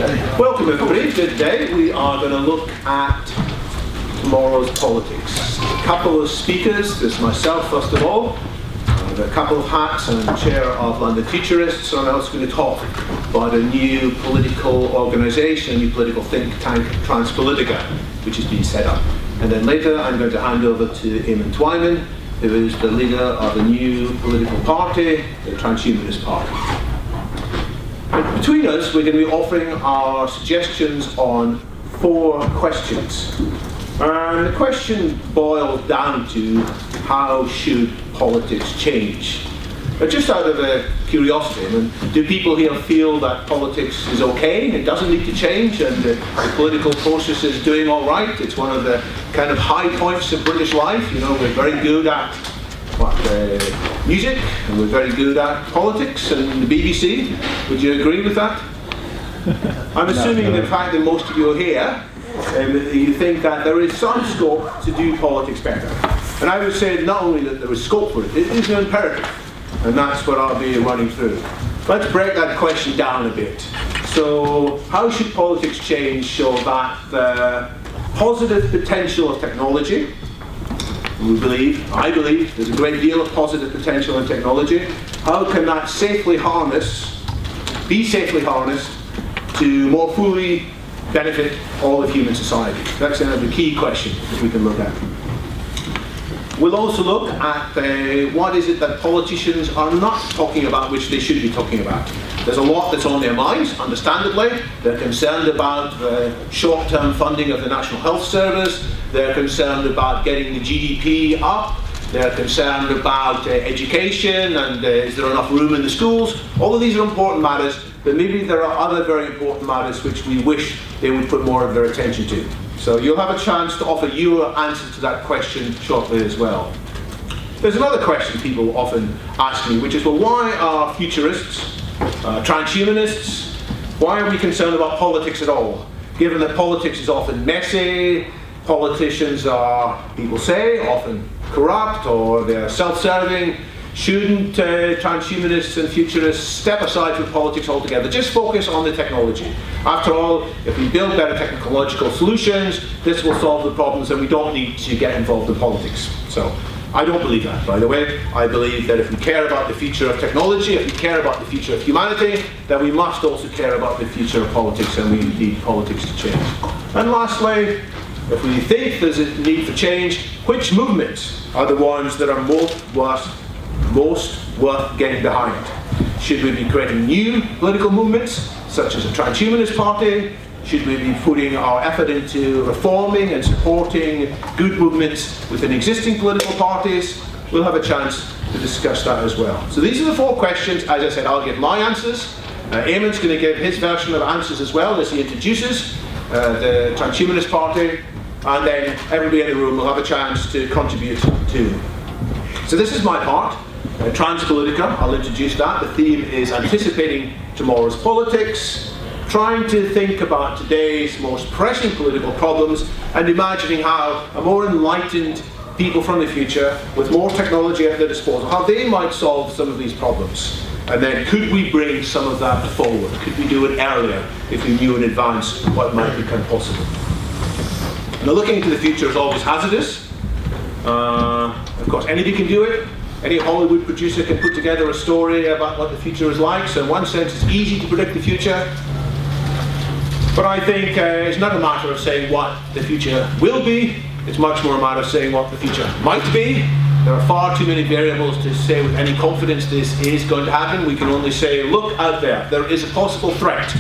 Welcome everybody. Today we are going to look at tomorrow's politics. A couple of speakers. There's myself first of all, a couple of hats, and I'm chair of London Futurists, so I'm also going to talk about a new political organisation, a new political think tank, Transpolitica, which has been set up. And then later I'm going to hand over to Amon Twyman, who is the leader of a new political party, the Transhumanist Party. And between us, we're going to be offering our suggestions on 4 questions. And the question boils down to, how should politics change? But just out of curiosity, I mean, do people here feel that politics is okay, it doesn't need to change, and the political process is doing all right? It's one of the kind of high points of British life. You know, we're very good at music, and we're very good at politics and the BBC. Would you agree with that? I'm assuming the fact that most of you are here, you think that there is some scope to do politics better. And I would say not only that there is scope for it, it is an imperative. And that's what I'll be running through. Let's break that question down a bit. So, how should politics change so that the positive potential of technology, I believe, there's a great deal of positive potential in technology. How can that be safely harnessed to more fully benefit all of human society? That's the key question that we can look at. We'll also look at what is it that politicians are not talking about, which they should be talking about. There's a lot that's on their minds, understandably. They're concerned about the short-term funding of the National Health Service. They're concerned about getting the GDP up. They're concerned about education and is there enough room in the schools. All of these are important matters, but maybe there are other very important matters which we wish they would put more of their attention to. So you'll have a chance to offer your answer to that question shortly as well. There's another question people often ask me, which is, well, why are futurists, transhumanists, why are we concerned about politics at all? Given that politics is often messy, politicians are, people say, often corrupt or they're self-serving, shouldn't transhumanists and futurists step aside from politics altogether, just focus on the technology? After all, if we build better technological solutions, this will solve the problems and we don't need to get involved in politics. So, I don't believe that, by the way. I believe that if we care about the future of technology, if we care about the future of humanity, then we must also care about the future of politics, and we need politics to change. And lastly, if we think there's a need for change, which movements are the ones that are most worth getting behind? Should we be creating new political movements, such as a Transhumanist Party? Should we be putting our effort into reforming and supporting good movements within existing political parties? We'll have a chance to discuss that as well. So these are the 4 questions. As I said, I'll give my answers. Amon's going to give his version of answers as well as he introduces the Transhumanist Party, and then everybody in the room will have a chance to contribute too. So this is my part, Transpolitica. I'll introduce that. The theme is anticipating tomorrow's politics, trying to think about today's most pressing political problems and imagining how a more enlightened people from the future with more technology at their disposal, how they might solve some of these problems. And then could we bring some of that forward? Could we do it earlier if we knew in advance what might become possible? Now, looking into the future is always hazardous. Of course, anybody can do it. Any Hollywood producer can put together a story about what the future is like. So in one sense, it's easy to predict the future. But I think it's not a matter of saying what the future will be. It's much more a matter of saying what the future might be. There are far too many variables to say with any confidence this is going to happen. We can only say, look out there. There is a possible threat.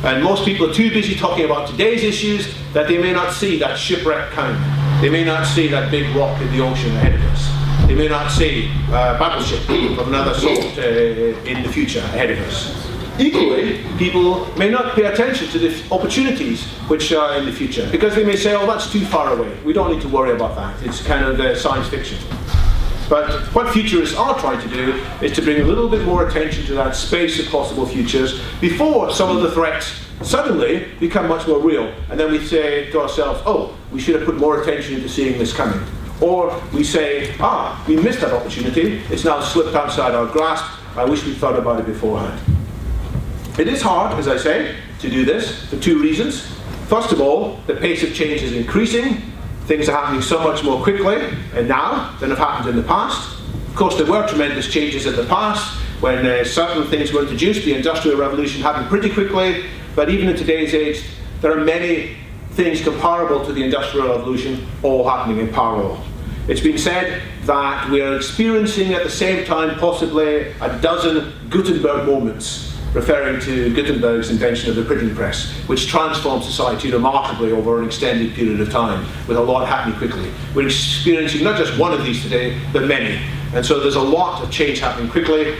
And most people are too busy talking about today's issues that they may not see that shipwreck coming. They may not see that big rock in the ocean ahead of us. They may not see a battleship of another sort in the future ahead of us. Equally, people may not pay attention to the opportunities which are in the future, because they may say, oh, that's too far away. We don't need to worry about that. It's kind of science fiction. But what futurists are trying to do is to bring a little bit more attention to that space of possible futures before some of the threats suddenly become much more real. And then we say to ourselves, oh, we should have put more attention into seeing this coming. Or we say, ah, we missed that opportunity. It's now slipped outside our grasp. I wish we'd thought about it beforehand. It is hard, as I say, to do this for two reasons. First of all, the pace of change is increasing. Things are happening so much more quickly now than have happened in the past. Of course, there were tremendous changes in the past when certain things were introduced. The Industrial Revolution happened pretty quickly, but even in today's age, there are many things comparable to the Industrial Revolution all happening in parallel. It's been said that we are experiencing at the same time possibly a dozen Gutenberg moments, referring to Gutenberg's invention of the printing press, which transformed society remarkably over an extended period of time, with a lot happening quickly. We're experiencing not just one of these today, but many. And so there's a lot of change happening quickly,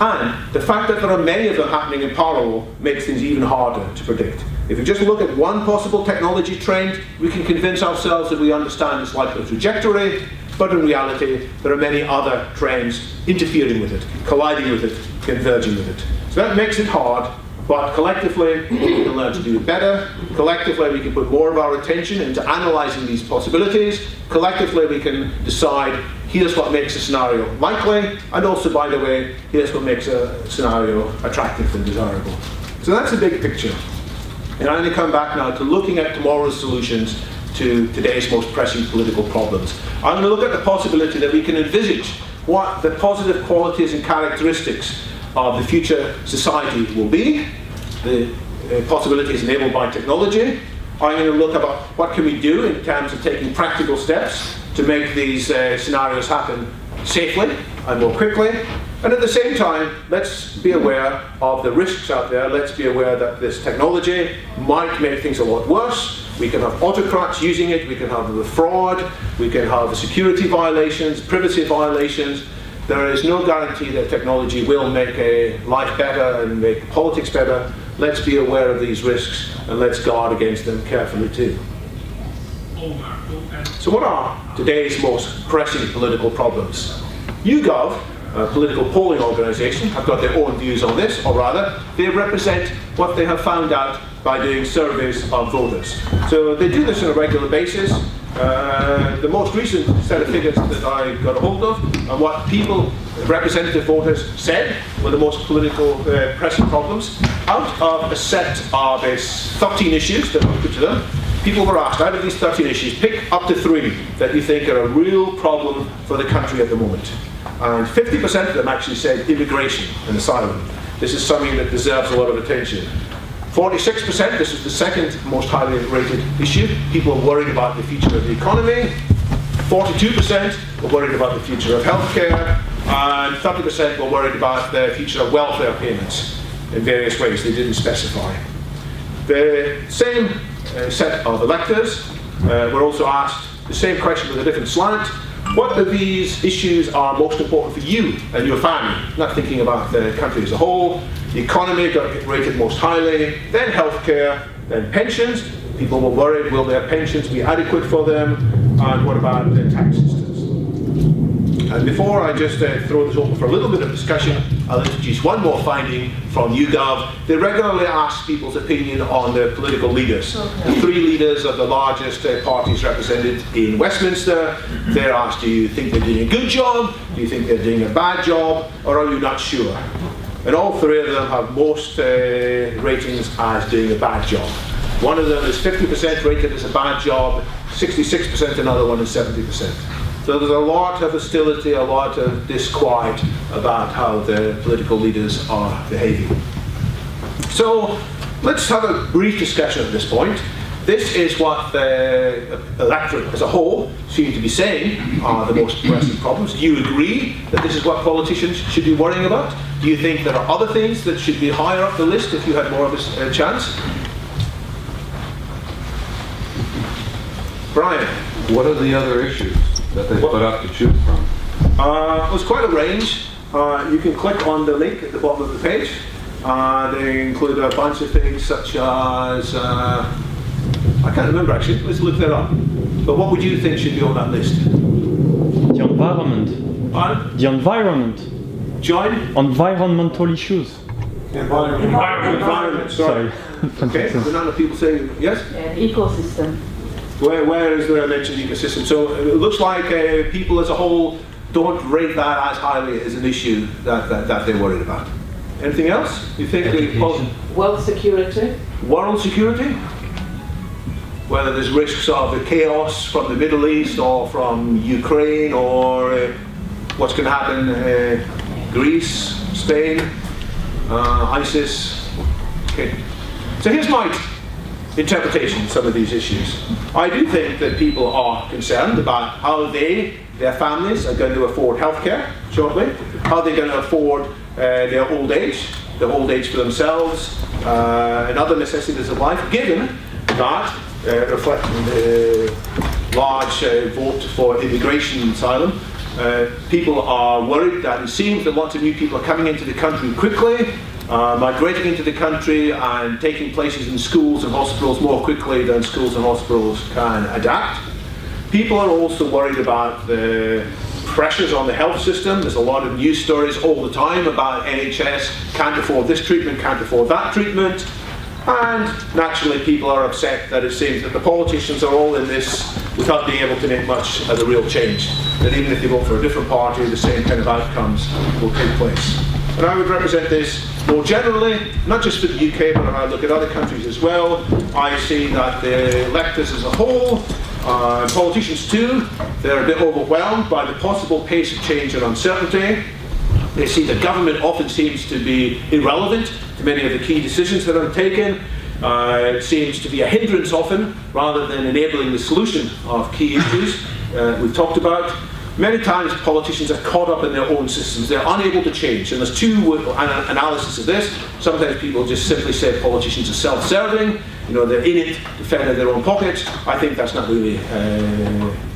and the fact that there are many of them happening in parallel makes things even harder to predict. If we just look at one possible technology trend, we can convince ourselves that we understand its likely trajectory, but in reality, there are many other trends interfering with it, colliding with it, converging with it. So that makes it hard, but collectively, we can learn to do it better. Collectively, we can put more of our attention into analysing these possibilities. Collectively, we can decide, here's what makes a scenario likely, and also, by the way, here's what makes a scenario attractive and desirable. So that's the big picture. And I'm going to come back now to looking at tomorrow's solutions to today's most pressing political problems. I'm going to look at the possibility that we can envisage what the positive qualities and characteristics of the future society will be, the possibilities enabled by technology. I'm going to look about what can we do in terms of taking practical steps to make these scenarios happen safely and more quickly. And at the same time, let's be aware of the risks out there. Let's be aware that this technology might make things a lot worse. We can have autocrats using it, we can have the fraud, we can have security violations, privacy violations. There is no guarantee that technology will make life better and make politics better. Let's be aware of these risks and let's guard against them carefully too. So what are today's most pressing political problems? YouGov, a political polling organisation, have got their own views on this, or rather, they represent what they have found out by doing surveys of voters. So they do this on a regular basis. The most recent set of figures that I got a hold of, and what people, representative voters, said were the most political pressing problems. Out of a set of 13 issues that I put to them, people were asked, out of these 13 issues, pick up to 3 that you think are a real problem for the country at the moment. And 50% of them actually said immigration and asylum. This is something that deserves a lot of attention. 46%, this is the second most highly rated issue. People are worried about the future of the economy. 42% were worried about the future of healthcare. And 30% were worried about the future of welfare payments in various ways. They didn't specify. The same set of electors were also asked the same question with a different slant. What of these issues are most important for you and your family? Not thinking about the country as a whole. The economy got rated most highly, then healthcare, then pensions. People were worried, will their pensions be adequate for them? And what about the tax systems? And before I just throw this open for a little bit of discussion, I'll introduce one more finding from YouGov. They regularly ask people's opinion on their political leaders. Okay. The 3 leaders of the largest parties represented in Westminster, they're asked, do you think they're doing a good job? Do you think they're doing a bad job? Or are you not sure? And all 3 of them have most ratings as doing a bad job. One of them is 50% rated as a bad job, 66%, another one is 70%. So there's a lot of hostility, a lot of disquiet about how the political leaders are behaving. So let's have a brief discussion at this point. This is what the electorate as a whole seem to be saying are the most pressing problems. Do you agree that this is what politicians should be worrying about? Do you think there are other things that should be higher up the list if you had more of a chance? Brian? What are the other issues that they put up to choose from? There's quite a range. You can click on the link at the bottom of the page. They include a bunch of things such as, I can't remember actually, let's look that up. But what would you think should be on that list? The environment. Pardon? The environment. Join? Environmental issues. Environment, sorry. Okay, so none of people saying yes? Ecosystem. Where is there a mentioned ecosystem? So it looks like people as a whole don't rate that as highly as an issue that they're worried about. Anything else? You think world security? World security? Whether there's risks of chaos from the Middle East or from Ukraine or what's going to happen Greece, Spain, ISIS. Okay. So here's my interpretation of some of these issues. I do think that people are concerned about how their families are going to afford healthcare shortly, how they're going to afford their old age for themselves, and other necessities of life, given that, reflecting the large vote for immigration asylum, people are worried that it seems that lots of new people are coming into the country quickly, migrating into the country and taking places in schools and hospitals more quickly than schools and hospitals can adapt. People are also worried about the pressures on the health system. There's a lot of news stories all the time about NHS can't afford this treatment, can't afford that treatment. And naturally people are upset that it seems that the politicians are all in this without being able to make much of a real change. That even if they vote for a different party, the same kind of outcomes will take place. And I would represent this more generally, not just for the UK, but when I look at other countries as well. I see that the electors as a whole, politicians too, they're a bit overwhelmed by the possible pace of change and uncertainty. They see the government often seems to be irrelevant to many of the key decisions that are taken. It seems to be a hindrance often, rather than enabling the solution of key issues we've talked about. Many times politicians are caught up in their own systems. They're unable to change. And there's two analyses of this. Sometimes people just simply say politicians are self-serving. You know, they're in it to fend their own pockets. I think that's not really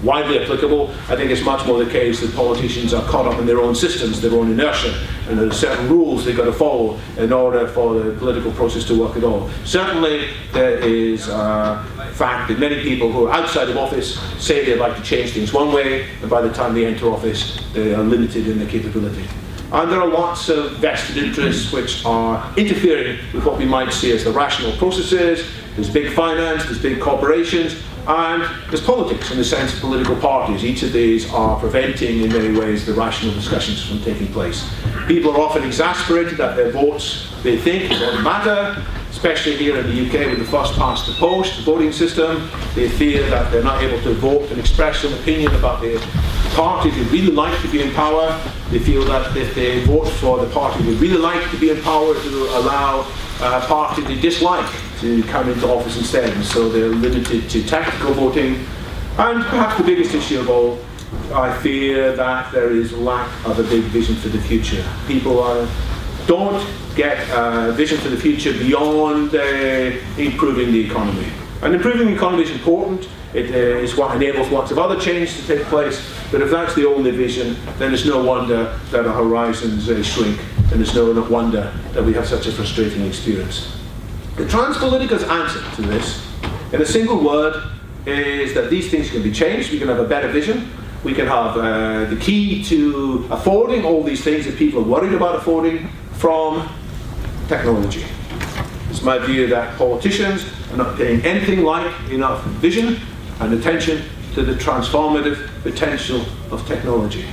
widely applicable. I think it's much more the case that politicians are caught up in their own systems, their own inertia, and there are certain rules they've got to follow in order for the political process to work at all. Certainly, there is a fact that many people who are outside of office say they'd like to change things one way, and by the time they enter office, they are limited in their capability. And there are lots of vested interests which are interfering with what we might see as the rational processes. There's big finance, there's big corporations, and there's politics in the sense of political parties. Each of these are preventing, in many ways, the rational discussions from taking place. People are often exasperated that their votes, they think, don't matter, especially here in the UK with the first past the post voting system. They fear that they're not able to vote and express an opinion about the party they really like to be in power. They feel that if they vote for the party they really like to be in power, it will allow a party they dislike to come into office instead, and so they're limited to tactical voting. And perhaps the biggest issue of all, I fear that there is lack of a big vision for the future. People don't get a vision for the future beyond improving the economy. And improving the economy is important. It is what enables lots of other change to take place, but if that's the only vision, then it's no wonder that our horizons shrink, and it's no wonder that we have such a frustrating experience. The Transpolitica's answer to this, in a single word, is that these things can be changed. We can have a better vision. We can have the key to affording all these things that people are worried about affording from technology. It's my view that politicians are not paying anything like enough vision and attention to the transformative potential of technology.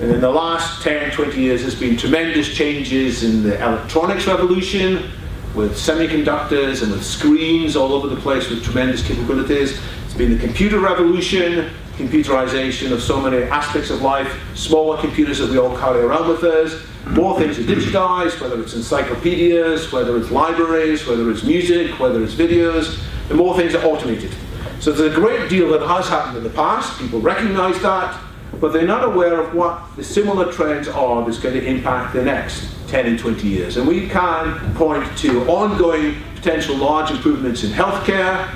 And in the last 10, 20 years, there's been tremendous changes in the electronics revolution, with semiconductors and with screens all over the place with tremendous capabilities. It's been the computer revolution, computerization of so many aspects of life, smaller computers that we all carry around with us. More things are digitized, whether it's encyclopedias, whether it's libraries, whether it's music, whether it's videos, and more things are automated. So there's a great deal that has happened in the past. People recognize that, but they're not aware of what the similar trends are that's going to impact the next 10 and 20 years. And we can point to ongoing potential large improvements in healthcare,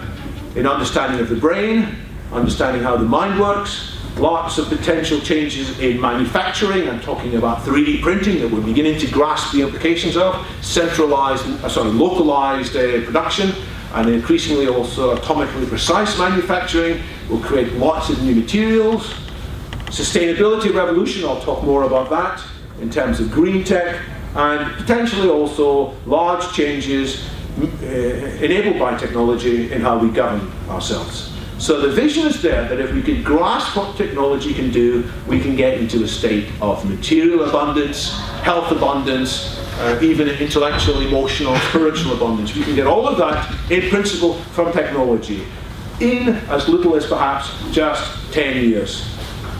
in understanding of the brain, understanding how the mind works, lots of potential changes in manufacturing. I'm talking about 3D printing that we're beginning to grasp the implications of, localized production, and increasingly also atomically precise manufacturing will create lots of new materials. Sustainability revolution, I'll talk more about that in terms of green tech, and potentially also large changes enabled by technology in how we govern ourselves. So the vision is there that if we can grasp what technology can do, we can get into a state of material abundance, health abundance, even intellectual, emotional, spiritual abundance. We can get all of that, in principle, from technology in as little as perhaps just 10 years.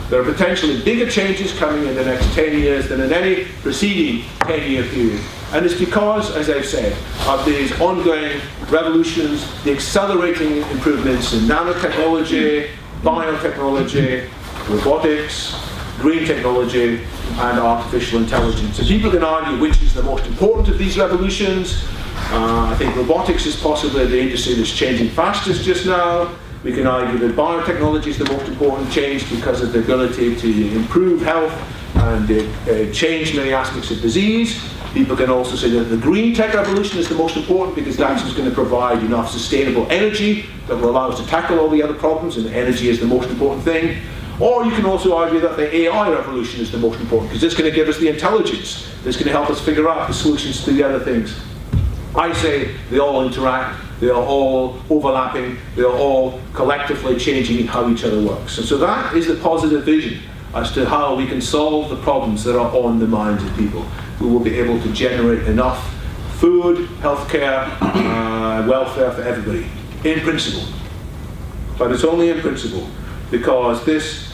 There are potentially bigger changes coming in the next 10 years than in any preceding 10-year period. And it's because, as I've said, of these ongoing revolutions, the accelerating improvements in nanotechnology, biotechnology, robotics, green technology, and artificial intelligence. And people can argue which is the most important of these revolutions. I think robotics is possibly the industry that's changing fastest just now. We can argue that biotechnology is the most important change because of the ability to improve health and change many aspects of disease. People can also say that the green tech revolution is the most important because that's what's going to provide enough sustainable energy that will allow us to tackle all the other problems, and energy is the most important thing. Or you can also argue that the AI revolution is the most important because it's going to give us the intelligence that's going to help us figure out the solutions to the other things. I say they all interact, they are all overlapping, they are all collectively changing how each other works. And so that is the positive vision as to how we can solve the problems that are on the minds of people. We will be able to generate enough food, healthcare, welfare for everybody, in principle. But it's only in principle, because this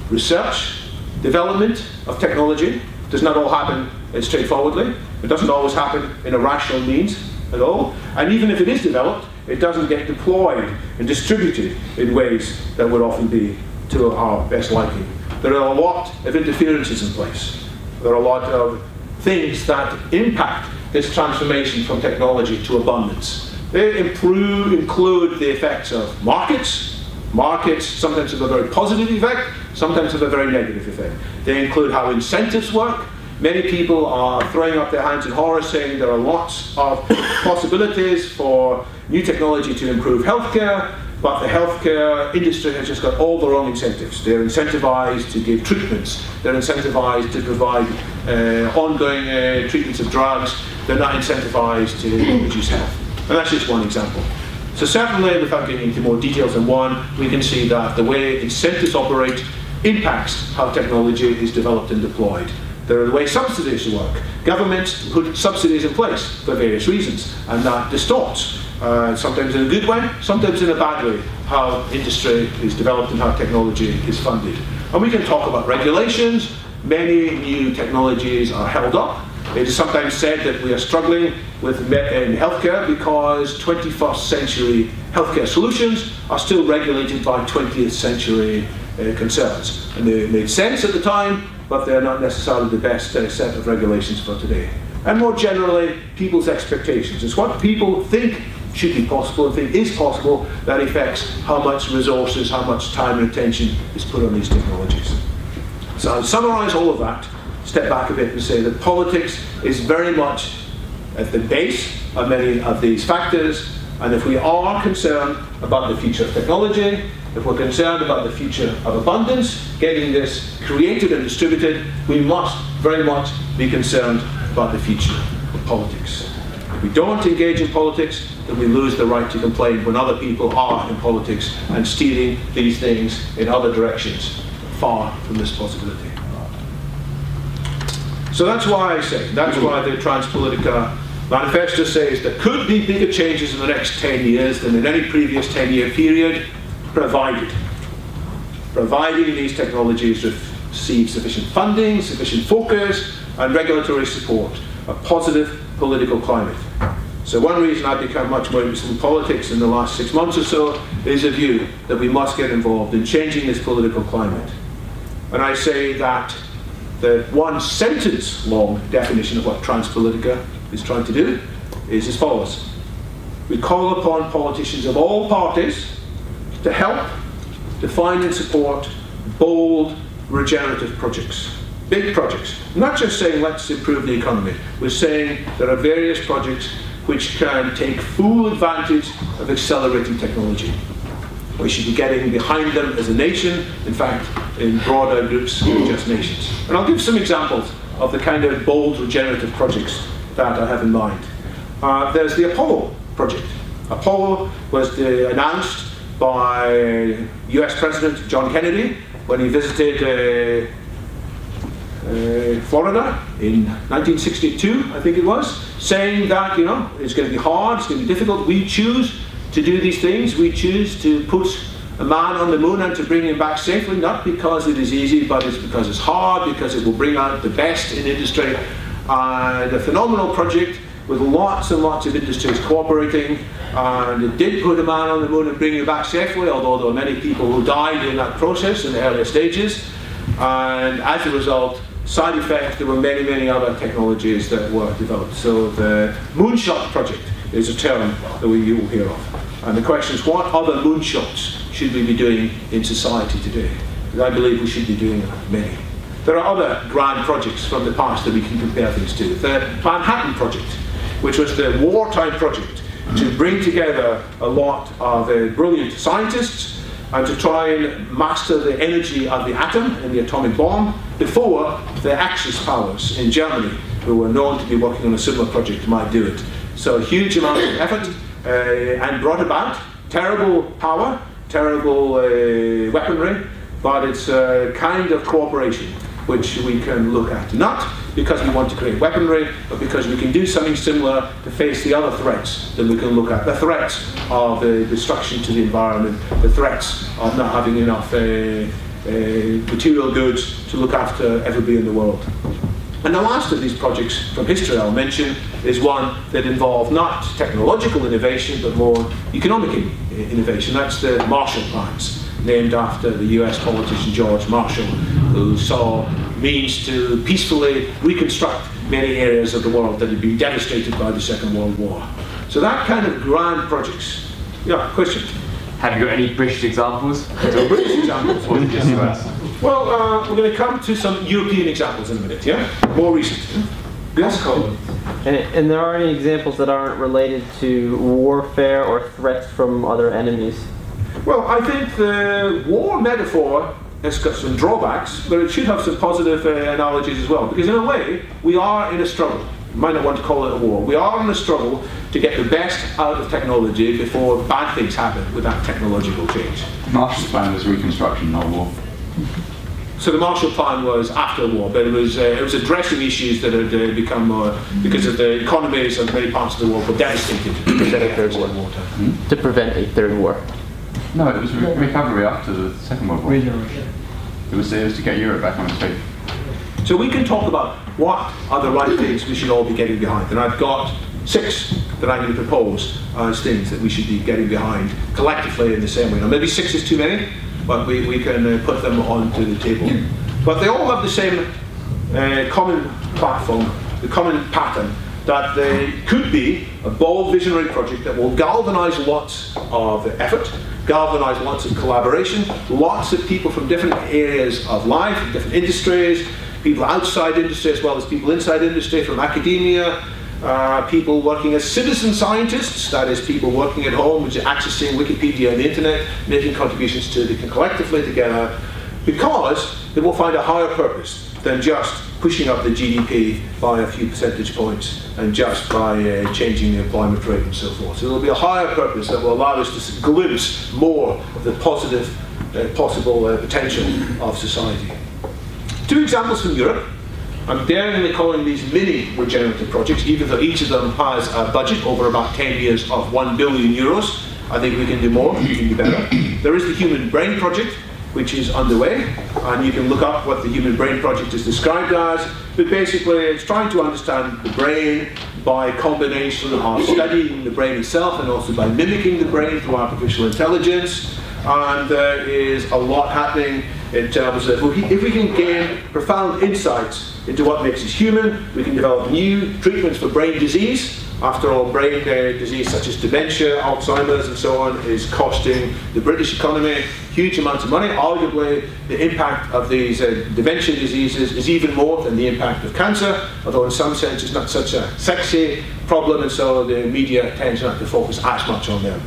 research, development of technology does not all happen straightforwardly. It doesn't always happen in a rational means at all. And even if it is developed, it doesn't get deployed and distributed in ways that would often be to our best liking. There are a lot of interferences in place. There are a lot of things that impact this transformation from technology to abundance. They include the effects of markets. Markets sometimes have a very positive effect, sometimes have a very negative effect. They include how incentives work. Many people are throwing up their hands in horror saying there are lots of possibilities for new technology to improve healthcare, but the healthcare industry has just got all the wrong incentives. They're incentivized to give treatments. They're incentivized to provide ongoing treatments of drugs. They're not incentivized to reduce health. And that's just one example. So certainly, without getting into more details than one, we can see that the way incentives operate impacts how technology is developed and deployed. There are the way subsidies work. Governments put subsidies in place for various reasons, and that distorts, sometimes in a good way, sometimes in a bad way, how industry is developed and how technology is funded. And we can talk about regulations. Many new technologies are held up. It is sometimes said that we are struggling with in healthcare because 21st century healthcare solutions are still regulated by 20th century concerns. And they made sense at the time, but they're not necessarily the best set of regulations for today. And more generally, people's expectations. It's what people think should be possible and think is possible that affects how much resources, how much time and attention is put on these technologies. So I'll summarize all of that, step back a bit and say that politics is very much at the base of many of these factors, and if we are concerned about the future of technology, if we're concerned about the future of abundance, getting this created and distributed, we must very much be concerned about the future of politics. If we don't engage in politics, then we lose the right to complain when other people are in politics and steering these things in other directions, far from this possibility. So that's why I say, that's why the Transpolitica manifesto says there could be bigger changes in the next 10 years than in any previous 10-year period, provided these technologies receive sufficient funding, sufficient focus, and regulatory support, a positive political climate. So one reason I've become much more interested in politics in the last 6 months or so is a view that we must get involved in changing this political climate. And I say that the one sentence long definition of what Transpolitica is trying to do is as follows. We call upon politicians of all parties to help define and support bold regenerative projects, big projects. Not just saying let's improve the economy. We're saying there are various projects which can take full advantage of accelerating technology. We should be getting behind them as a nation, in fact, in broader groups than just nations. And I'll give some examples of the kind of bold regenerative projects that I have in mind. There's the Apollo project. Apollo was announced by US President John Kennedy when he visited Florida in 1962, I think it was, saying that, you know, it's going to be hard, it's going to be difficult. We choose to do these things. We choose to put a man on the moon and to bring him back safely, not because it is easy, but it's because it's hard, because it will bring out the best in industry. A phenomenal project with lots and lots of industries cooperating, and it did put a man on the moon and bring him back safely, although there were many people who died in that process in the earlier stages. And as a result, side effects, there were many, many other technologies that were developed. So the moonshot project is a term that you will hear of. And the question is, what other moonshots should we be doing in society today? Because I believe we should be doing many. There are other grand projects from the past that we can compare things to. The Manhattan Project, which was the wartime project to bring together a lot of brilliant scientists and to try and master the energy of the atom and the atomic bomb before the Axis powers in Germany, who were known to be working on a similar project, might do it. So a huge amount of effort and brought about terrible power, terrible weaponry, but it's a kind of cooperation which we can look at. Not because we want to create weaponry, but because we can do something similar to face the other threats that we can look at. The threats of destruction to the environment, the threats of not having enough material goods to look after everybody in the world. And the last of these projects from history I'll mention is one that involved not technological innovation, but more economic innovation. That's the Marshall Plans, named after the US politician George Marshall, who saw means to peacefully reconstruct many areas of the world that had been devastated by the Second World War. So that kind of grand projects. Yeah, question? Have you got any British examples? British examples? Well, we're going to come to some European examples in a minute, yeah? More recent. Yes, Colin? And there are any examples that aren't related to warfare or threats from other enemies? Well, I think the war metaphor has got some drawbacks, but it should have some positive analogies as well. Because in a way, we are in a struggle. You might not want to call it a war. We are in a struggle to get the best out of technology before bad things happen with that technological change. Marshall's Plan was reconstruction, not war. So the Marshall Plan was after the war, but it was addressing issues that had become more, because of the economies of many parts of the world were devastated because of a third war. To prevent a third war. No, it was recovery after the Second World War. It was to get Europe back on its feet. So we can talk about what are the right things we should all be getting behind. And I've got 6 that I'm going to propose as things that we should be getting behind collectively in the same way. Now maybe 6 is too many, but we can put them onto the table. But they all have the same common platform, the common pattern, that they could be a bold visionary project that will galvanize lots of effort, galvanize lots of collaboration, lots of people from different areas of life, different industries, people outside industry as well as people inside industry, from academia, people working as citizen scientists, that is people working at home, which are accessing Wikipedia and the internet, making contributions to it. They can collectively together, because they will find a higher purpose than just pushing up the GDP by a few percentage points and just by changing the employment rate and so forth. So there will be a higher purpose that will allow us to glimpse more of the positive possible potential of society. 2 examples from Europe. I'm daringly calling these mini regenerative projects, even though each of them has a budget over about 10 years of €1 billion. I think we can do more, we can do better. There is the Human Brain Project, which is underway, and you can look up what the Human Brain Project is described as, but basically it's trying to understand the brain by a combination of studying the brain itself and also by mimicking the brain through artificial intelligence. And there is a lot happening in terms of, if we can gain profound insights into what makes us human, we can develop new treatments for brain disease. After all, brain disease such as dementia, Alzheimer's and so on is costing the British economy huge amounts of money. Arguably, the impact of these dementia diseases is even more than the impact of cancer, although in some sense it's not such a sexy problem, and so the media tends not to focus as much on them.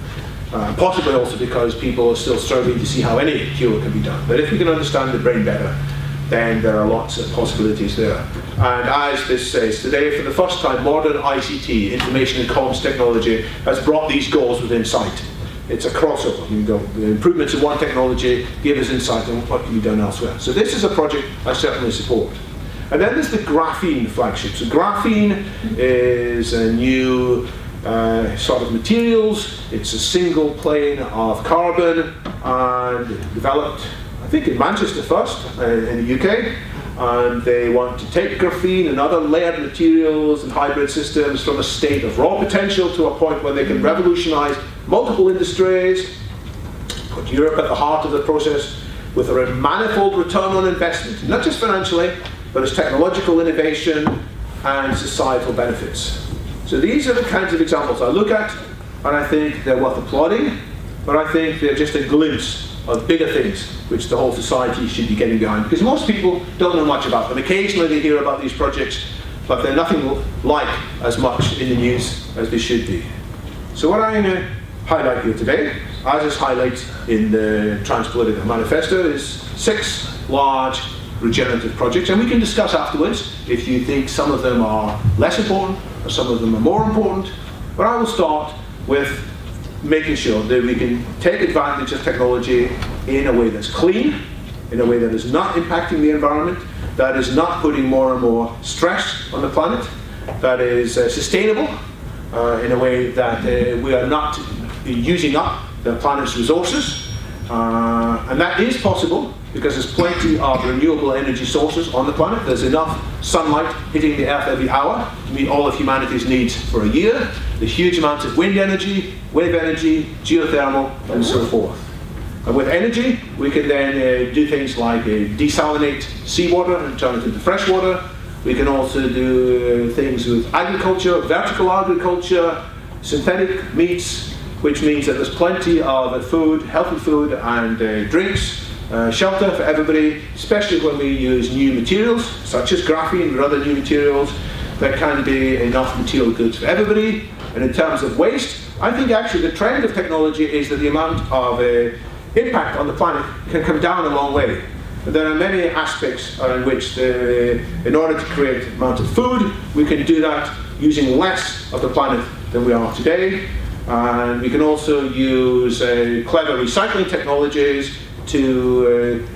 Possibly also because people are still struggling to see how any cure can be done. But if we can understand the brain better, then there are lots of possibilities there. And as this says, today, for the first time, modern ICT, information and comms technology, has brought these goals within sight. It's a crossover. You can go, the improvements in one technology give us insight on what can be done elsewhere. So this is a project I certainly support. And then there's the graphene flagship. So graphene is a new sort of materials. It's a single plane of carbon and developed, I think, in Manchester first, in the UK. And they want to take graphene and other layered materials and hybrid systems from a state of raw potential to a point where they can revolutionize multiple industries, put Europe at the heart of the process with a manifold return on investment, not just financially, but as technological innovation and societal benefits. So these are the kinds of examples I look at, and I think they're worth applauding, but I think they're just a glimpse of bigger things which the whole society should be getting behind, because most people don't know much about them. Occasionally they hear about these projects, but they're nothing like as much in the news as they should be. So what I'm going to highlight here today, as is highlighted in the Transpolitica manifesto, is 6 large regenerative projects, and we can discuss afterwards if you think some of them are less important or some of them are more important. But I will start with making sure that we can take advantage of technology in a way that's clean, in a way that is not impacting the environment, that is not putting more and more stress on the planet, that is sustainable in a way that we are not using up the planet's resources. And that is possible because there's plenty of renewable energy sources on the planet. There's enough sunlight hitting the Earth every hour to meet all of humanity's needs for a year. There's huge amounts of wind energy, wave energy, geothermal, and so forth. And with energy, we can then do things like desalinate seawater and turn it into fresh water. We can also do things with agriculture, vertical agriculture, synthetic meats, which means that there's plenty of food, healthy food and drinks, shelter for everybody, especially when we use new materials, such as graphene or other new materials. There can be enough material goods for everybody. And in terms of waste, I think actually the trend of technology is that the amount of impact on the planet can come down a long way. There are many aspects in which, in order to create the amount of food, we can do that using less of the planet than we are today. And we can also use clever recycling technologies to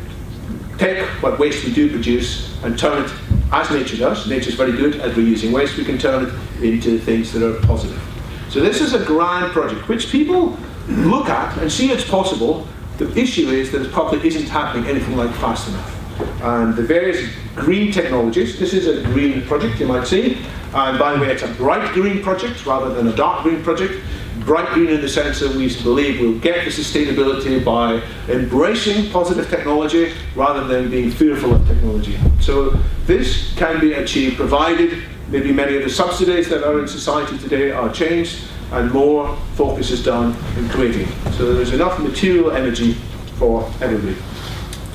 take what waste we do produce and turn it, as nature does. Nature's very good at reusing waste. We can turn it into things that are positive. So this is a grand project which people look at and see it's possible. The issue is that it probably isn't happening anything like fast enough. And the various green technologies, this is a green project, you might see. And by the way, it's a bright green project rather than a dark green project. Bright green in the sense that we believe we'll get the sustainability by embracing positive technology rather than being fearful of technology. So this can be achieved provided maybe many of the subsidies that are in society today are changed and more focus is done in creating. So there's enough material energy for everybody.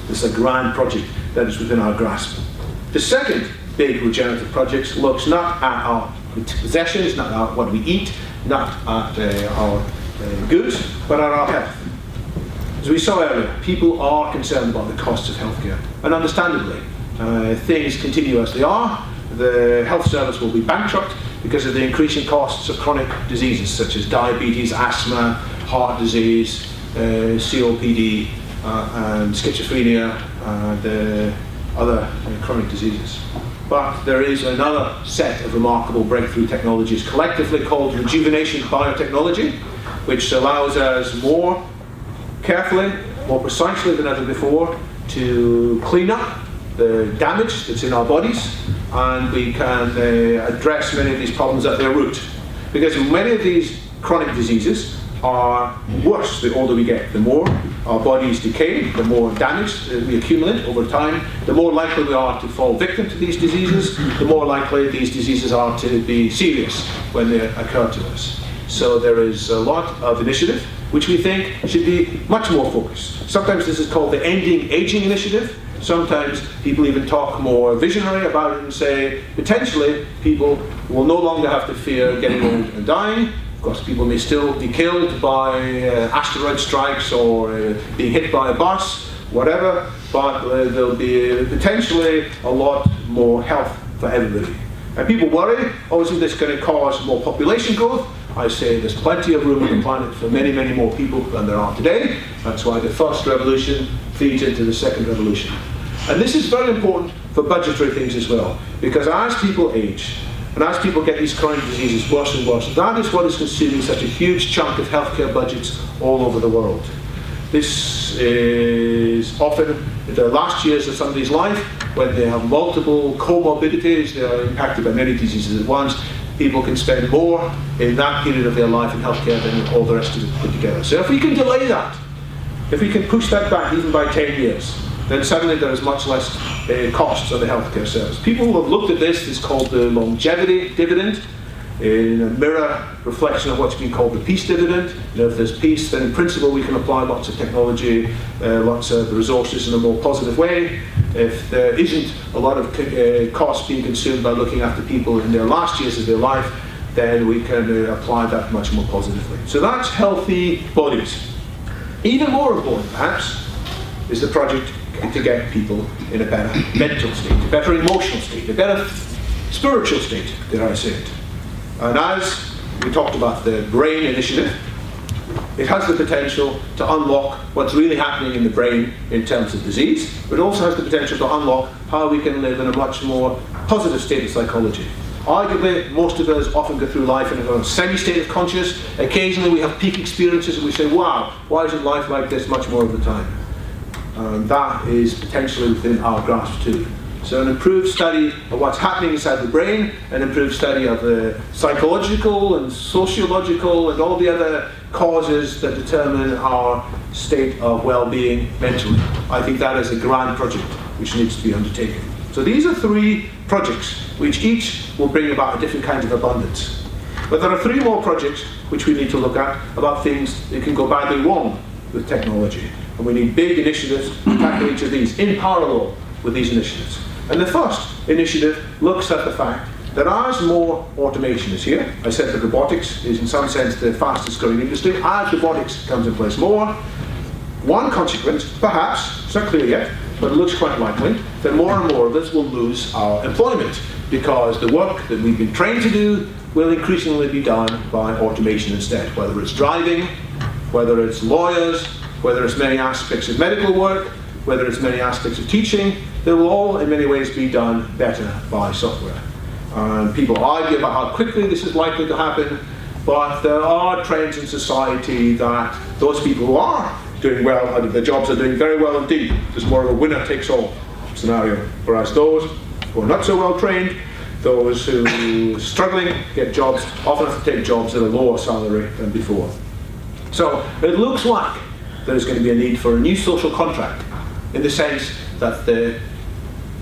This is a grand project that is within our grasp. The second big regenerative project looks not at our possessions, not at what we eat, not at our goods, but at our health. As we saw earlier, people are concerned about the costs of healthcare, and understandably. Things continue as they are. The health service will be bankrupt because of the increasing costs of chronic diseases such as diabetes, asthma, heart disease, COPD, and schizophrenia, and other chronic diseases. But there is another set of remarkable breakthrough technologies collectively called rejuvenation biotechnology, which allows us more carefully, more precisely than ever before to clean up the damage that's in our bodies, and we can address many of these problems at their root. Because many of these chronic diseases are worse the older we get. The more our bodies decay, the more damage we accumulate over time, the more likely we are to fall victim to these diseases, the more likely these diseases are to be serious when they occur to us. So there is a lot of initiative which we think should be much more focused. Sometimes this is called the Ending Aging Initiative. Sometimes people even talk more visionary about it and say potentially people will no longer have to fear getting old and dying. Of course, people may still be killed by asteroid strikes or being hit by a bus, whatever, but there'll be potentially a lot more health for everybody. And people worry, oh, isn't this going to cause more population growth? I say there's plenty of room on the planet for many, many more people than there are today. That's why the first revolution feeds into the second revolution. And this is very important for budgetary things as well. Because as people age, and as people get these chronic diseases worse and worse, that is what is consuming such a huge chunk of healthcare budgets all over the world. This is often the last years of somebody's life, when they have multiple comorbidities, they are impacted by many diseases at once. People can spend more in that period of their life in healthcare than all the rest of it put together. So if we can delay that, if we can push that back even by 10 years, then suddenly there is much less costs on the healthcare service. People who have looked at this, it's called the longevity dividend, in a mirror reflection of what's been called the peace dividend. You know, if there's peace, then in principle we can apply lots of technology, lots of resources in a more positive way. If there isn't a lot of costs being consumed by looking after people in their last years of their life, then we can apply that much more positively. So that's healthy bodies. Even more important, perhaps, is the project to get people in a better mental state, a better emotional state, a better spiritual state, dare I say it. And as we talked about the brain initiative, it has the potential to unlock what's really happening in the brain in terms of disease, but it also has the potential to unlock how we can live in a much more positive state of psychology. Arguably, most of us often go through life in a semi-state of conscious. Occasionally we have peak experiences and we say, wow, why isn't life like this much more of the time? And that is potentially within our grasp too. So an improved study of what's happening inside the brain, an improved study of the psychological and sociological and all the other causes that determine our state of well-being mentally. I think that is a grand project which needs to be undertaken. So these are three projects which each will bring about a different kind of abundance. But there are three more projects which we need to look at about things that can go badly wrong with technology. And we need big initiatives to tackle each of these in parallel with these initiatives. And the first initiative looks at the fact that as more automation is here, I said that robotics is in some sense the fastest growing industry, as robotics comes in place more, one consequence, perhaps, it's not clear yet, but it looks quite likely, that more and more of us will lose our employment because the work that we've been trained to do will increasingly be done by automation instead, whether it's driving, whether it's lawyers, whether it's many aspects of medical work, whether it's many aspects of teaching, they will all in many ways be done better by software. People argue about how quickly this is likely to happen, but there are trends in society that those people who are doing well, their jobs are doing very well indeed. There's more of a winner-takes-all scenario, whereas those who are not so well trained, those who are struggling get jobs, often have to take jobs at a lower salary than before. So it looks like there's going to be a need for a new social contract, in the sense that the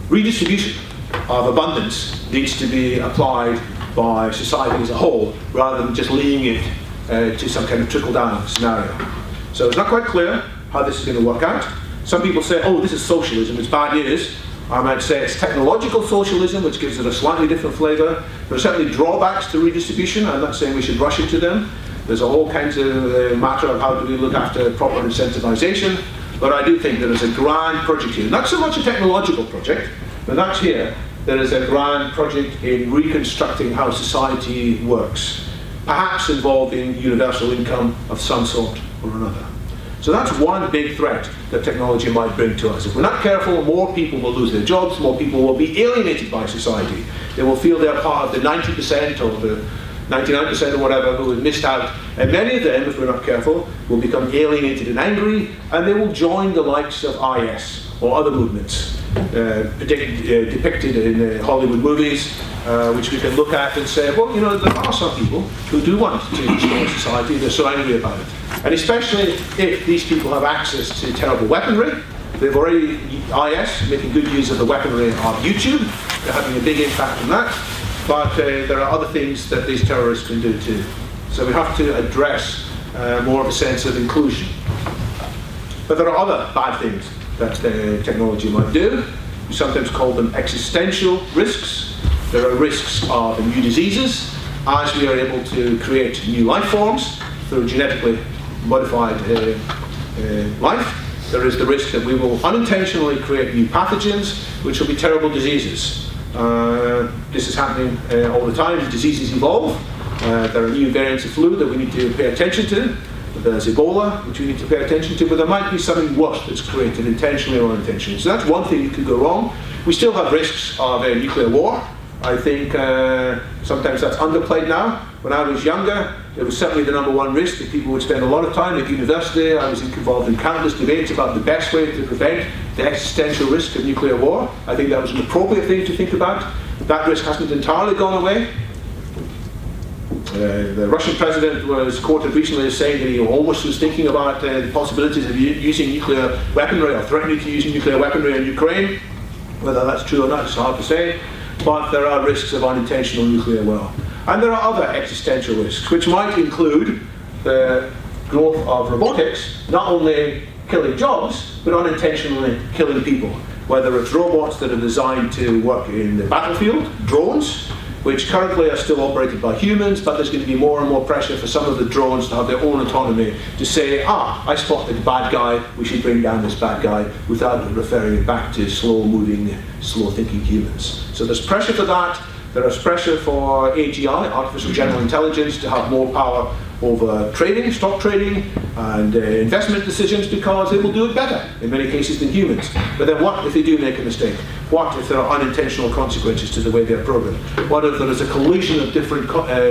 redistribution of abundance needs to be applied by society as a whole, rather than just leaving it to some kind of trickle-down scenario. So it's not quite clear how this is going to work out. Some people say, oh, this is socialism, it's bad news. I might say it's technological socialism, which gives it a slightly different flavour. There are certainly drawbacks to redistribution. I'm not saying we should rush into them. There's a whole kinds of matter of how do we look after proper incentivization. But I do think there is a grand project here. Not so much a technological project, but that's here. There is a grand project in reconstructing how society works, perhaps involving universal income of some sort or another. So that's one big threat that technology might bring to us. If we're not careful, more people will lose their jobs, more people will be alienated by society. They will feel they're part of the 90% or the 99% or whatever who have missed out. And many of them, if we're not careful, will become alienated and angry, and they will join the likes of IS or other movements depicted in Hollywood movies, which we can look at and say, well, you know, there are some people who do want to destroy society, they're so angry about it. And especially if these people have access to terrible weaponry. They've already, IS, making good use of the weaponry of YouTube, they're having a big impact on that. But there are other things that these terrorists can do too. So we have to address more of a sense of inclusion. But there are other bad things that technology might do. We sometimes call them existential risks. There are risks of new diseases as we are able to create new life forms through genetically modified life. There is the risk that we will unintentionally create new pathogens, which will be terrible diseases. This is happening all the time. Diseases evolve. There are new variants of flu that we need to pay attention to. There's Ebola, which we need to pay attention to, but there might be something worse that's created intentionally or unintentionally. So that's one thing that could go wrong. We still have risks of a nuclear war. I think sometimes that's underplayed now. When I was younger, it was certainly the #1 risk that people would spend a lot of time at university. I was involved in countless debates about the best way to prevent the existential risk of nuclear war. I think that was an appropriate thing to think about. That risk hasn't entirely gone away. The Russian president was quoted recently as saying that he almost was thinking about the possibilities of using nuclear weaponry or threatening to use nuclear weaponry in Ukraine. Whether that's true or not, it's hard to say. But there are risks of unintentional nuclear war. And there are other existential risks, which might include the growth of robotics, not only killing jobs, but unintentionally killing people. Whether it's robots that are designed to work in the battlefield, drones, which currently are still operated by humans, but there's going to be more and more pressure for some of the drones to have their own autonomy, to say, I spotted the bad guy, we should bring down this bad guy, without referring it back to slow-moving, slow-thinking humans. So there's pressure for that. There is pressure for AGI, artificial general intelligence, to have more power over trading, stock trading, and investment decisions, because it will do it better in many cases than humans. But then what if they do make a mistake? What if there are unintentional consequences to the way they're programmed? What if there is a collision of different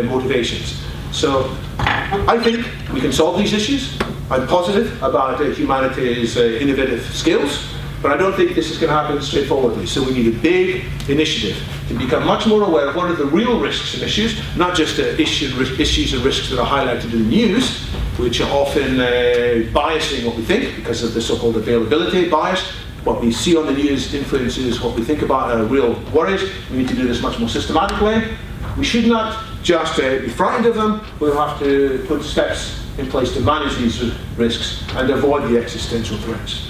motivations? So I think we can solve these issues. I'm positive about humanity's innovative skills. But I don't think this is going to happen straightforwardly. So we need a big initiative to become much more aware of what are the real risks and issues, not just the issues and risks that are highlighted in the news, which are often biasing what we think because of the so-called availability bias. What we see on the news influences what we think about our real worries. We need to do this much more systematically. We should not just be frightened of them. We'll have to put steps in place to manage these risks and avoid the existential threats.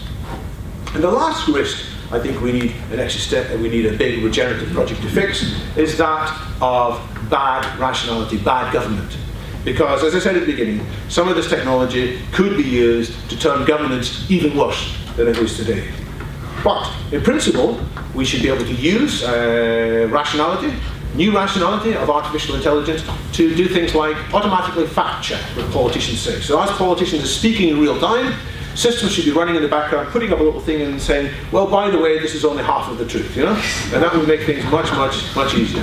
And the last risk I think we need a big regenerative project to fix is that of bad rationality, bad government. Because, as I said at the beginning, some of this technology could be used to turn governance even worse than it is today. But, in principle, we should be able to use rationality, new rationality of artificial intelligence, to do things like automatically fact check what politicians say. So as politicians are speaking in real time, systems should be running in the background, putting up a little thing and saying, well, by the way, this is only half of the truth, you know? And that would make things much, much, much easier.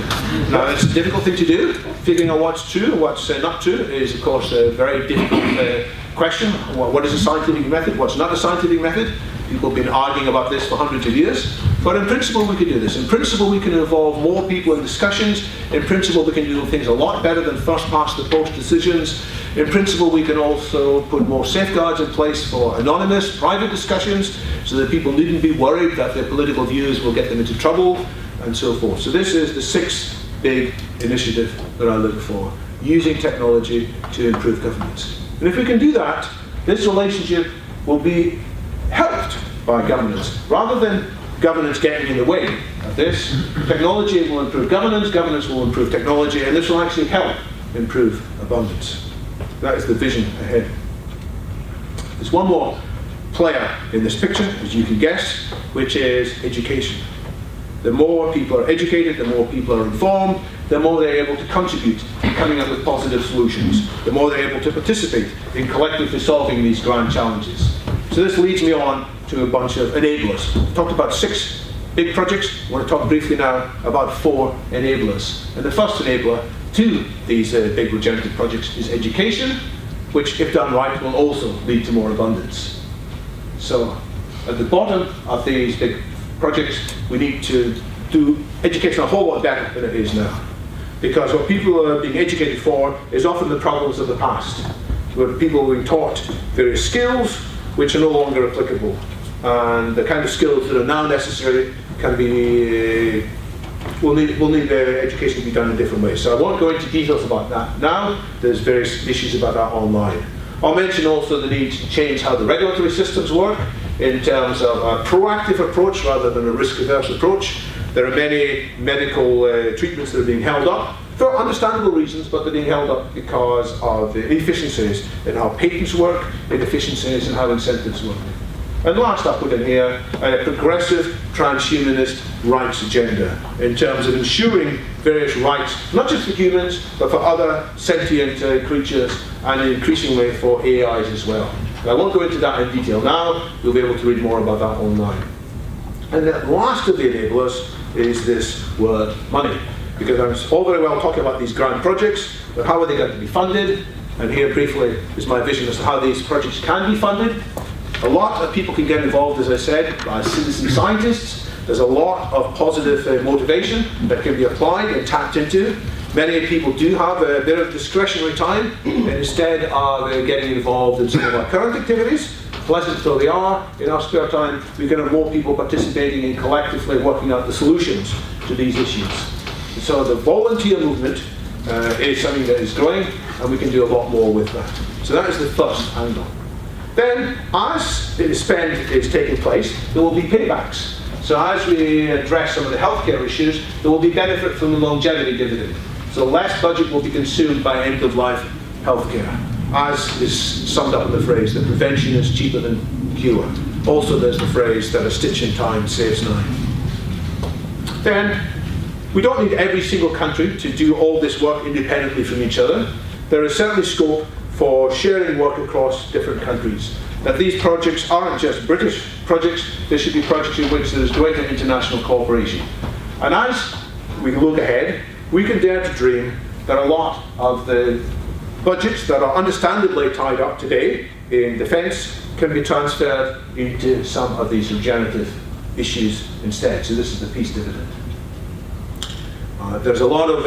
Now, it's a difficult thing to do. Figuring out what's true and what's not true is, of course, a very difficult question. What is a scientific method? What's not a scientific method? People have been arguing about this for hundreds of years. But in principle, we can do this. In principle, we can involve more people in discussions. In principle, we can do things a lot better than first-past-the-post decisions. In principle, we can also put more safeguards in place for anonymous, private discussions, so that people needn't be worried that their political views will get them into trouble, and so forth. So this is the 6th big initiative that I look for, using technology to improve governance. And if we can do that, this relationship will be helped by governance, rather than governance getting in the way of this. Technology will improve governance, governance will improve technology, and this will actually help improve abundance. That is the vision ahead. There's one more player in this picture, as you can guess, which is education. The more people are educated, the more people are informed, the more they're able to contribute to coming up with positive solutions, the more they're able to participate in collectively solving these grand challenges. So this leads me on to a bunch of enablers. I've talked about 6 big projects. I want to talk briefly now about 4 enablers. And the first enabler to these big regenerative projects is education, which, if done right, will also lead to more abundance. So at the bottom of these big projects, we need to do education a whole lot better than it is now. Because what people are being educated for is often the problems of the past, where people are being taught various skills which are no longer applicable. And the kind of skills that are now necessary can be, will need education to be done in different ways. So I won't go into details about that now. There's various issues about that online. I'll mention also the need to change how the regulatory systems work in terms of a proactive approach rather than a risk-averse approach. There are many medical treatments that are being held up for understandable reasons, but they're being held up because of the inefficiencies in how patents work, inefficiencies in how incentives work. And last I put in here a progressive transhumanist rights agenda in terms of ensuring various rights, not just for humans, but for other sentient creatures, and increasingly for AIs as well. I won't go into that in detail now. You'll be able to read more about that online. And the last of the enablers is this word money. Because I'm all very well talking about these grand projects, but how are they going to be funded? And here briefly is my vision as to how these projects can be funded. A lot of people can get involved, as I said, by citizen scientists. There's a lot of positive motivation that can be applied and tapped into. Many people do have a bit of discretionary time and instead are getting involved in some of our current activities. Pleasant though they are, in our spare time, we can have more people participating in collectively working out the solutions to these issues. And so the volunteer movement is something that is growing, and we can do a lot more with that. So that is the first angle. Then, as the spend is taking place, there will be paybacks. So as we address some of the healthcare issues, there will be benefit from the longevity dividend. So less budget will be consumed by end-of-life healthcare, as is summed up in the phrase that prevention is cheaper than cure. Also there's the phrase that a stitch in time saves 9. Then, we don't need every single country to do all this work independently from each other. There is certainly scope for sharing work across different countries. That these projects aren't just British projects, they should be projects in which there is greater international cooperation. And as we look ahead, we can dare to dream that a lot of the budgets that are understandably tied up today in defence can be transferred into some of these regenerative issues instead. So this is the peace dividend. There's a lot of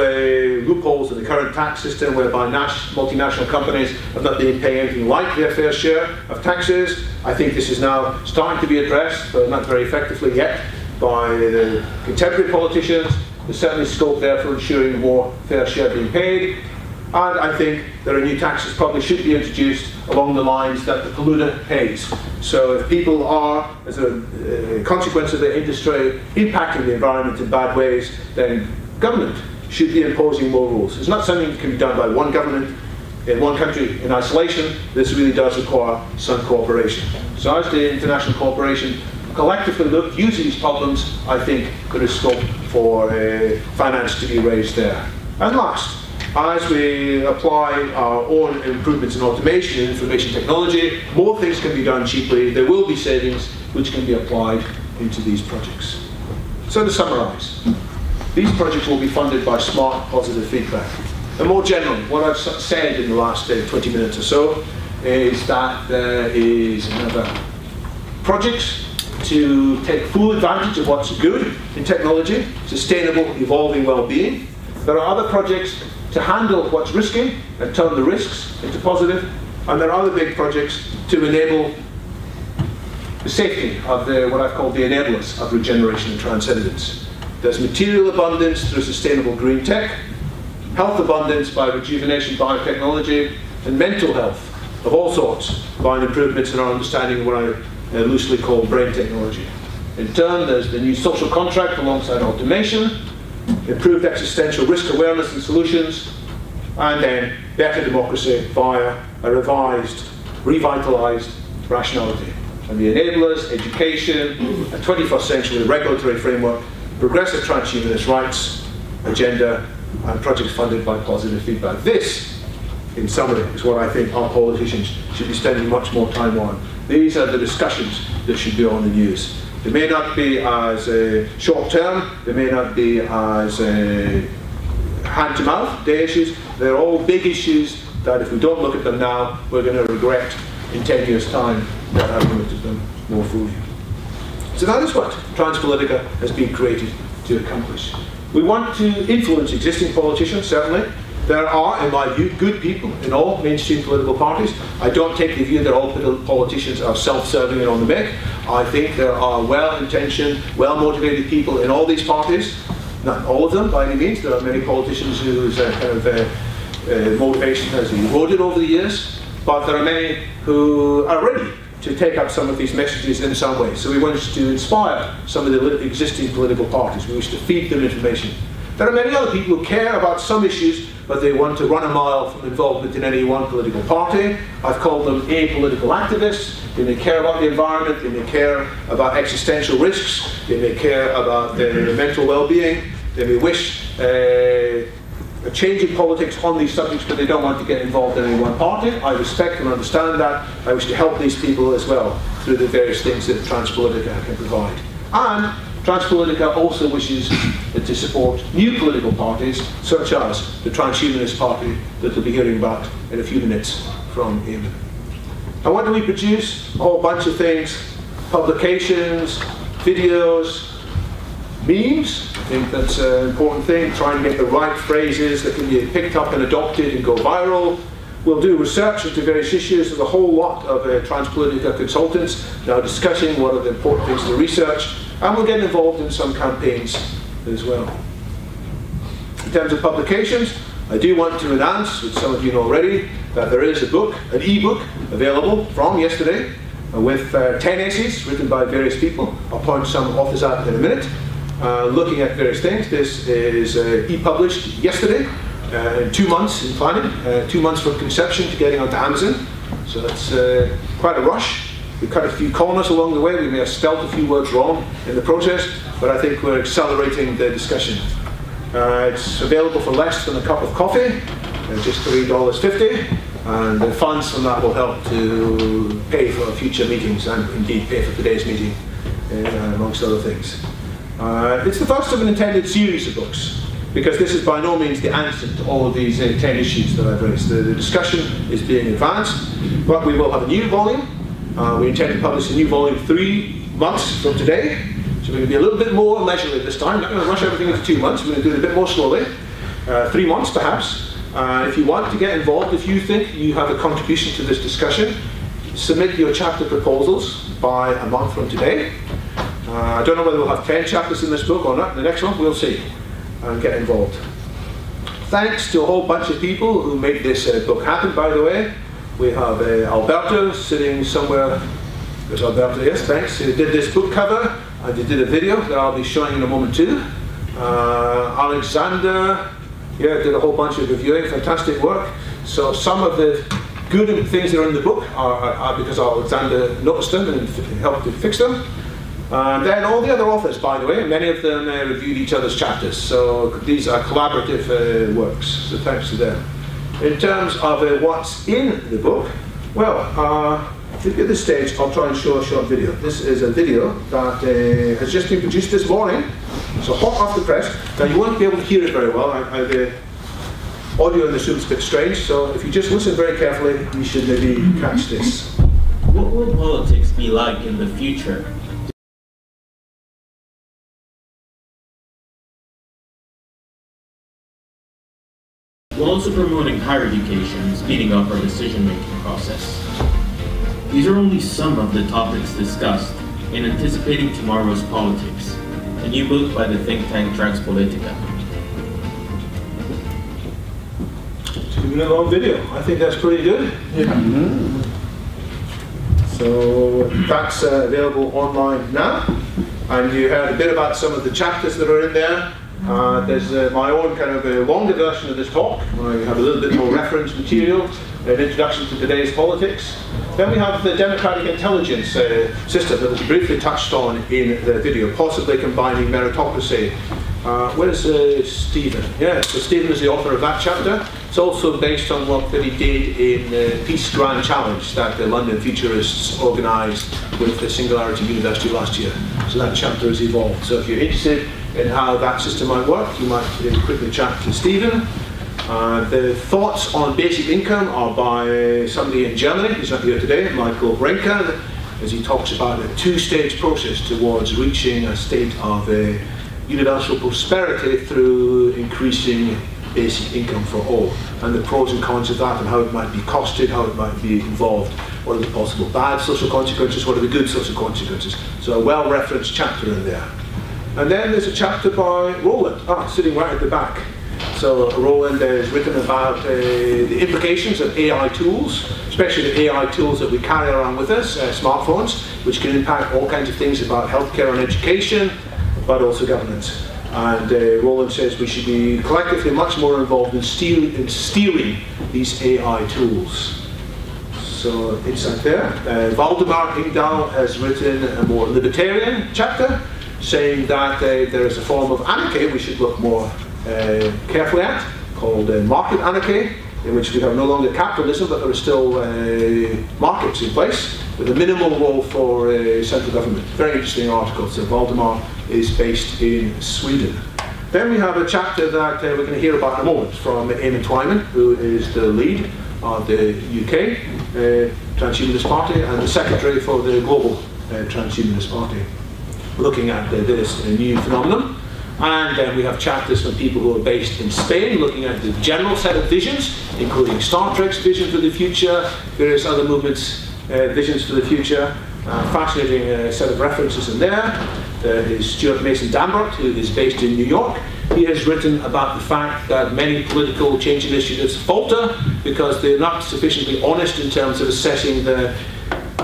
loopholes in the current tax system whereby multinational companies have not been paying anything like their fair share of taxes. I think this is now starting to be addressed, but not very effectively yet, by the contemporary politicians. There's certainly scope there for ensuring more fair share being paid. And I think there are new taxes probably should be introduced along the lines that the polluter pays. So if people are, as a consequence of the industry, impacting the environment in bad ways, then government should be imposing more rules. It's not something that can be done by one government in one country in isolation. This really does require some cooperation. So as the international cooperation collectively look using these problems, I think there is scope for finance to be raised there. And last, as we apply our own improvements in automation and information technology, more things can be done cheaply. There will be savings which can be applied into these projects. So to summarize, these projects will be funded by smart, positive feedback. And more generally, what I've said in the last 20 minutes or so is that there is another projects to take full advantage of what's good in technology, sustainable, evolving well-being. There are other projects to handle what's risky and turn the risks into positive. And there are other big projects to enable the safety of what I've called the enablers of regeneration and transcendence. There's material abundance through sustainable green tech, health abundance by rejuvenation biotechnology, and mental health of all sorts by improvements in our understanding of what I loosely call brain technology. In turn, there's the new social contract alongside automation, improved existential risk awareness and solutions, and then better democracy via a revised, revitalized rationality. And the enablers, education, a 21st century regulatory framework, progressive transhumanist rights, agenda, and projects funded by positive feedback. This, in summary, is what I think our politicians should be spending much more time on. These are the discussions that should be on the news. They may not be as short-term, they may not be as hand-to-mouth day issues. They're all big issues that if we don't look at them now, we're going to regret in 10 years' time not having looked at them more fully. So that is what Transpolitica has been created to accomplish. We want to influence existing politicians, certainly. There are, in my view, good people in all mainstream political parties. I don't take the view that all politicians are self-serving and on the make. I think there are well-intentioned, well-motivated people in all these parties. Not all of them, by any means. There are many politicians whose motivation has eroded over the years. But there are many who are ready to take up some of these messages in some way. So we want to inspire some of the existing political parties. We wish to feed them information. There are many other people who care about some issues, but they want to run a mile from involvement in any one political party. I've called them apolitical activists. They may care about the environment, they may care about existential risks, they may care about their mental well-being, they may wish a change in politics on these subjects, but they don't want to get involved in any one party. I respect and understand that. I wish to help these people as well through the various things that Transpolitica can provide. And Transpolitica also wishes to support new political parties, such as the Transhumanist Party that we'll be hearing about in a few minutes from Eamon. And what do we produce? A whole bunch of things: publications, videos, memes. I think that's an important thing, trying to get the right phrases that can be picked up and adopted and go viral. We'll do research into various issues. There's a whole lot of Transpolitica consultants now discussing what are the important things to research, and we'll get involved in some campaigns as well. In terms of publications, I do want to announce, which some of you know already, that there is a book, an e-book, available from yesterday with 10 essays written by various people. I'll point some authors out in a minute, looking at various things. This is e-published yesterday. 2 months in planning, 2 months from conception to getting onto Amazon. So that's quite a rush. We cut a few corners along the way. We may have spelt a few words wrong in the process, but I think we're accelerating the discussion. It's available for less than a cup of coffee, just $3.50, and the funds from that will help to pay for future meetings and indeed pay for today's meeting, amongst other things. It's the first of an intended series of books, because this is by no means the answer to all of these 10 issues that I've raised. The discussion is being advanced, but we will have a new volume. We intend to publish a new volume 3 months from today, so we're going to be a little bit more leisurely this time. Not going to rush everything into 2 months. We're going to do it a bit more slowly, 3 months perhaps. If you want to get involved, if you think you have a contribution to this discussion, submit your chapter proposals by a month from today. I don't know whether we'll have 10 chapters in this book or not. The next one, we'll see. And get involved. Thanks to a whole bunch of people who made this book happen, by the way. We have Alberto sitting somewhere. There's Alberto, yes, thanks. He did this book cover, and he did a video that I'll be showing in a moment too. Alexander, yeah, did a whole bunch of reviewing, fantastic work. So some of the good things that are in the book are because Alexander noticed them and helped to fix them. And then all the other authors, by the way, many of them reviewed each other's chapters, so these are collaborative works, so thanks to them. In terms of what's in the book, well, at this stage I'll try and show a short video. This is a video that has just been produced this morning, so hot off the press. Now you won't be able to hear it very well. Audio in this room is a bit strange, so if you just listen very carefully, you should maybe catch this. What will politics be like in the future? We're also promoting higher education, speeding up our decision-making process. These are only some of the topics discussed in Anticipating Tomorrow's Politics, a new book by the think tank Transpolitica. 2-minute long video. I think that's pretty good. Yeah. So that's available online now. And you heard a bit about some of the chapters that are in there. There's my own kind of a longer version of this talk, where I have a little bit more reference material, an introduction to today's politics. Then we have the democratic intelligence system that was briefly touched on in the video, possibly combining meritocracy. Where's Stephen? Yeah, so Stephen is the author of that chapter. It's also based on work that he did in the Peace Grand Challenge that the London Futurists organised with the Singularity University last year. So that chapter has evolved. So if you're interested in how that system might work, you might quickly chat to Stephen. The thoughts on basic income are by somebody in Germany who's not here today, Michael Brenker, as he talks about a 2-stage process towards reaching a state of universal prosperity through increasing basic income for all, and the pros and cons of that, and how it might be costed, how it might be involved, what are the possible bad social consequences, what are the good social consequences. So a well-referenced chapter in there. And then there's a chapter by Roland, sitting right at the back. So Roland has written about the implications of AI tools, especially the AI tools that we carry around with us, smartphones, which can impact all kinds of things about healthcare and education, but also governance. And Roland says we should be collectively much more involved in steering these AI tools. So it's out there. Valdemar Ingdahl has written a more libertarian chapter, saying that there is a form of anarchy we should look more carefully at, called market anarchy, in which we have no longer capitalism, but there are still markets in place, with a minimal role for central government. Very interesting article. So Valdemar is based in Sweden. Then we have a chapter that we're going to hear about in a moment from Amon Twyman, who is the lead of the UK Transhumanist Party and the secretary for the global Transhumanist Party, looking at this new phenomenon. And then we have chapters from people who are based in Spain, looking at the general set of visions, including Star Trek's vision for the future, various other movements' visions for the future. Fascinating set of references in there. There is Stuart Mason Dambert, who is based in New York. He has written about the fact that many political change initiatives falter because they're not sufficiently honest in terms of assessing the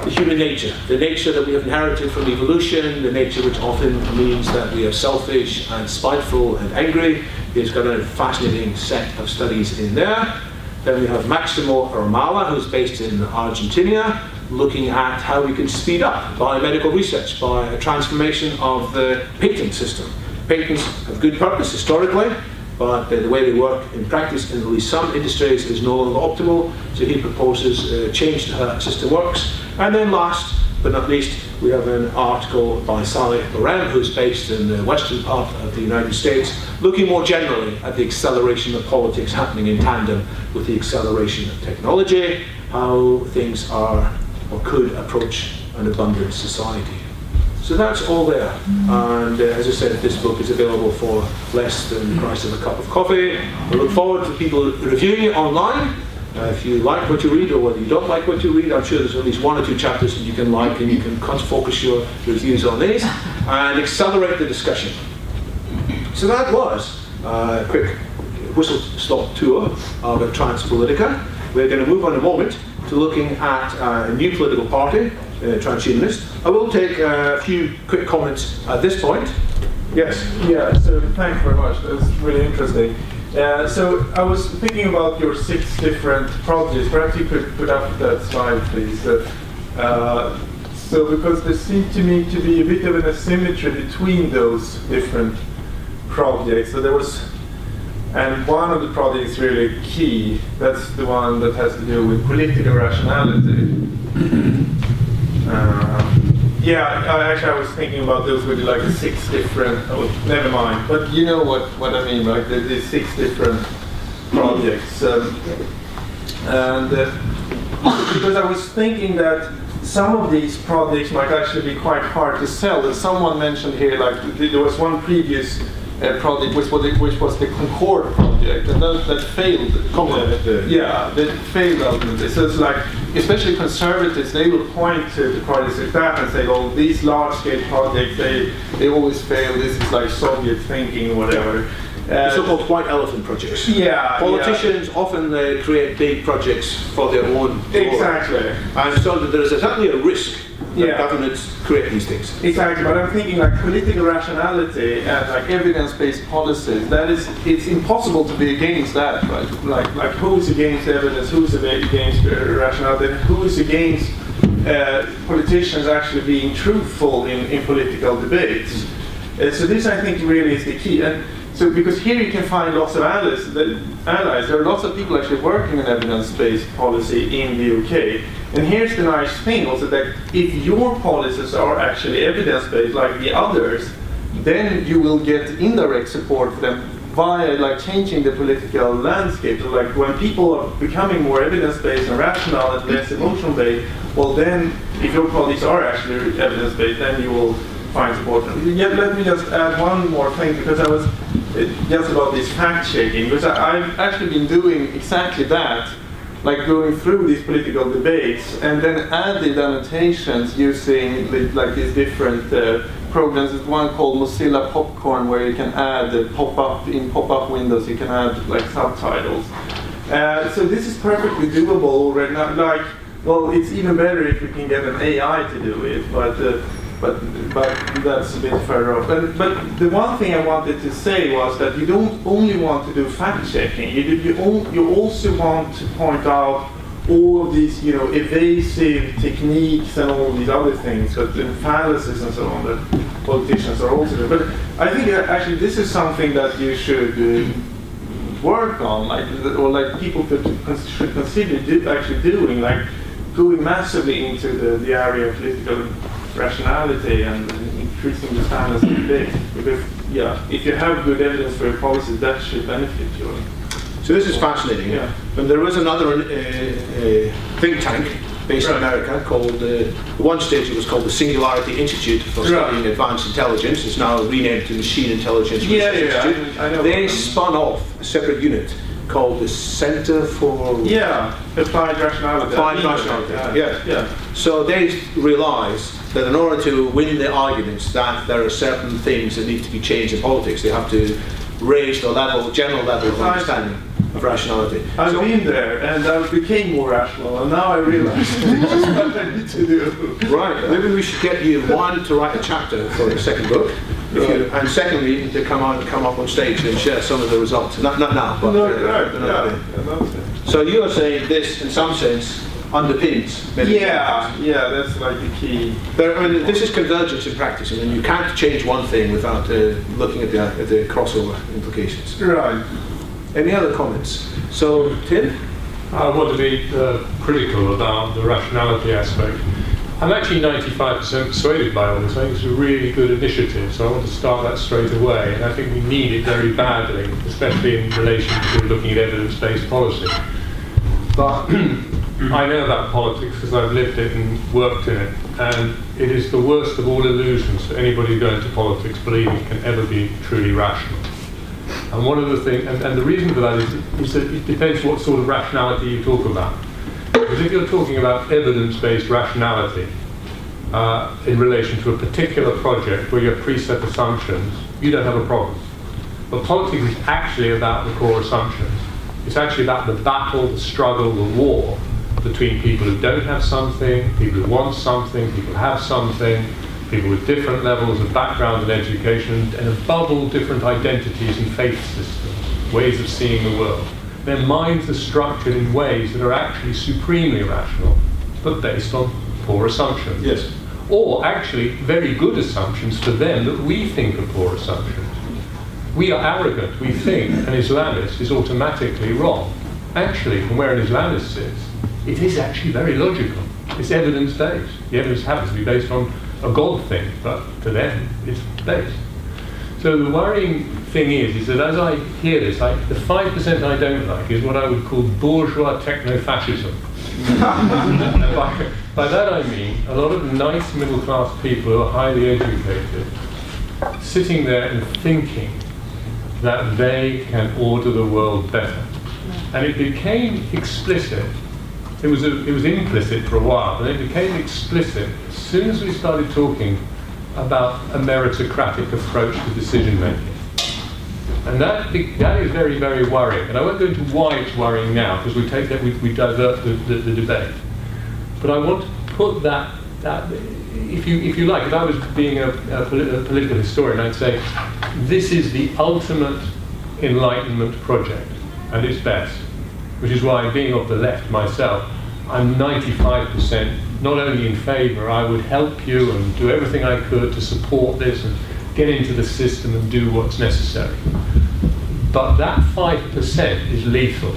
human nature, the nature that we have inherited from evolution, the nature which often means that we are selfish and spiteful and angry. He's got a fascinating set of studies in there. Then we have Maximo Armala, who's based in Argentina, looking at how we can speed up biomedical research by a transformation of the patent system. Patents have good purpose historically, but the way they work in practice in at least some industries is no longer optimal, so he proposes a change to how that system works. And then last but not least, we have an article by Saleh Barem, who's based in the western part of the United States, looking more generally at the acceleration of politics happening in tandem with the acceleration of technology, how things are or could approach an abundant society. So that's all there. And as I said, this book is available for less than the price of a cup of coffee. I look forward to people reviewing it online. If you like what you read or whether you don't like what you read, I'm sure there's at least one or two chapters that you can like, and you can focus your reviews on these and accelerate the discussion. So that was a quick whistle-stop tour of Transpolitica. We're going to move on in a moment to looking at a new political party, Transhumanist. I will take a few quick comments at this point. Yes? Yeah, so thanks very much. That was really interesting. So I was thinking about your 6 different projects. Perhaps you could put up that slide, please. So because there seemed to me to be a bit of an asymmetry between those different projects. So there was, and one of the projects is really key. That's the one that has to do with political rationality. Actually I was thinking about those with like 6 different, oh, never mind, but you know what I mean, like the 6 different projects. Because I was thinking that some of these projects might actually be quite hard to sell. And someone mentioned here, like there was one previous project which was the Concord project, and that failed. That failed ultimately. So it's like, especially conservatives, they will point to projects like that and say, "Oh, these large-scale projects, they always fail. This is like Soviet thinking, or whatever." The so-called white elephant projects. Yeah. Politicians often create big projects for their own glory. Exactly. And so there is certainly a risk that governments create these things. Exactly, but I'm thinking like political rationality and like evidence-based policies, it's impossible to be against that, right? Like who's against evidence, who's against rationality, and who is against politicians actually being truthful in political debates. So this, I think, really is the key. And so, because here you can find lots of allies. There are lots of people actually working on evidence-based policy in the UK. And here's the nice thing also, that if your policies are actually evidence-based like the others, then you will get indirect support for them via like changing the political landscape. So like when people are becoming more evidence-based and rational and less emotional-based, well then, if your policies are actually evidence-based, then you will find support. Yeah, let me just add one more thing, because I was just about this fact-checking, because I've actually been doing exactly that, like going through these political debates and then added annotations using like these different programs. There's one called Mozilla Popcorn, where you can add pop-up windows, you can add like subtitles. So this is perfectly doable already. Like, well, it's even better if we can get an AI to do it, but that's a bit further off. But the one thing I wanted to say was that you don't only want to do fact-checking. You also want to point out all of these, evasive techniques and all these other things, but fallacies and so on that politicians are also doing. But I think actually this is something that you should work on, or people should consider actually doing, like going massively into the area of political rationality and increasing the standards of debate. Because, yeah, if you have good evidence for your policies, that should benefit you. So this is fascinating. Yeah. And there was another think tank based in America called, at one stage it was called the Singularity Institute for Studying Advanced Intelligence. It's now renamed to Machine Intelligence Research Institute. I know. They spun off a separate unit called the Center for Applied Rationality. Applied Rationality. So they realized that in order to win the arguments that there are certain things that need to be changed in politics, they have to raise the level, general level of understanding of rationality. I've been there and I became more rational, and now I realize this is what I need to do. Right, maybe we should get you, one, to write a chapter for the second book, and secondly, to come up on stage and share some of the results. Not now, but another day. So you are saying this, in some sense, underpins many that's like the key. I mean, this is convergence in practice. I mean, you can't change one thing without looking at the crossover implications. Right. Any other comments? So, Tim? I want to be critical about the rationality aspect. I'm actually 95% persuaded by all this. I think it's a really good initiative, so I want to start that straight away. And I think we need it very badly, especially in relation to looking at evidence-based policy. But I know about politics because I've lived it and worked in it, and it is the worst of all illusions that anybody going into politics believing can ever be truly rational. And one of the things, and the reason for that is that it depends what sort of rationality you talk about. Because if you're talking about evidence-based rationality in relation to a particular project where you have preset assumptions, you don't have a problem. But politics is actually about the core assumptions. It's actually about the battle, the struggle, the war between people who don't have something, people who want something, people who have something, people with different levels of background and education, and above all, different identities and faith systems, ways of seeing the world. Their minds are structured in ways that are actually supremely rational, but based on poor assumptions. Yes. Or actually very good assumptions for them that we think are poor assumptions. We are arrogant. We think an Islamist is automatically wrong. Actually, from where an Islamist sits, it is actually very logical. It's evidence-based. The evidence happens to be based on a God thing, but to them, it's based. So the worrying thing is that as I hear this, the 5% I don't like is what I would call bourgeois techno-fascism. By that I mean a lot of nice middle-class people who are highly educated, sitting there and thinking that they can order the world better. And it became explicit. It was implicit for a while, but it became explicit as soon as we started talking about a meritocratic approach to decision making. And that is very, very worrying. And I won't go into why it's worrying now, because we divert the debate. But I want to put that if you like, if I was being a political historian, I'd say this is the ultimate Enlightenment project, and it's best. Which is why, being of the left myself, I'm 95% not only in favour, I would help you and do everything I could to support this and get into the system and do what's necessary. But that 5% is lethal.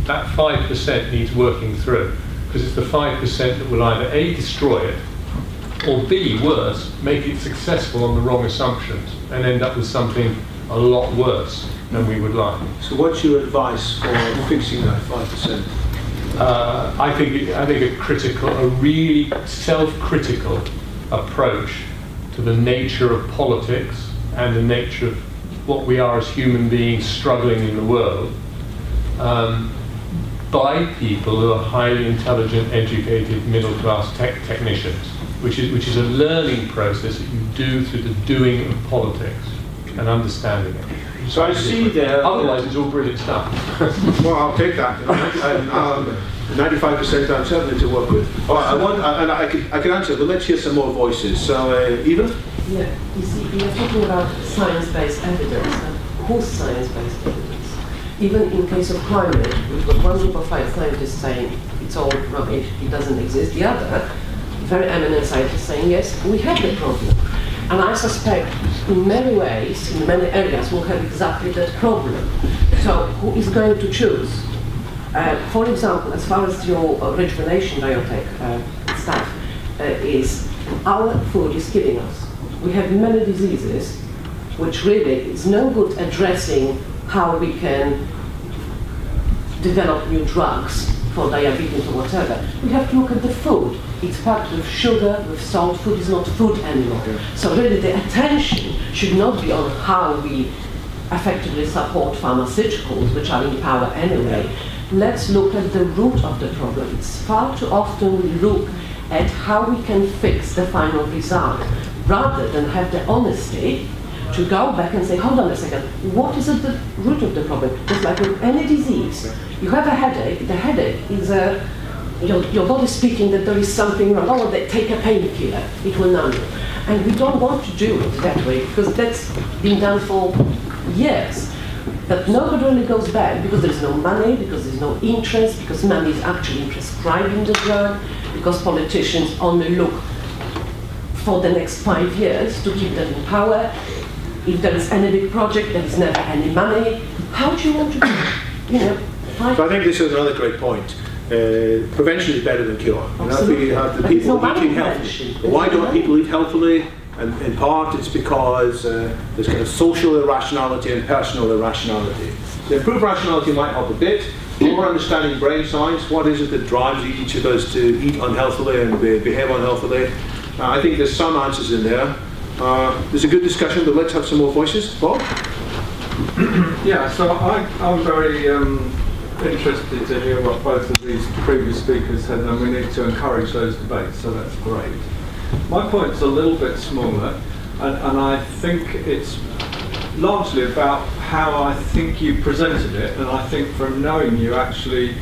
That 5% needs working through, because it's the 5% that will either A, destroy it, or B, worse, make it successful on the wrong assumptions and end up with something a lot worse than we would like. So what's your advice for fixing that 5%? I think a really self-critical approach to the nature of politics and the nature of what we are as human beings struggling in the world by people who are highly intelligent, educated, middle-class technicians, which is a learning process that you do through the doing of politics and understanding it. So I see there. Otherwise, it's all brilliant stuff. Well, I'll take that. 95% I'm certainly to work with. All right, I can answer, but let's hear some more voices. So, Eva? Yeah, you see, you're talking about science-based evidence. And whose science-based evidence? Even in case of climate, we've got one group of scientists saying it's all rubbish, it doesn't exist. The other, very eminent scientists saying, yes, we have the problem. And I suspect in many ways, in many areas, we'll have exactly that problem. So who is going to choose? For example, as far as your rejuvenation biotech stuff is, our food is killing us. We have many diseases which really is no good addressing how we can develop new drugs for diabetes or whatever. We have to look at the food. It's packed with sugar, with salt. Food is not food anymore. So really the attention should not be on how we effectively support pharmaceuticals, which are in power anyway. Let's look at the root of the problem. It's far too often we look at how we can fix the final result, rather than have the honesty to go back and say, hold on a second, what is at the root of the problem? Just like with any disease, you have a headache, the headache is your body speaking that there is something wrong. Oh, they take a painkiller, it will numb you. And we don't want to do it that way, because that's been done for years. But nobody really goes back, because there's no money, because there's no interest, because money is actually prescribing the drug, because politicians only look for the next 5 years to keep them in power. If there is any big project, there is never any money. How do you want to do it? So I think this is another great point. Prevention is better than cure. If we have the people eating healthily. Why don't people eat healthily? And in part it's because there's kind of social irrationality and personal irrationality. So improved rationality might help a bit. More understanding brain science, what is it that drives each of us to eat unhealthily and behave unhealthily? I think there's some answers in there. There's a good discussion, but let's have some more voices. Bob? Yeah, so I'm very interested to hear what both of these previous speakers said, and we need to encourage those debates, so that's great. My point's a little bit smaller, and I think it's largely about how I think you presented it, and I think from knowing you actually,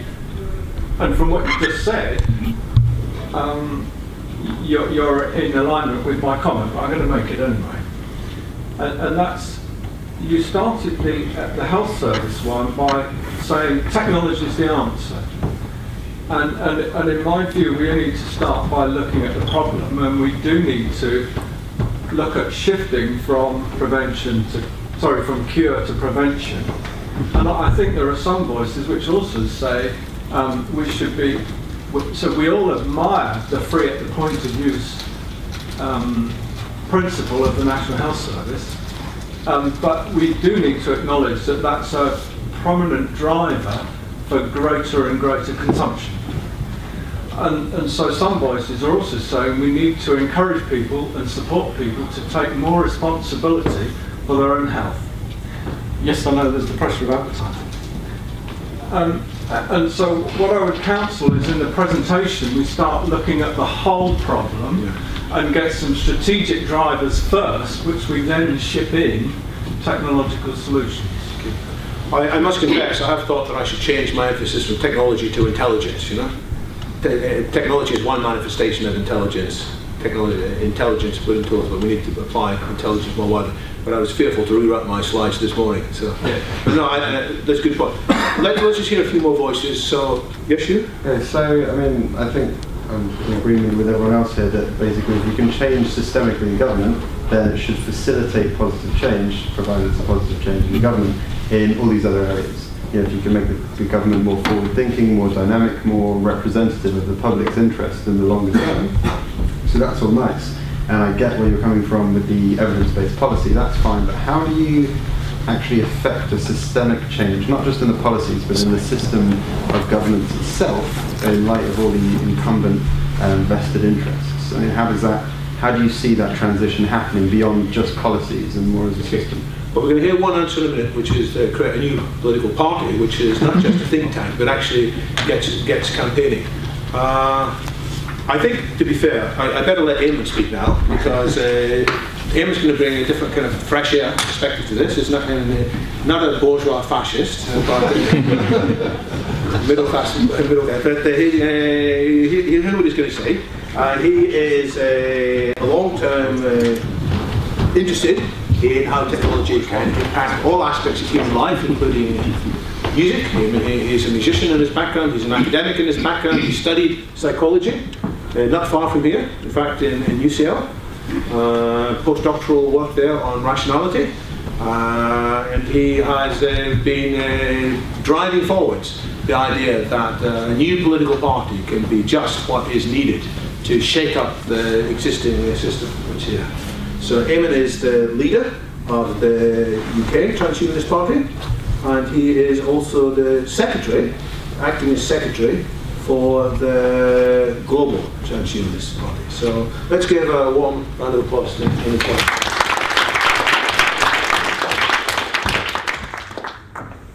and from what you just said, you're in alignment with my comment, but I'm going to make it anyway. And that's, you started the health service one by saying technology is the answer. And in my view, we need to start by looking at the problem, and we do need to look at shifting from from cure to prevention. And I think there are some voices which also say we should be, so we all admire the free at the point of use principle of the National Health Service, but we do need to acknowledge that that's a prominent driver for greater and greater consumption. And so some voices are also saying we need to encourage people and support people to take more responsibility for their own health. Yes, I know there's the pressure of advertising. And so what I would counsel is in the presentation we start looking at the whole problem and get some strategic drivers first, which we then ship in technological solutions. I must confess, I have thought that I should change my emphasis from technology to intelligence, Technology is one manifestation of intelligence. Intelligence put into tools, but we need to apply intelligence more widely. But I was fearful to rewrite my slides this morning, so but no, that's a good point. Let's just hear a few more voices. So, yes, you? Yeah, so, I mean, I think I'm in agreement with everyone else here that basically if you can change systemically in government, then it should facilitate positive change, provided it's a positive change in the government, in all these other areas. If you can make the government more forward-thinking, more dynamic, more representative of the public's interest in the longer term. So that's all nice. And I get where you're coming from with the evidence-based policy, that's fine, but how do you actually affect a systemic change, not just in the policies, but in the system of governance itself, in light of all the incumbent vested interests? I mean, how do you see that transition happening beyond just policies and more as a system? But we're going to hear one answer in a minute, which is create a new political party, which is not just a think tank, but actually gets campaigning. I think, to be fair, I better let Amon speak now, because Amon's going to bring a different kind of fresh air perspective to this. It's not a bourgeois fascist, but middle class. But he'll hear what he's going to say. And he is a long-term interested in how technology can impact all aspects of human life, including music. He's a musician in his background, he's an academic in his background, he studied psychology, not far from here, in fact in UCL, postdoctoral work there on rationality, And he has been driving forward the idea that a new political party can be just what is needed to shake up the existing system which is here. So Amon is the leader of the UK Transhumanist Party, and he is also the secretary, acting as secretary for the global Transhumanist Party. So let's give a warm round of applause to Amon.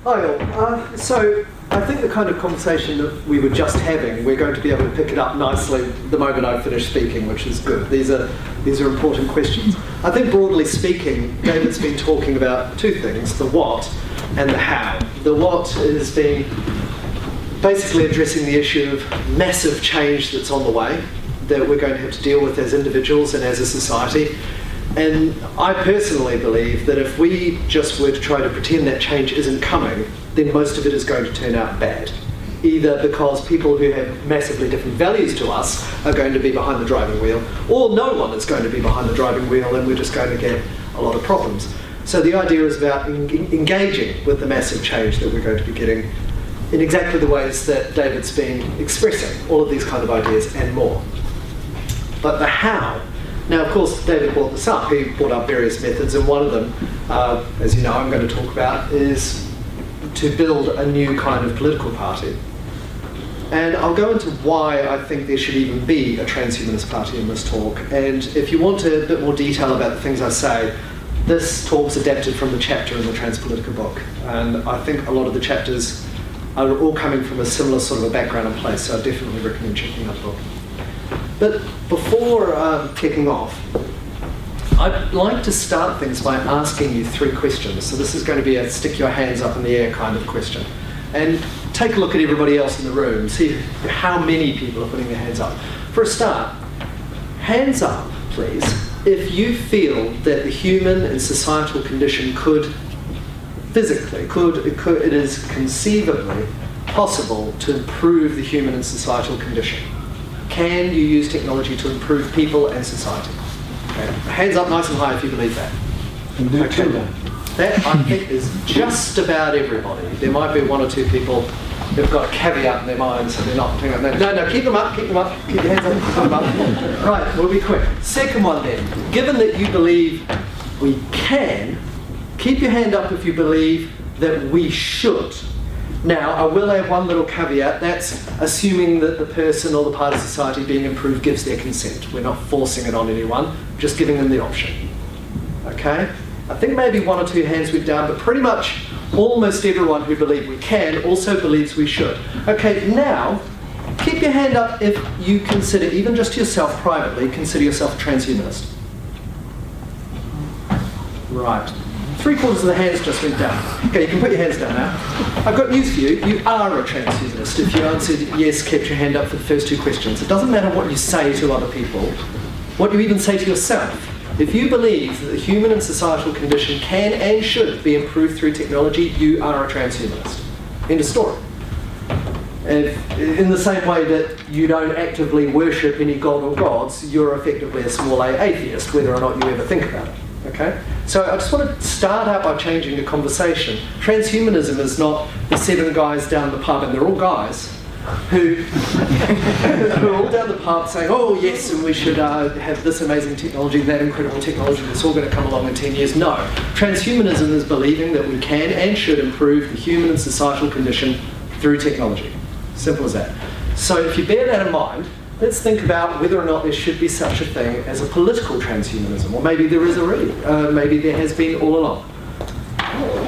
Hi all. So I think the kind of conversation that we were just having, we're going to be able to pick it up nicely the moment I finish speaking, which is good. These are important questions. I think broadly speaking, David's been talking about two things, the what and the how. The what is being basically addressing the issue of massive change that's on the way, that we're going to have to deal with as individuals and as a society. And I personally believe that if we just were to try to pretend that change isn't coming, then most of it is going to turn out bad. Either because people who have massively different values to us are going to be behind the driving wheel, or no one is going to be behind the driving wheel and we're just going to get a lot of problems. So the idea is about engaging with the massive change that we're going to be getting in exactly the ways that David's been expressing, all of these kind of ideas and more. But the how. Now, of course, David brought this up. He brought up various methods, and one of them, as you know, I'm going to talk about, is to build a new kind of political party. And I'll go into why I think there should even be a transhumanist party in this talk. And if you want a bit more detail about the things I say, this talk's adapted from the chapter in the Transpolitica book. And I think a lot of the chapters are all coming from a similar sort of a background and place, so I definitely recommend checking out the book. But before kicking off, I'd like to start things by asking you three questions. So this is going to be a stick your hands up in the air kind of question. And take a look at everybody else in the room, see how many people are putting their hands up. For a start, hands up, please, if you feel that the human and societal condition could physically, it is conceivably possible to improve the human and societal condition. Can you use technology to improve people and society? Okay. Hands up nice and high if you believe that. Okay. That, I think, is just about everybody. There might be one or two people who've got a caveat in their minds, so they're not putting up that. No, keep them up, keep them up, keep your hands up, keep them up. Right, we'll be quick. Second one then. Given that you believe we can, keep your hand up if you believe that we should. Now, I will add one little caveat. That's assuming that the person or the part of society being improved gives their consent. We're not forcing it on anyone, just giving them the option. Okay? I think maybe one or two hands went down, but pretty much almost everyone who believes we can also believes we should. Okay, now, keep your hand up if you consider, even just yourself privately, consider yourself a transhumanist. Right. 3/4 of the hands just went down. Okay, you can put your hands down now. I've got news for you. You are a transhumanist if you answered yes, kept your hand up for the first two questions. It doesn't matter what you say to other people, what you even say to yourself. If you believe that the human and societal condition can and should be improved through technology, you are a transhumanist. End of story. In the same way that you don't actively worship any god or gods, you're effectively a small a atheist, whether or not you ever think about it. Okay? So I just want to start out by changing the conversation. Transhumanism is not the 7 guys down the pub, and they're all guys, who are all down the pub saying, oh yes, and we should have this amazing technology, that incredible technology that's all going to come along in 10 years. No. Transhumanism is believing that we can and should improve the human and societal condition through technology. Simple as that. So if you bear that in mind, let's think about whether or not there should be such a thing as a political transhumanism, or maybe there is already, maybe there has been all along.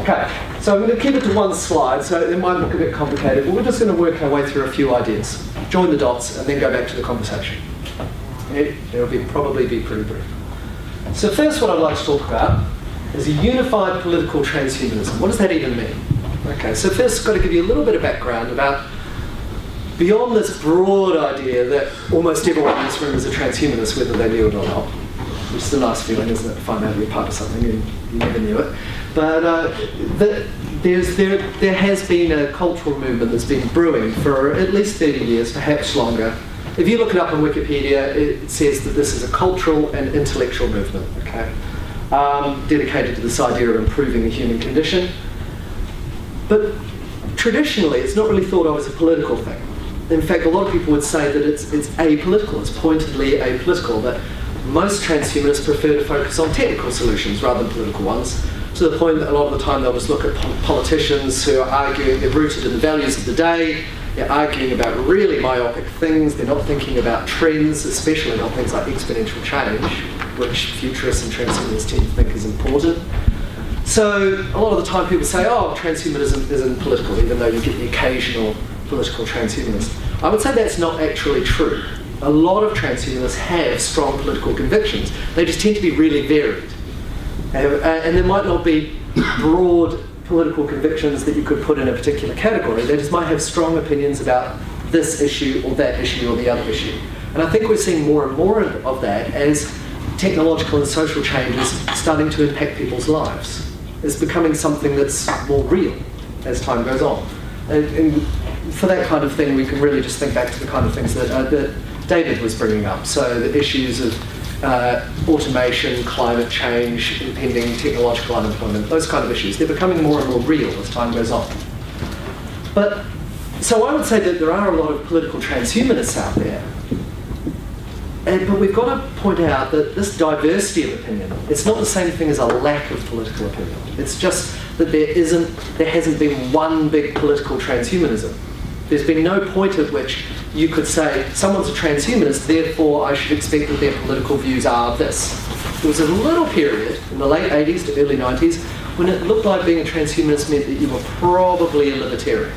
Okay, so I'm going to keep it to one slide, so it might look a bit complicated, but we're just going to work our way through a few ideas, join the dots, and then go back to the conversation. It'll probably be pretty brief. So first what I'd like to talk about is a unified political transhumanism. What does that even mean? Okay, so first I've got to give you a little bit of background about beyond this broad idea that almost everyone in this room is a transhumanist, whether they knew it or not, which is a nice feeling, isn't it, to find out you're part of something and you never knew it. But there has been a cultural movement that's been brewing for at least 30 years, perhaps longer. If you look it up on Wikipedia, it says that this is a cultural and intellectual movement. Okay, dedicated to this idea of improving the human condition. But traditionally, it's not really thought of as a political thing. In fact, a lot of people would say that it's apolitical, it's pointedly apolitical, that most transhumanists prefer to focus on technical solutions rather than political ones, to the point that a lot of the time they'll just look at politicians who are arguing, they're rooted in the values of the day, they're arguing about really myopic things, they're not thinking about trends, especially not things like exponential change, which futurists and transhumanists tend to think is important. So a lot of the time people say, oh, transhumanism isn't political, even though you get the occasional political transhumanist. I would say that's not actually true. A lot of transhumanists have strong political convictions. They just tend to be really varied. And there might not be broad political convictions that you could put in a particular category. They just might have strong opinions about this issue or that issue or the other issue. And I think we're seeing more and more of that as technological and social changes starting to impact people's lives. It's becoming something that's more real as time goes on. And for that kind of thing, we can really just think back to the kind of things that David was bringing up. So the issues of automation, climate change, impending technological unemployment, those kind of issues. They're becoming more and more real as time goes on. But, so I would say that there are a lot of political transhumanists out there. But we've got to point out that this diversity of opinion, it's not the same thing as a lack of political opinion. It's just that there hasn't been one big political transhumanism. There's been no point at which you could say, someone's a transhumanist, therefore I should expect that their political views are this. There was a little period in the late 80s to early 90s when it looked like being a transhumanist meant that you were probably a libertarian.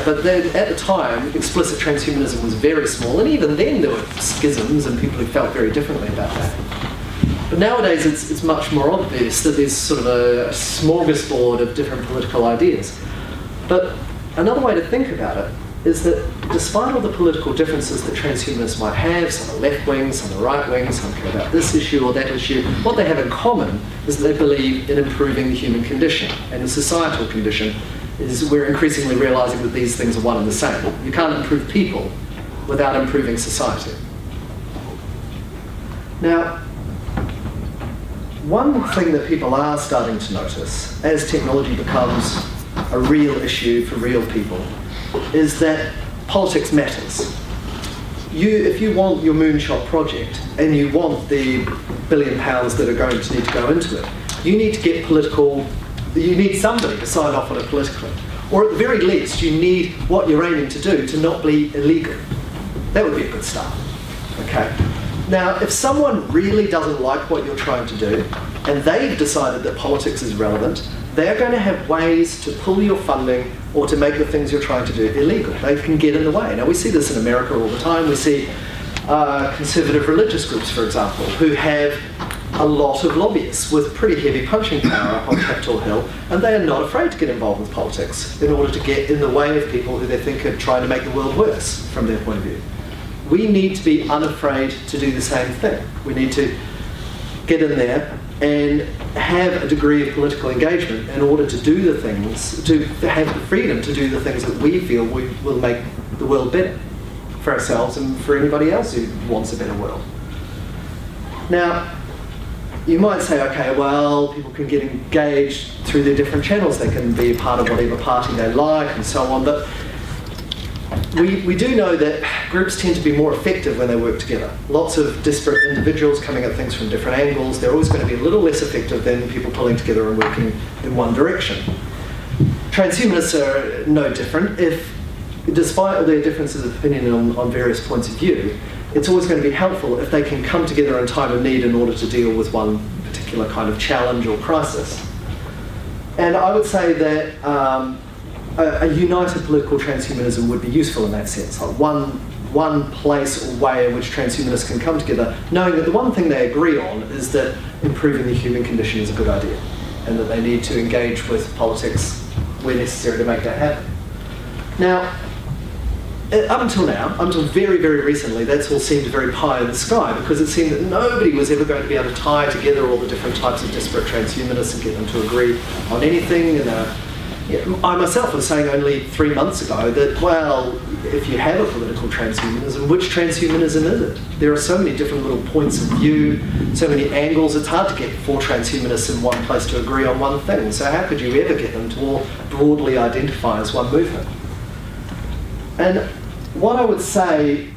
But then, at the time, explicit transhumanism was very small, and even then there were schisms and people who felt very differently about that. But nowadays it's much more obvious that there's sort of a smorgasbord of different political ideas. But another way to think about it is that despite all the political differences that transhumanists might have, some are left wing, some are right wing, some care about this issue or that issue, what they have in common is that they believe in improving the human condition and the societal condition. Is we're increasingly realising that these things are one and the same. You can't improve people without improving society. Now, one thing that people are starting to notice as technology becomes a real issue for real people is that politics matters. If you want your moonshot project and you want the £1 billion that are going to need to go into it, you need to get political. You need somebody to sign off on it politically. Or at the very least, you need what you're aiming to do to not be illegal. That would be a good start. Okay. Now, if someone really doesn't like what you're trying to do, and they've decided that politics is relevant, they're going to have ways to pull your funding or to make the things you're trying to do illegal. They can get in the way. Now, we see this in America all the time. We see conservative religious groups, for example, who have a lot of lobbyists with pretty heavy punching power up on Capitol Hill, and they are not afraid to get involved with politics in order to get in the way of people who they think are trying to make the world worse from their point of view. We need to be unafraid to do the same thing. We need to get in there and have a degree of political engagement in order to do the things, to have the freedom to do the things that we feel will make the world better for ourselves and for anybody else who wants a better world. Now, you might say, okay, well, people can get engaged through their different channels. They can be a part of whatever party they like and so on. But we do know that groups tend to be more effective when they work together. Lots of disparate individuals coming at things from different angles. They're always going to be a little less effective than people pulling together and working in one direction. Transhumanists are no different. Despite their differences of opinion on various points of view, it's always going to be helpful if they can come together in time of need in order to deal with one particular kind of challenge or crisis. And I would say that a united political transhumanism would be useful in that sense, like one place or way in which transhumanists can come together, knowing that the one thing they agree on is that improving the human condition is a good idea, and that they need to engage with politics where necessary to make that happen. Now, up until very, very recently, that's all seemed very pie in the sky, because it seemed that nobody was ever going to be able to tie together all the different types of disparate transhumanists and get them to agree on anything I myself was saying only 3 months ago that, well, if you have a political transhumanism, which transhumanism is it? There are so many different little points of view, so many angles, it's hard to get 4 transhumanists in one place to agree on one thing. So how could you ever get them to all broadly identify as one movement? And what I would say,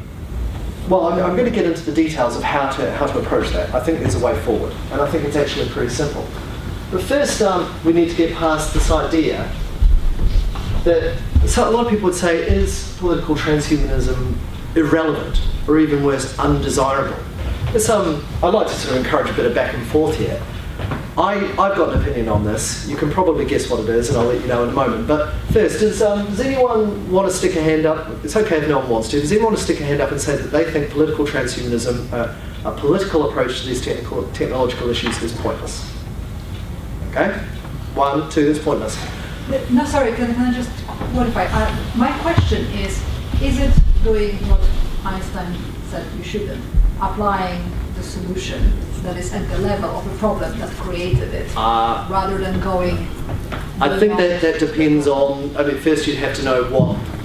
well, I'm going to get into the details of how to approach that. I think there's a way forward, and I think it's actually pretty simple. But first, we need to get past this idea that a lot of people would say, is political transhumanism irrelevant, or even worse, undesirable? I'd like to sort of encourage a bit of back and forth here. I've got an opinion on this. You can probably guess what it is, and I'll let you know in a moment. But first, does anyone want to stick a hand up? It's okay if no one wants to. Does anyone want to stick a hand up and say that they think political transhumanism, a political approach to these technological issues, is pointless? Okay? 1, 2, it's pointless. No, sorry, can I just qualify? My question is it doing what Einstein said you shouldn't, applying the solution that is at the level of the problem that created it, rather than going... I think that depends on, I mean, first you'd have to know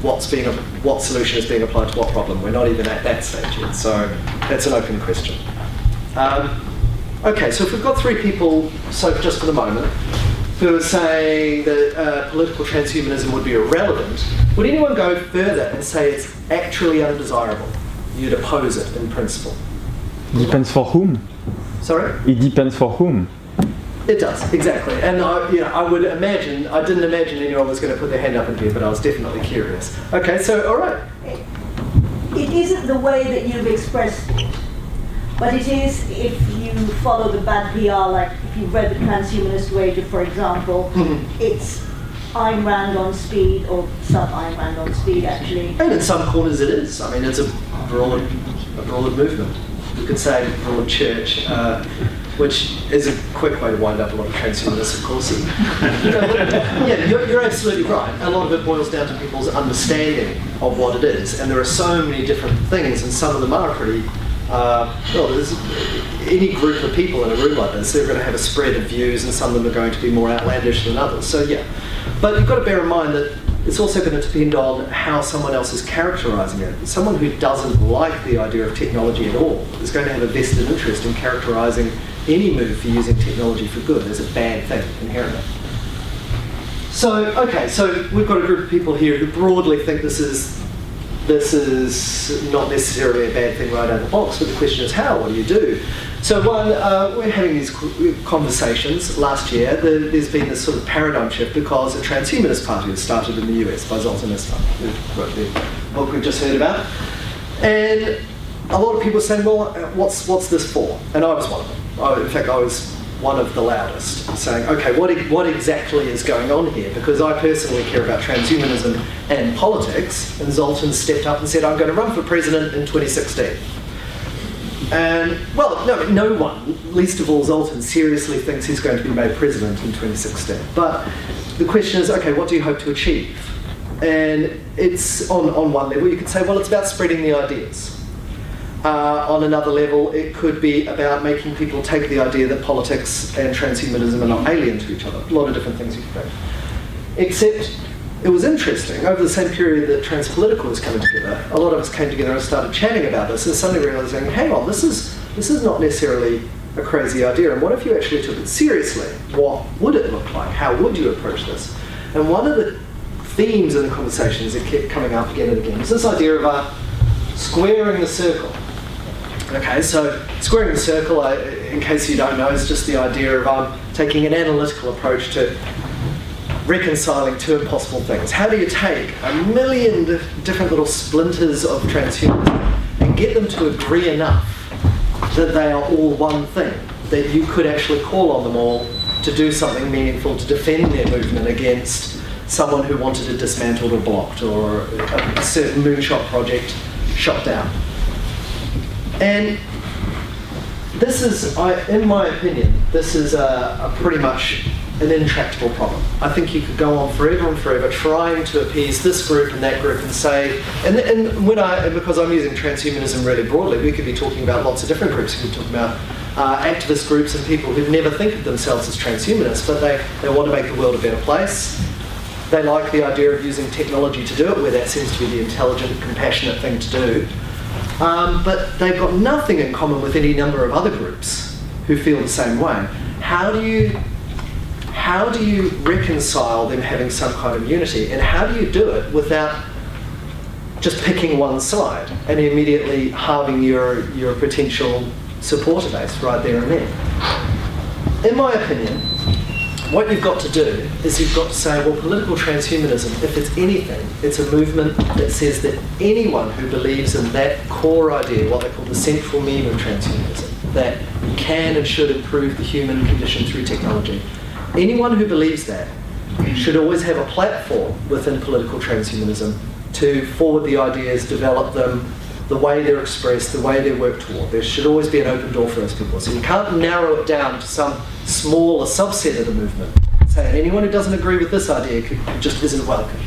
what solution is being applied to what problem. We're not even at that stage yet, so that's an open question. Okay, so if we've got 3 people, so just for the moment, who are saying that political transhumanism would be irrelevant, would anyone go further and say it's actually undesirable? You'd oppose it in principle. Depends for whom. Sorry? It depends for whom. It does, exactly. And I would imagine, I didn't imagine anyone was going to put their hand up in here, but I was definitely curious. Okay, so, all right. It isn't the way that you've expressed it. But it is, if you follow the bad PR, like if you've read the Transhumanist Wager, for example, it's Ayn Rand on speed, or some Ayn Rand on speed, actually. And in some corners it is. I mean, it's a broad movement. You could say broad church, which is a quick way to wind up a lot of transhumanists, of course. Yeah, you're absolutely right. A lot of it boils down to people's understanding of what it is. And there are so many different things, and some of them are pretty... well, there's any group of people in a room like this, they're going to have a spread of views, and some of them are going to be more outlandish than others. So yeah, but you've got to bear in mind that it's also going to depend on how someone else is characterising it. Someone who doesn't like the idea of technology at all is going to have a vested interest in characterising any move for using technology for good as a bad thing inherently. So, okay, so we've got a group of people here who broadly think this is not necessarily a bad thing right out of the box, but the question is how? What do you do? So one, we're having these conversations last year. There's been this sort of paradigm shift because a Transhumanist Party was started in the US by Zoltan Islam, who wrote the book we've just heard about. And a lot of people are saying, well, what's this for? And I was one of them. In fact, I was one of the loudest, saying, okay, what exactly is going on here? Because I personally care about transhumanism and politics, and Zoltan stepped up and said, I'm going to run for president in 2016. And, well, no one, least of all Zoltan, seriously thinks he's going to be made president in 2016. But the question is, okay, what do you hope to achieve? And it's, on one level, you could say, well, it's about spreading the ideas. On another level, it could be about making people take the idea that politics and transhumanism are not alien to each other. A lot of different things you could do. Except, it was interesting, over the same period that Transpolitica was coming together, a lot of us came together and started chatting about this and suddenly realising, hang on, this is not necessarily a crazy idea, and what if you actually took it seriously? What would it look like? How would you approach this? And one of the themes in the conversations that kept coming up again and again was this idea of squaring the circle. Okay, so squaring the circle, in case you don't know, is just the idea of taking an analytical approach to reconciling two impossible things. How do you take a million different little splinters of transhumanism and get them to agree enough that they are all one thing, that you could actually call on them all to do something meaningful to defend their movement against someone who wanted it dismantled or blocked, or a certain moonshot project shot down? And this is, in my opinion, this is a pretty much an intractable problem. I think you could go on forever and forever trying to appease this group and that group and say, and because I'm using transhumanism really broadly, we could be talking about lots of different groups. We could talk about activist groups and people who never think of themselves as transhumanists, but they want to make the world a better place. They like the idea of using technology to do it, where that seems to be the intelligent, compassionate thing to do. But they've got nothing in common with any number of other groups who feel the same way. How do you reconcile them having some kind of unity, and how do you do it without just picking one side and immediately halving your potential supporter base right there and then? In my opinion, what you've got to do is you've got to say, well, political transhumanism, if it's anything, it's a movement that says that anyone who believes in that core idea, what they call the central meme of transhumanism, that you can and should improve the human condition through technology, anyone who believes that should always have a platform within political transhumanism to forward the ideas, develop them, the way they're expressed, the way they're worked toward. There should always be an open door for those people. So you can't narrow it down to some smaller subset of the movement, saying anyone who doesn't agree with this idea just isn't welcome.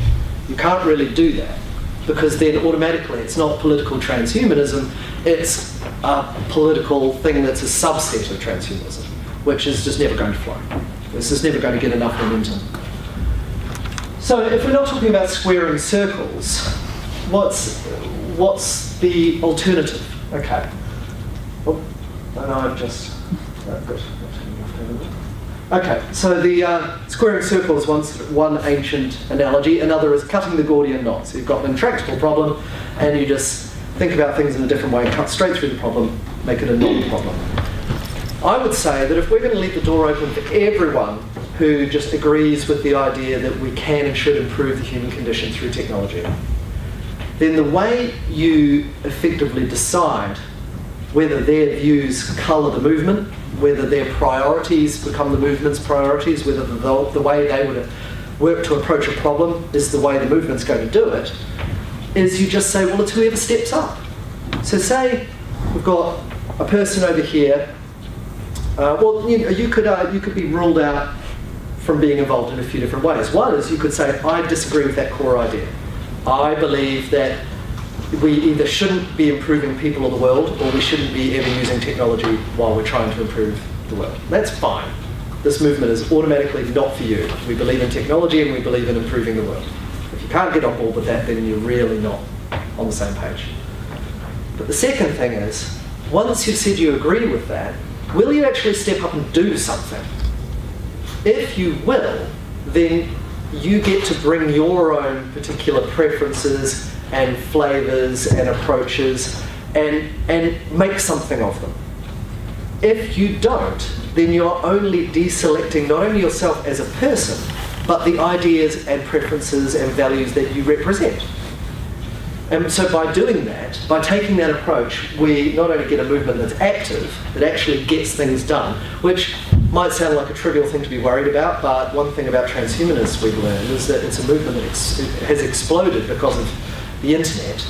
You can't really do that, because then automatically it's not political transhumanism, it's a political thing that's a subset of transhumanism, which is just never going to fly. It's just never going to get enough momentum. So if we're not talking about squaring circles, what's the alternative? Okay. Oh, and I've just... good. Okay, so the squaring circles is one ancient analogy. Another is cutting the Gordian knot. So you've got an intractable problem, and you just think about things in a different way, cut straight through the problem, make it a non-problem. I would say that if we're going to leave the door open for everyone who just agrees with the idea that we can and should improve the human condition through technology, then the way you effectively decide whether their views colour the movement, whether their priorities become the movement's priorities, whether the way they would work to approach a problem is the way the movement's going to do it, is you just say, well, it's whoever steps up. So say we've got a person over here, you could be ruled out from being involved in a few different ways. One is you could say, I disagree with that core idea. I believe that we either shouldn't be improving people or the world, or we shouldn't be ever using technology while we're trying to improve the world. That's fine. This movement is automatically not for you. We believe in technology and we believe in improving the world. If you can't get on board with that, then you're really not on the same page. But the second thing is, once you've said you agree with that, will you actually step up and do something? If you will, then you get to bring your own particular preferences and flavours and approaches and make something of them. If you don't, then you're only deselecting not only yourself as a person, but the ideas and preferences and values that you represent. And so by doing that, by taking that approach, we not only get a movement that's active, that actually gets things done, which might sound like a trivial thing to be worried about, but one thing about transhumanists we've learned is that it's a movement that has exploded because of the internet,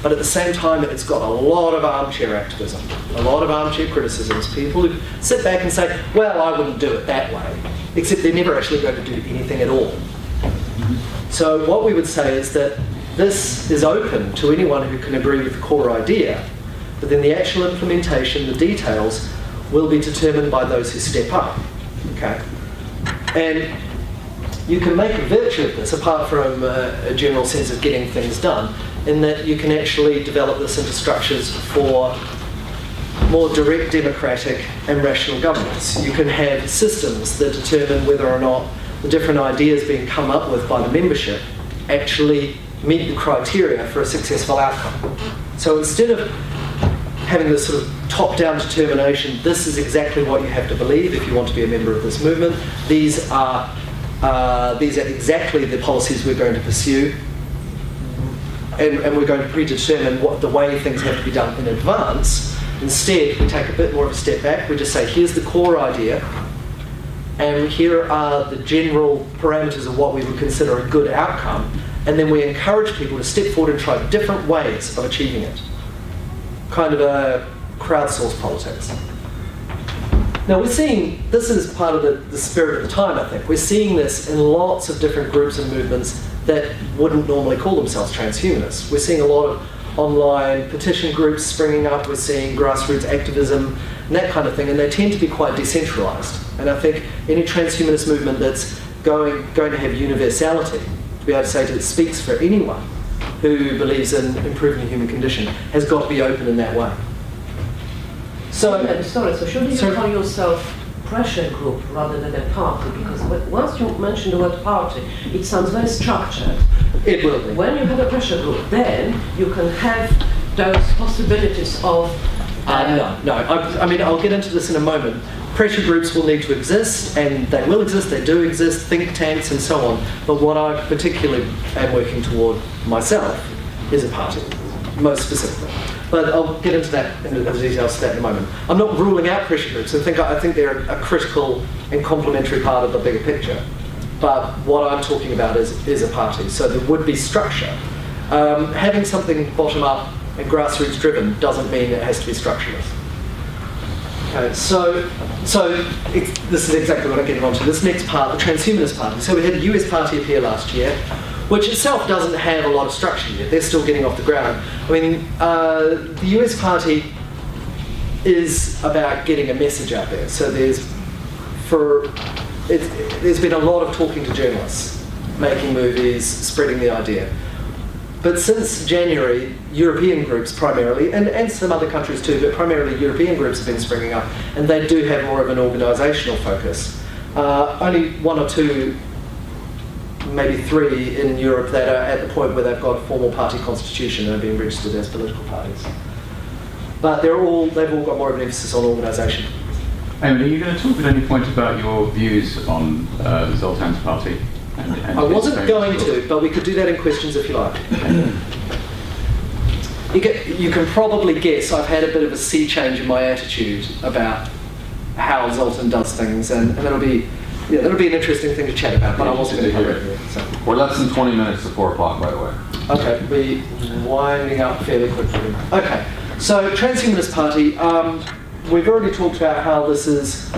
but at the same time it's got a lot of armchair activism, a lot of armchair criticisms, people who sit back and say, well, I wouldn't do it that way, except they're never actually going to do anything at all. So what we would say is that this is open to anyone who can agree with the core idea, but then the actual implementation, the details, will be determined by those who step up. Okay? And you can make a virtue of this, apart from a general sense of getting things done, in that you can actually develop this into structures for more direct democratic and rational governance. You can have systems that determine whether or not the different ideas being come up with by the membership actually meet the criteria for a successful outcome. So instead of having this sort of top-down determination, this is exactly what you have to believe if you want to be a member of this movement, these are exactly the policies we're going to pursue, and we're going to predetermine what the way things have to be done in advance. Instead, we take a bit more of a step back. We just say, here's the core idea, and here are the general parameters of what we would consider a good outcome, and then we encourage people to step forward and try different ways of achieving it. Kind of a crowdsourced politics. Now we're seeing, this is part of the spirit of the time, I think. We're seeing this in lots of different groups and movements that wouldn't normally call themselves transhumanists. We're seeing a lot of online petition groups springing up, we're seeing grassroots activism and that kind of thing, and they tend to be quite decentralised. And I think any transhumanist movement that's going to have universality, to be able to say that it speaks for anyone who believes in improving the human condition, has got to be open in that way. So, so should you call yourself pressure group rather than a party? Because once you mention the word party, it sounds very structured. It will be. When you have a pressure group, then you can have those possibilities of... No. I mean, I'll get into this in a moment. Pressure groups will need to exist, and they will exist, they do exist, think tanks and so on. But what I particularly am working toward myself is a party, most specifically. But I'll get into that, into the details of that in a moment. I'm not ruling out pressure groups. I think they're a critical and complementary part of the bigger picture. But what I'm talking about is a party. So there would be structure. Having something bottom up and grassroots driven doesn't mean it has to be structureless. Okay, so this is exactly what I'm getting onto. This next part, the Transhumanist Party. So we had the US Party appear last year, which itself doesn't have a lot of structure yet. They're still getting off the ground. I mean, the US Party is about getting a message out there. So there's been a lot of talking to journalists, making movies, spreading the idea. But since January, European groups primarily, and some other countries too, but primarily European groups have been springing up, and they do have more of an organisational focus. Only one or two, maybe three in Europe that are at the point where they've got a formal party constitution and are being registered as political parties. But they've all got more of an emphasis on organisation. Emily, are you going to talk at any point about your views on Zoltan's party? I wasn't going to, but we could do that in questions if you like. You can probably guess I've had a bit of a sea change in my attitude about how Zoltan does things, and that'll be an interesting thing to chat about, but I wasn't going to cover it here. So. We're less than 20 minutes to 4 o'clock, by the way. Okay, we're winding up fairly quickly. Okay, so Transhumanist Party, we've already talked about how this is...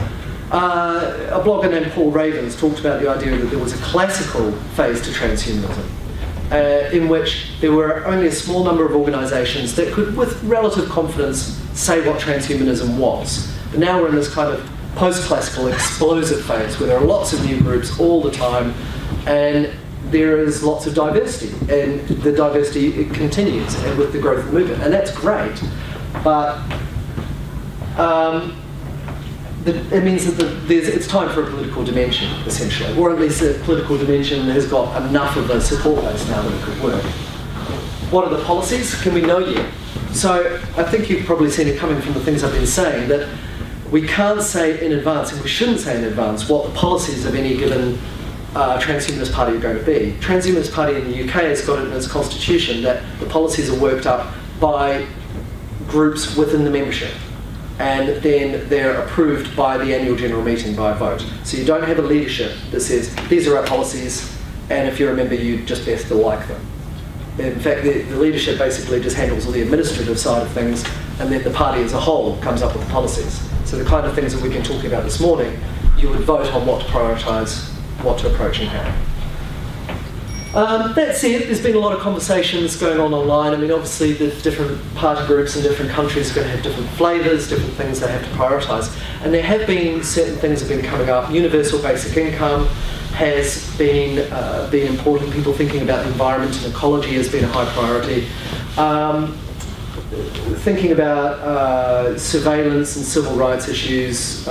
a blogger named Paul Ravens talked about the idea that there was a classical phase to transhumanism, in which there were only a small number of organisations that could, with relative confidence, say what transhumanism was. But now we're in this kind of post-classical explosive phase where there are lots of new groups all the time, and there is lots of diversity, and the diversity it continues and with the growth of the movement, and that's great. But it means that it's time for a political dimension, essentially, or at least a political dimension that has got enough of a support base now that it could work. What are the policies? Can we know yet? So I think you've probably seen it coming from the things I've been saying, that we can't say in advance, and we shouldn't say in advance, what the policies of any given Transhumanist Party are going to be. Transhumanist Party in the UK has got it in its constitution that the policies are worked up by groups within the membership, and then they're approved by the annual general meeting by a vote. So you don't have a leadership that says, these are our policies, and if you're a member, you just best to like them. In fact, the leadership basically just handles all the administrative side of things, and then the party as a whole comes up with the policies. So the kind of things that we've been talking about this morning, you would vote on what to prioritise, what to approach and how. That said, there's been a lot of conversations going on online. I mean, obviously the different party groups in different countries are going to have different flavours, different things they have to prioritise. And there have been certain things that have been coming up. Universal basic income has been important. People thinking about the environment and ecology has been a high priority. Thinking about surveillance and civil rights issues,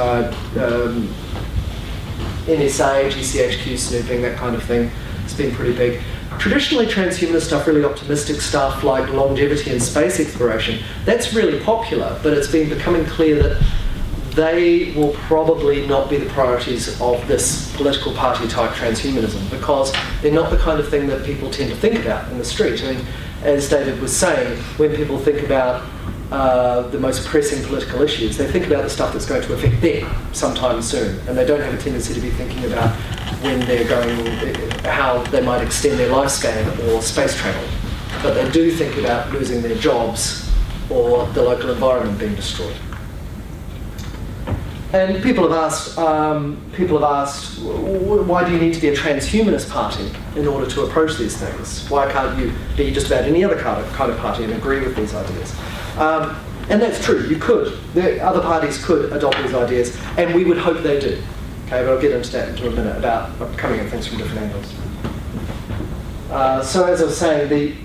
NSA, GCHQ snooping, that kind of thing. It's been pretty big. Traditionally, transhumanist stuff, really optimistic stuff like longevity and space exploration, that's really popular, but it's been becoming clear that they will probably not be the priorities of this political party type transhumanism, because they're not the kind of thing that people tend to think about in the street. I mean, as David was saying, when people think about the most pressing political issues, they think about the stuff that's going to affect them sometime soon, and they don't have a tendency to be thinking about when they're going, how they might extend their lifespan or space travel. But they do think about losing their jobs or the local environment being destroyed. And people have asked, why do you need to be a transhumanist party in order to approach these things? Why can't you be just about any other kind of party and agree with these ideas? And that's true, you could. Other parties could adopt these ideas, and we would hope they do. Okay, but I'll get into that in a minute about coming at things from different angles. So as I was saying,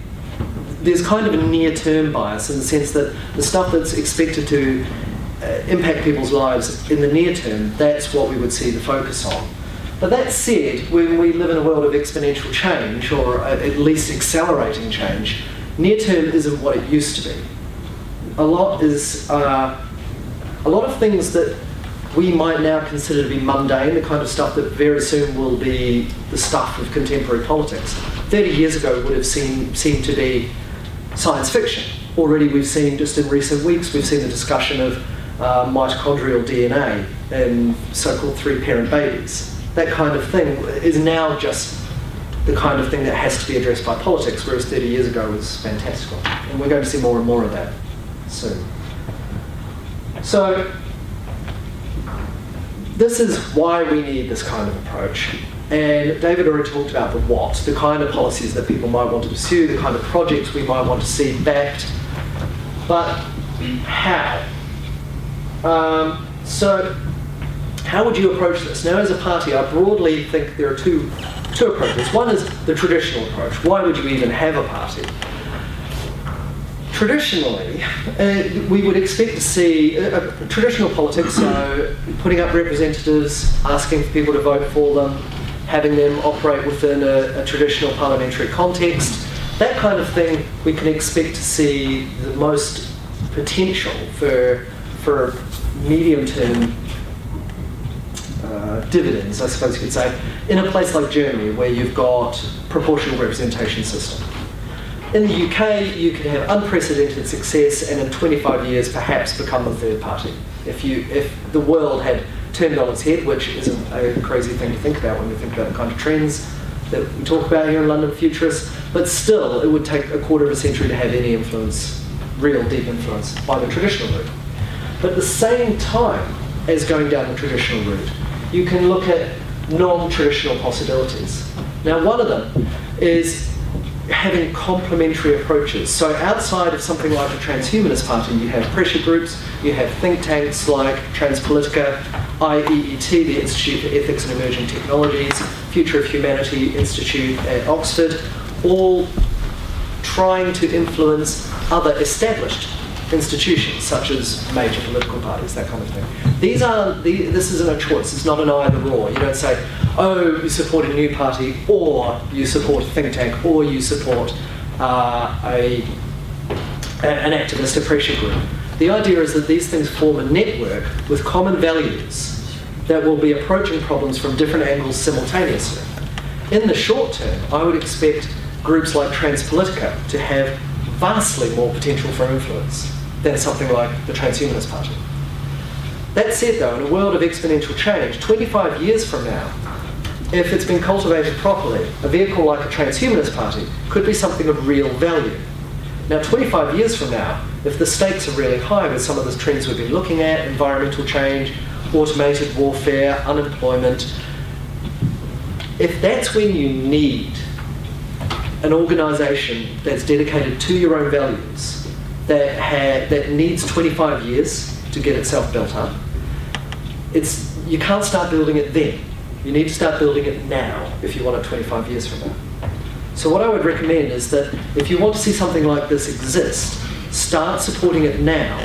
there's kind of a near-term bias in the sense that the stuff that's expected to impact people's lives in the near term, that's what we would see the focus on. But that said, when we live in a world of exponential change, or at least accelerating change, near term isn't what it used to be. A lot of things that we might now consider to be mundane, the kind of stuff that very soon will be the stuff of contemporary politics, 30 years ago would have seemed to be science fiction. Already we've seen, just in recent weeks, we've seen the discussion of mitochondrial DNA in so-called 3-parent babies. That kind of thing is now just the kind of thing that has to be addressed by politics, whereas 30 years ago was fantastical. And we're going to see more and more of that soon. So this is why we need this kind of approach. And David already talked about the what, the kind of policies that people might want to pursue, the kind of projects we might want to see backed. But how? So how would you approach this? Now, as a party, I broadly think there are two approaches. One is the traditional approach. Why would you even have a party? Traditionally, we would expect to see traditional politics, so putting up representatives, asking for people to vote for them, having them operate within a traditional parliamentary context. That kind of thing we can expect to see the most potential for medium-term dividends, I suppose you could say, in a place like Germany where you've got proportional representation system. In the UK, you could have unprecedented success and in 25 years perhaps become the third party. If the world had turned on its head, which isn't a crazy thing to think about when we think about the kind of trends that we talk about here in London Futurists, but still it would take a quarter of a century to have any influence, real deep influence, by the traditional route. But at the same time as going down the traditional route, you can look at non-traditional possibilities. Now, one of them is having complementary approaches. So outside of something like a Transhumanist Party, you have pressure groups, you have think tanks like Transpolitica, IEET, the Institute for Ethics and Emerging Technologies, Future of Humanity Institute at Oxford, all trying to influence other established institutions, such as major political parties, that kind of thing. This isn't a choice, it's not an either or. You don't say, oh, you support a new party, or you support a think tank, or you support an activist, a pressure group. The idea is that these things form a network with common values that will be approaching problems from different angles simultaneously. In the short term, I would expect groups like Transpolitica to have vastly more potential for influence than something like the Transhumanist Party. That said though, in a world of exponential change, 25 years from now, if it's been cultivated properly, a vehicle like a Transhumanist Party could be something of real value. Now 25 years from now, if the stakes are really high with some of the trends we've been looking at, environmental change, automated warfare, unemployment, if that's when you need an organisation that's dedicated to your own values, that needs 25 years to get itself built up, you can't start building it then. You need to start building it now if you want it 25 years from now. So what I would recommend is that if you want to see something like this exist, start supporting it now,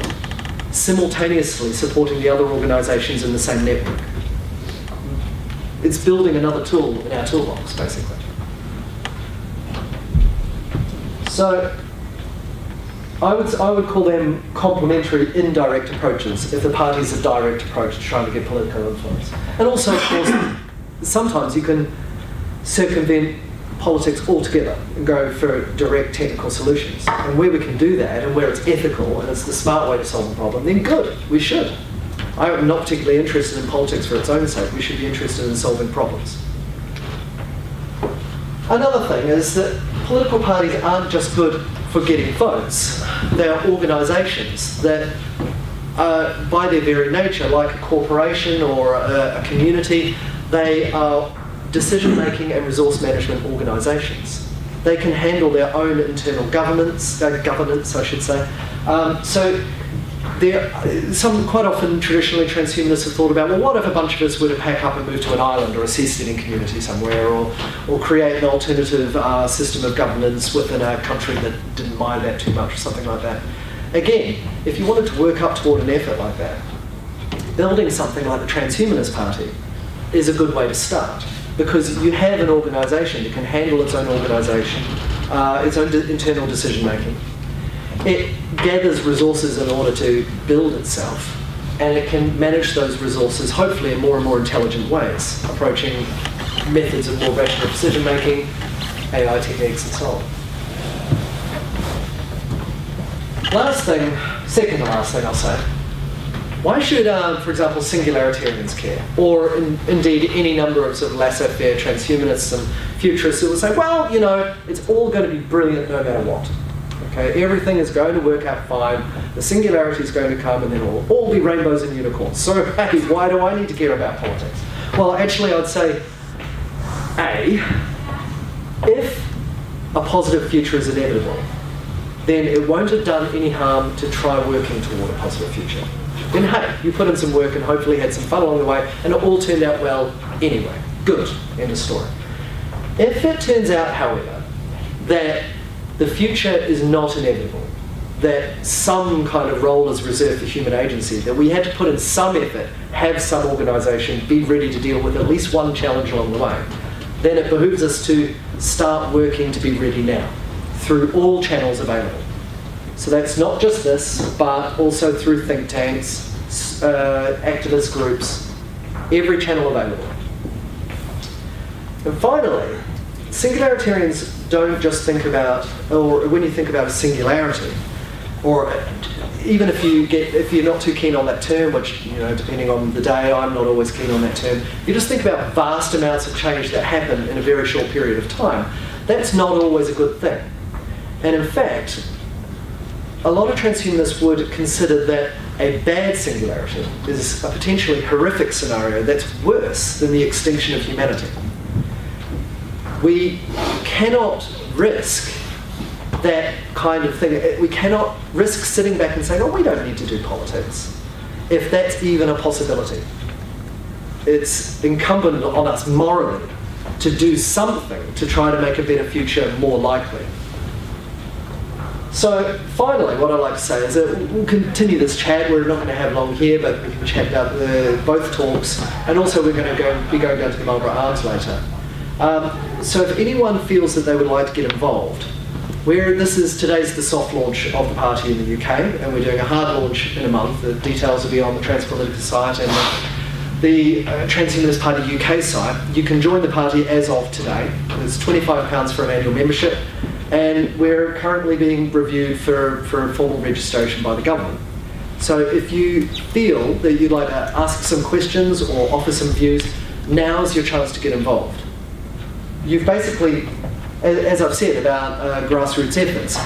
simultaneously supporting the other organisations in the same network. It's building another tool in our toolbox, basically. So I would call them complementary indirect approaches if the party's a direct approach to trying to get political influence. And also, of course, sometimes you can circumvent politics altogether and go for direct technical solutions. And where we can do that, and where it's ethical and it's the smart way to solve the problem, then good, we should. I'm not particularly interested in politics for its own sake. We should be interested in solving problems. Another thing is that political parties aren't just good for getting votes. They're organisations that, by their very nature, like a corporation or a community, they are decision-making and resource management organisations. They can handle their own internal governance, I should say. So quite often, traditionally, transhumanists have thought about, well, what if a bunch of us were to pack up and move to an island or a seasteading community somewhere, or create an alternative system of governance within a country that didn't mind that too much, or something like that. Again, if you wanted to work up toward an effort like that, building something like the Transhumanist Party is a good way to start, because you have an organisation that can handle its own organisation, its own internal decision making. It gathers resources in order to build itself, and it can manage those resources hopefully in more and more intelligent ways, approaching methods of more rational decision making, AI techniques and so on. Last thing, second to last thing I'll say, why should, for example, singularitarians care? Or indeed any number of sort of laissez-faire transhumanists and futurists who will say, well, you know, it's all going to be brilliant no matter what. Okay, everything is going to work out fine, the singularity is going to come, and then it'll all be rainbows and unicorns. So, hey, why do I need to care about politics? Well, actually, I'd say, A, if a positive future is inevitable, then it won't have done any harm to try working toward a positive future. Then, hey, you put in some work and hopefully had some fun along the way, and it all turned out well anyway. Good, end of story. If it turns out, however, that the future is not inevitable, that some kind of role is reserved for human agency, that we had to put in some effort, have some organisation, be ready to deal with at least one challenge along the way, then it behooves us to start working to be ready now, through all channels available. So that's not just this, but also through think tanks, activist groups, every channel available. And finally, singularitarians don't just think about, or when you think about a singularity, or even if you're not too keen on that term, which, you know, depending on the day, I'm not always keen on that term, you just think about vast amounts of change that happen in a very short period of time. That's not always a good thing. And in fact, a lot of transhumanists would consider that a bad singularity is a potentially horrific scenario that's worse than the extinction of humanity. We cannot risk that kind of thing. We cannot risk sitting back and saying, oh, we don't need to do politics, if that's even a possibility. It's incumbent on us morally to do something to try to make a better future more likely. So finally, what I'd like to say is that we'll continue this chat. We're not going to have long here, but we can chat about both talks, and also we're going to be going down to the Marlborough Arms later. So if anyone feels that they would like to get involved, today's the soft launch of the party in the UK, and we're doing a hard launch in a month. The details will be on the Transpolitica site and the Transhumanist Party UK site. You can join the party as of today. It's £25 for an annual membership, and we're currently being reviewed for formal registration by the government. So if you feel that you'd like to ask some questions or offer some views, now's your chance to get involved. You've basically, as I've said about grassroots efforts,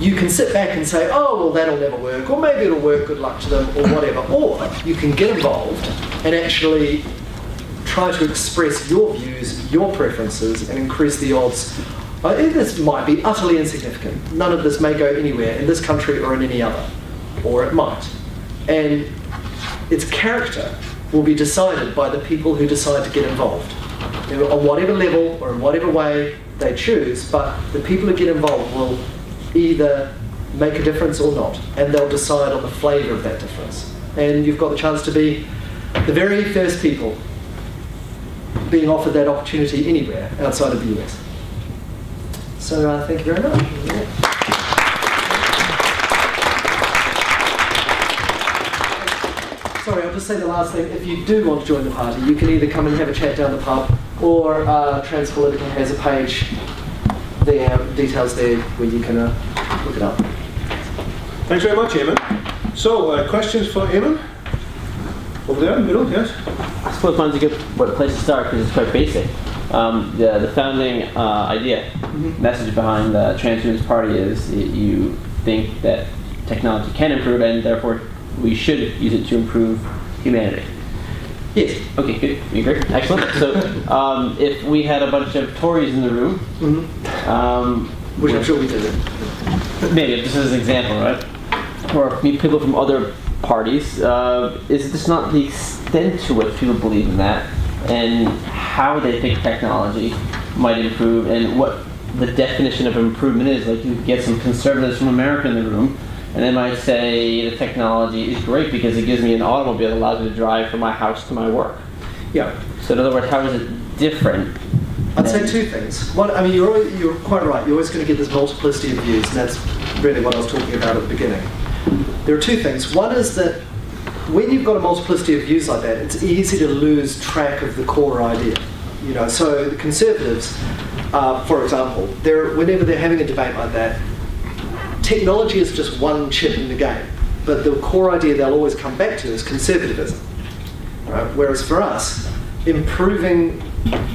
you can sit back and say, oh, well, that'll never work, or maybe it'll work, good luck to them, or whatever. Or you can get involved and actually try to express your views, your preferences, and increase the odds. This might be utterly insignificant. None of this may go anywhere in this country or in any other, or it might. And its character will be decided by the people who decide to get involved, on whatever level or in whatever way they choose, but the people who get involved will either make a difference or not, and they'll decide on the flavour of that difference. And you've got the chance to be the very first people being offered that opportunity anywhere outside of the US. So thank you very much. Sorry, I'll just say the last thing. If you do want to join the party, you can either come and have a chat down the pub, or Transpolitica has a page there, details there, where you can look it up. Thanks very much, Eamon. So, questions for Eamon? Over there in the middle, yes? I suppose mine's a good place to start because it's quite basic. The founding idea, message behind the Transhumanist Party is that you think that technology can improve, and therefore we should use it to improve humanity. Yes. Okay, good. You agree? Excellent. So if we had a bunch of Tories in the room, which I'm sure we did. Maybe, this is an example, right? or people from other parties, is this not the extent to which people believe in that, and how they think technology might improve, and what the definition of improvement is? Like, you get some conservatives from America in the room, and they might say the technology is great because it gives me an automobile that allows me to drive from my house to my work. Yeah. So in other words, how is it different? I'd say two things. One, I mean, you're quite right. You're always going to get this multiplicity of views, and that's really what I was talking about at the beginning. There are two things. One is that when you've got a multiplicity of views like that, it's easy to lose track of the core idea. You know, so the conservatives, for example, whenever they're having a debate like that, technology is just one chip in the game, but the core idea they'll always come back to is conservatism. Right? Whereas for us, improving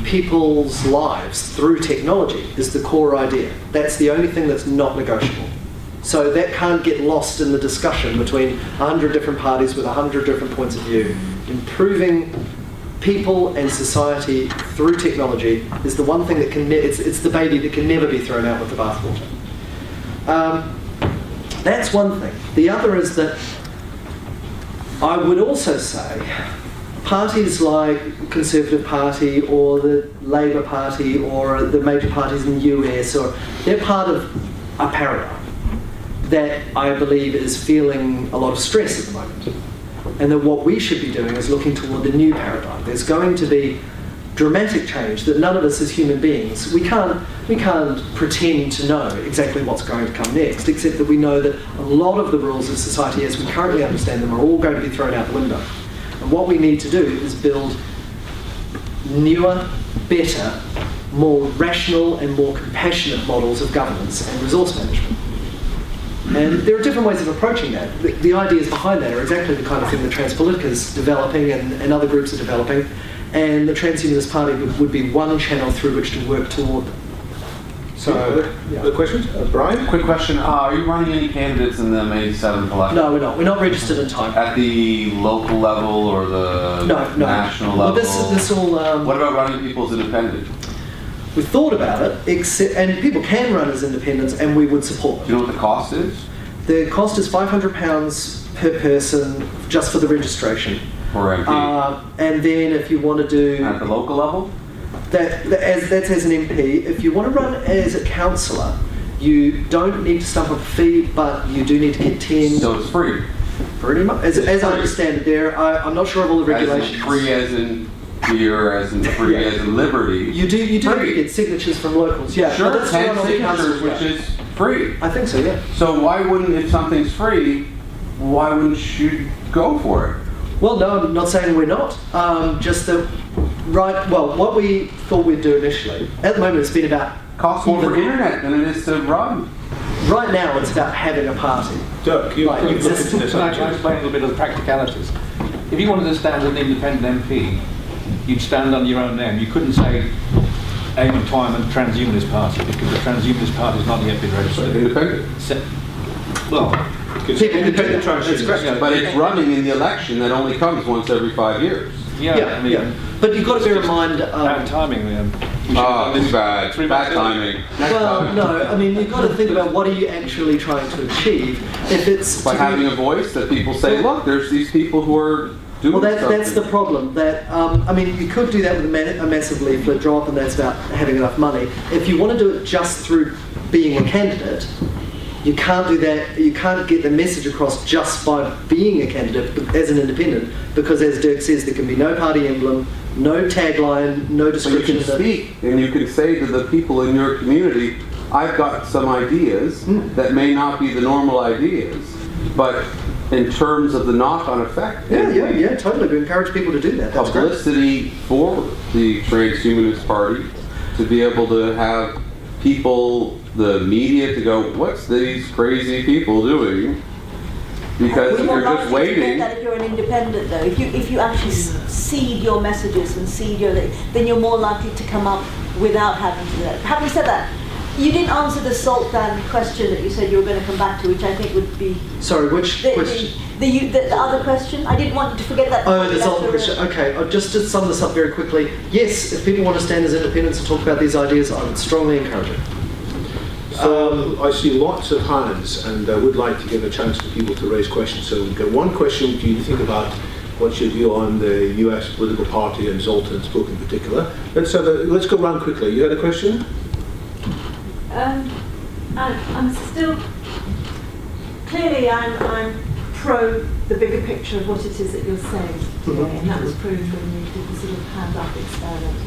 people's lives through technology is the core idea. That's the only thing that's not negotiable. So that can't get lost in the discussion between 100 different parties with 100 different points of view. Improving people and society through technology is the one thing that can, it's the baby that can never be thrown out with the bathwater. That's one thing. The other is that I would also say parties like the Conservative Party or the Labour Party or the major parties in the US, they're part of a paradigm that I believe is feeling a lot of stress at the moment. And that what we should be doing is looking toward the new paradigm. There's going to be dramatic change that none of us as human beings, we can't pretend to know exactly what's going to come next, except that we know that a lot of the rules of society as we currently understand them are all going to be thrown out the window. And what we need to do is build newer, better, more rational and more compassionate models of governance and resource management. And there are different ways of approaching that. The ideas behind that are exactly the kind of thing that Transpolitica is developing and other groups are developing. And the Transhumanist Party would be one channel through which to work toward them. So, the questions? Brian? Quick question. Are you running any candidates in the May 7th election? No, we're not. We're not registered in time. At the local level or the national level? Well, this all... what about running people as independent? We thought about it, and people can run as independents, and we would support them. Do you know what the cost is? The cost is £500 per person just for the registration. For MP? And then if you want to do... At the local level? That's as an MP. If you want to run as a councillor, you don't need to stump up a fee, but you do need to get 10... So it's free? Pretty much. As I understand it, I'm not sure of all the regulations. As in free as in beer, as in free as in liberty. You do get signatures from locals, yeah. Sure, 10 signatures, which is free. I think so, yeah. So why wouldn't, if something's free, why wouldn't you go for it? Well, no, I'm not saying we're not. Just that, what we thought we'd do initially, at the moment it's been about... Costs more for internet than it is to run. Right now it's about having a party. Dirk, you Can I explain a little bit of the practicalities? If you wanted to stand as an independent MP, you'd stand under your own name. You couldn't say Amon Twyman Transhumanist Party because the Transhumanist Party has not yet been registered. Independent? Well... People can take the transhumanists. But it's running in the election that only comes once every 5 years. Yeah. But you've got to bear in mind... bad timing then. Too bad. Bad timing. Well, no, I mean, you've got to think about what are you actually trying to achieve. If it's... By having a voice that people say, look, there's these people who are doing that's the problem. That I mean, you could do that with a massive leaflet drop, and that's about having enough money. If you want to do it just through being a candidate, you can't do that. You can't get the message across just by being a candidate as an independent, because as Dirk says, there can be no party emblem, no tagline, no description. But you can speak, and you can say to the people in your community, I've got some ideas that may not be the normal ideas, but in terms of the knock-on effect. Yeah, totally. We encourage people to do that. That's publicity for the Transhumanist Party, to be able to have people, the media, to go, what's these crazy people doing? Because if you're just waiting... That if you're an independent, though, if you actually seed your messages and seed your... then you're more likely to come up without having to do that. Having said that, you didn't answer the salt ban question that you said you were going to come back to, which I think would be... Sorry, which question? The other question. I didn't want you to forget that. Oh, the salt question. Okay, just to sum this up very quickly. Yes, if people want to stand as independents and talk about these ideas, I would strongly encourage it. I see lots of hands, and I would like to give a chance for people to raise questions. So we've got one question. Do you think about what's your view on the US political party and Zoltan's book in particular? Let's go round quickly. You had a question? I'm still, clearly I'm pro the bigger picture of what it is that you're saying today, and that was proved when you did the sort of hand-up experiment.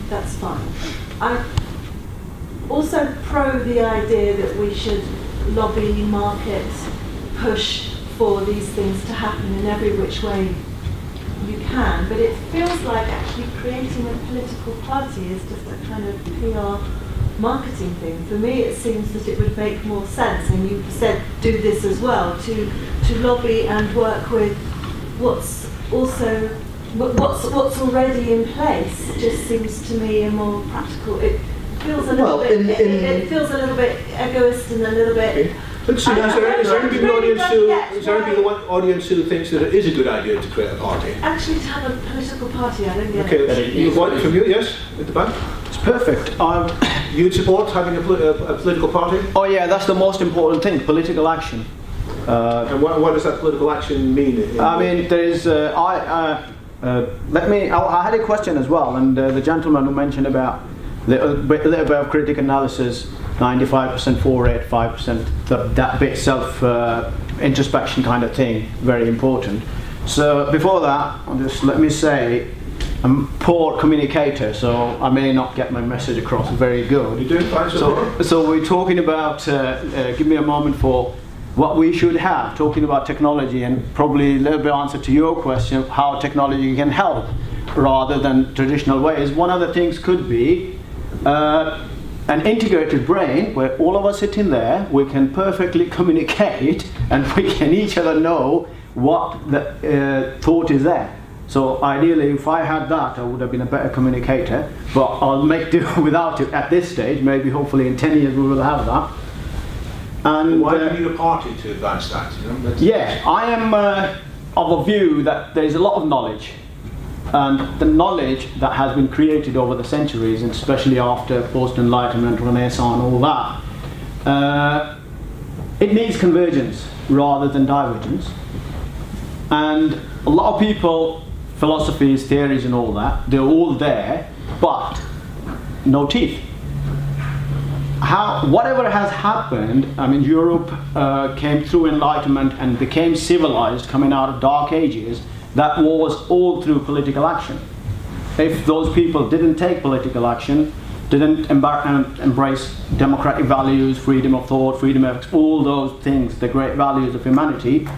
That's fine. I'm also pro the idea that we should lobby, market, push for these things to happen in every which way you can, but it feels like actually creating a political party is just a kind of PR marketing thing. For me, it seems that it would make more sense, and you said do this as well, to lobby and work with what's already in place. Just seems to me a more practical. It feels a little bit. It feels a little bit egoist and a little bit. Okay. Let's see, is there anybody in the audience who thinks that it is a good idea to create a party? Actually, to have a political party, I don't get it. Okay, you want it from you? Yes, at the back. It's perfect. You'd support having a political party? Oh yeah, that's the most important thing, political action. And what does that political action mean? I mean, there is. I had a question as well, and the gentleman who mentioned about a little bit of critical analysis, 95% for it, 5% that bit self introspection kind of thing, very important. So before that, just let me say, I'm a poor communicator, so I may not get my message across very good. You're doing fine so far. So we're talking about, give me a moment for what we should have, talking about technology, and probably a little bit answer to your question of how technology can help rather than traditional ways. One of the things could be an integrated brain where all of us sitting there, we can perfectly communicate and we can each other know what the thought is there. So ideally, if I had that, I would have been a better communicator, but I'll make do without it at this stage. Maybe hopefully in 10 years we will have that. And why do you need a party to advance that? You know? Yeah, I am of a view that there is a lot of knowledge, and the knowledge that has been created over the centuries, and especially after post-enlightenment, Renaissance, and all that, it needs convergence rather than divergence. And a lot of people, philosophies, theories, and all that, they're all there, but no teeth. Whatever has happened, I mean, Europe came through Enlightenment and became civilized, coming out of Dark Ages. That was all through political action. If those people didn't take political action, didn't embrace democratic values, freedom of thought, freedom of all those things, the great values of humanity,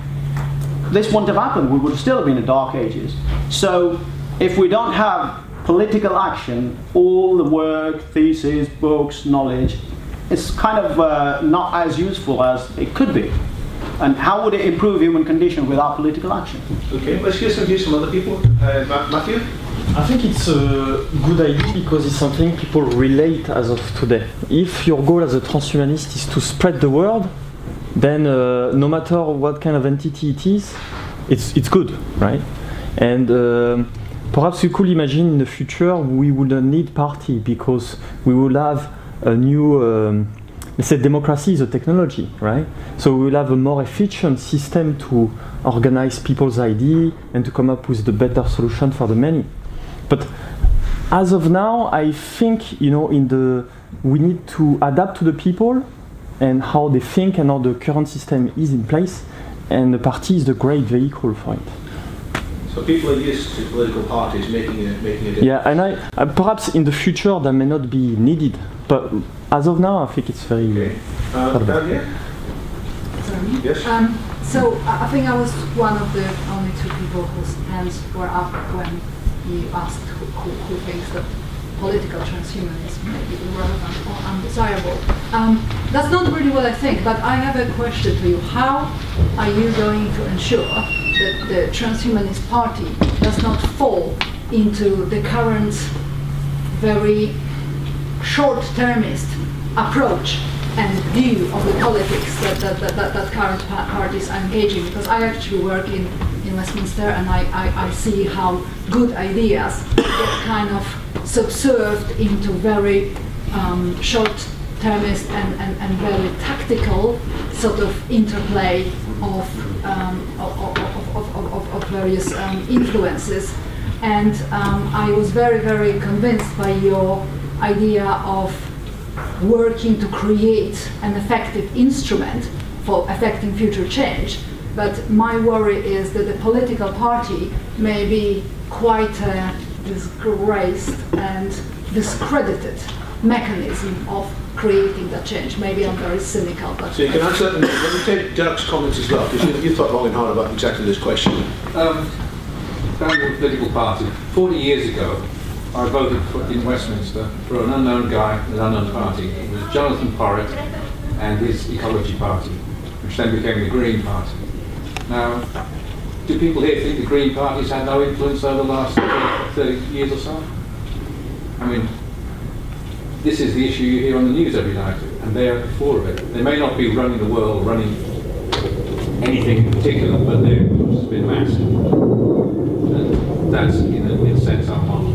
this wouldn't have happened. We would have still been in Dark Ages. So if we don't have political action, all the work, theses, books, knowledge, it's kind of not as useful as it could be. And how would it improve human condition without political action? Okay, let's hear some views from other people. Matthew? I think it's a good idea because it's something people relate as of today. If your goal as a transhumanist is to spread the word, then no matter what kind of entity it is, it's good, right? And perhaps you could imagine in the future we wouldn't need party because we will have a new, let's say democracy is a technology, right? So we will have a more efficient system to organize people's idea and to come up with the better solution for the many. But as of now, I think, you know, we need to adapt to the people and how they think and how the current system is in place, and the party is the great vehicle for it. So people are used to political parties making a difference. Yeah, and perhaps in the future that may not be needed, but as of now, I think it's very. Okay. Down here? Sorry. Yes. So I think I was one of the only two people whose hands were up when you asked who thinks that political transhumanism may be irrelevant or undesirable. That's not really what I think, but I have a question to you. How are you going to ensure that the Transhumanist Party does not fall into the current very short-termist approach and view of the politics that current parties are engaging? Because I actually work in Westminster, and I see how good ideas get kind of subserved into very short short-termist and very tactical sort of interplay of various influences. And I was very, very convinced by your idea of working to create an effective instrument for affecting future change. But my worry is that the political party may be quite a disgraced and discredited mechanism of creating that change. Maybe I'm very cynical, but... So you can answer that, let me take Dirk's comments as well, because you thought long and hard about exactly this question. Founding a political party. 40 years ago, I voted in Westminster for an unknown guy, an unknown party. It was Jonathan Porritt and his Ecology Party, which then became the Green Party. Now, do people here think the Green Party's had no influence over the last 30 years or so? I mean, this is the issue you hear on the news every night, and they are at the fore of it. They may not be running the world, running anything in particular, but their influence has been massive. And that's, in a sense, our model.